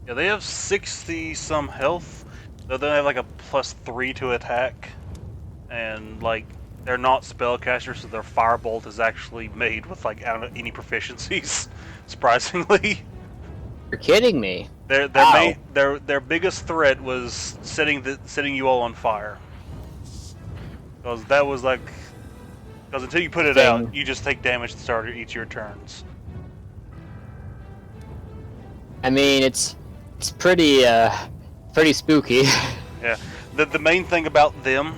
Speaker 1: Yeah, they have 60 some health, though they have like a +3 to attack, and like they're not spellcasters, so their firebolt is actually made with like I don't know any proficiencies. Surprisingly,
Speaker 4: You're kidding me.
Speaker 1: Their biggest threat was setting you all on fire, because that was like because until you put it
Speaker 4: Dang.
Speaker 1: out, you just take damage to start each of your turns.
Speaker 4: I mean, it's pretty spooky.
Speaker 1: Yeah, the main thing about them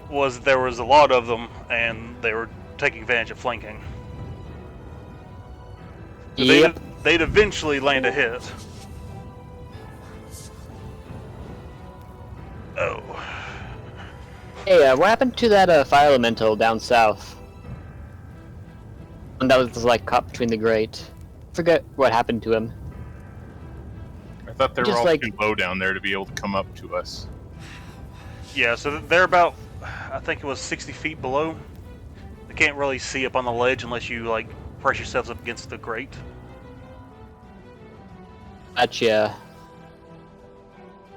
Speaker 1: was there was a lot of them, and they were taking advantage of flanking. So
Speaker 4: Yep.
Speaker 1: they'd eventually land a hit. Oh.
Speaker 4: Hey, what happened to that fire elemental down south? And that was like caught between the grate. Forget what happened to him.
Speaker 7: I thought they were
Speaker 4: Just
Speaker 7: all
Speaker 4: like-
Speaker 7: too low down there to be able to come up to us.
Speaker 1: Yeah, so they're about, I think it was 60 feet below. They can't really see up on the ledge unless you like press yourselves up against the grate.
Speaker 4: Gotcha.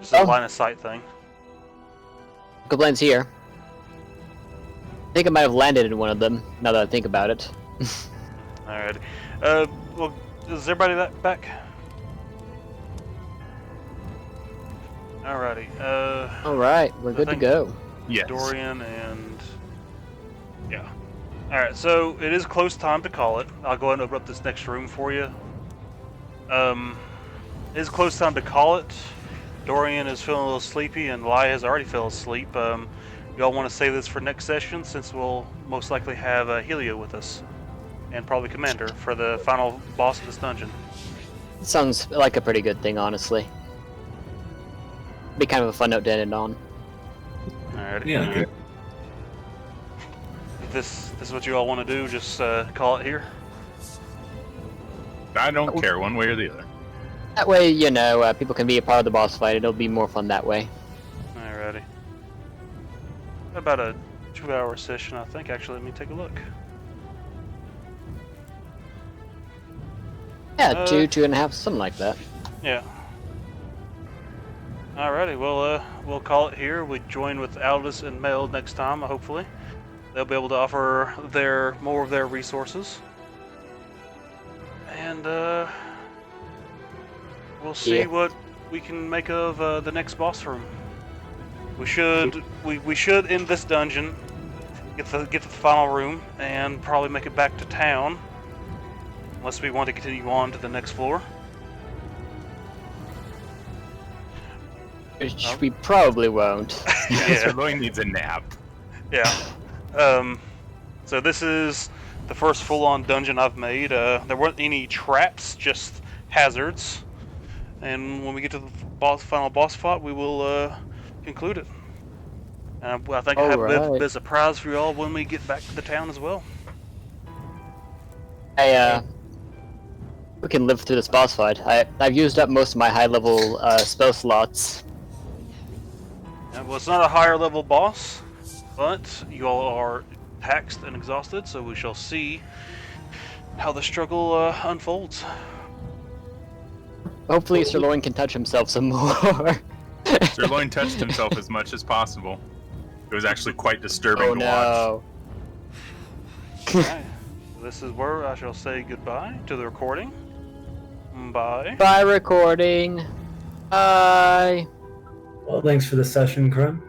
Speaker 1: Just a
Speaker 4: Oh.
Speaker 1: line of sight thing.
Speaker 4: Goblin's here. I think I might have landed in one of them, now that I think about it.
Speaker 1: Alrighty. Well, is everybody back? Alrighty.
Speaker 4: Alright, we're good to
Speaker 1: think-
Speaker 4: go.
Speaker 7: Yes.
Speaker 1: Dorian and yeah. All right, so it is close time to call it. I'll go ahead and open up this next room for you. It is close time to call it. Dorian is feeling a little sleepy, and Lai has already fell asleep. Y'all want to save this for next session, since we'll most likely have Helio with us, and probably Commander for the final boss of this dungeon.
Speaker 4: Sounds like a pretty good thing, honestly. Be kind of a fun note to end it on.
Speaker 1: Alrighty.
Speaker 2: Yeah. Good.
Speaker 1: If this is what you all want to do, just call it here.
Speaker 7: I don't care one way or the other.
Speaker 4: That way, you know, people can be a part of the boss fight. It'll be more fun that way.
Speaker 1: Alrighty. About a 2-hour session, I think. Actually, let me take a look.
Speaker 4: Yeah, 2.5, something like that.
Speaker 1: Yeah. Alrighty, well, we'll call it here. We join with Aldous and Mel next time, hopefully. They'll be able to offer more of their resources. And, we'll see
Speaker 4: Yeah.
Speaker 1: what we can make of the next boss room. We should end this dungeon, get to the final room, and probably make it back to town, unless we want to continue on to the next floor.
Speaker 4: Which we probably won't.
Speaker 1: Yeah.
Speaker 7: Sirloin needs a nap.
Speaker 1: Yeah. So this is the first full-on dungeon I've made. There weren't any traps, just hazards. And when we get to the final boss fight, we will conclude it. And I think I have a bit
Speaker 4: Alright.
Speaker 1: of a surprise for you all when we get back to the town as well.
Speaker 4: We can live through this boss fight. I've used up most of my high-level spell slots.
Speaker 1: Yeah, well, it's not a higher level boss, but you all are taxed and exhausted, so we shall see how the struggle unfolds.
Speaker 4: Hopefully Sirloin can touch himself some more.
Speaker 7: Sirloin touched himself as much as possible. It was actually quite disturbing
Speaker 4: Oh
Speaker 7: to watch.
Speaker 4: no.
Speaker 1: Alright, this is where I shall say goodbye to the recording. Bye.
Speaker 4: Bye recording. Bye.
Speaker 2: Well, thanks for the session, Krim.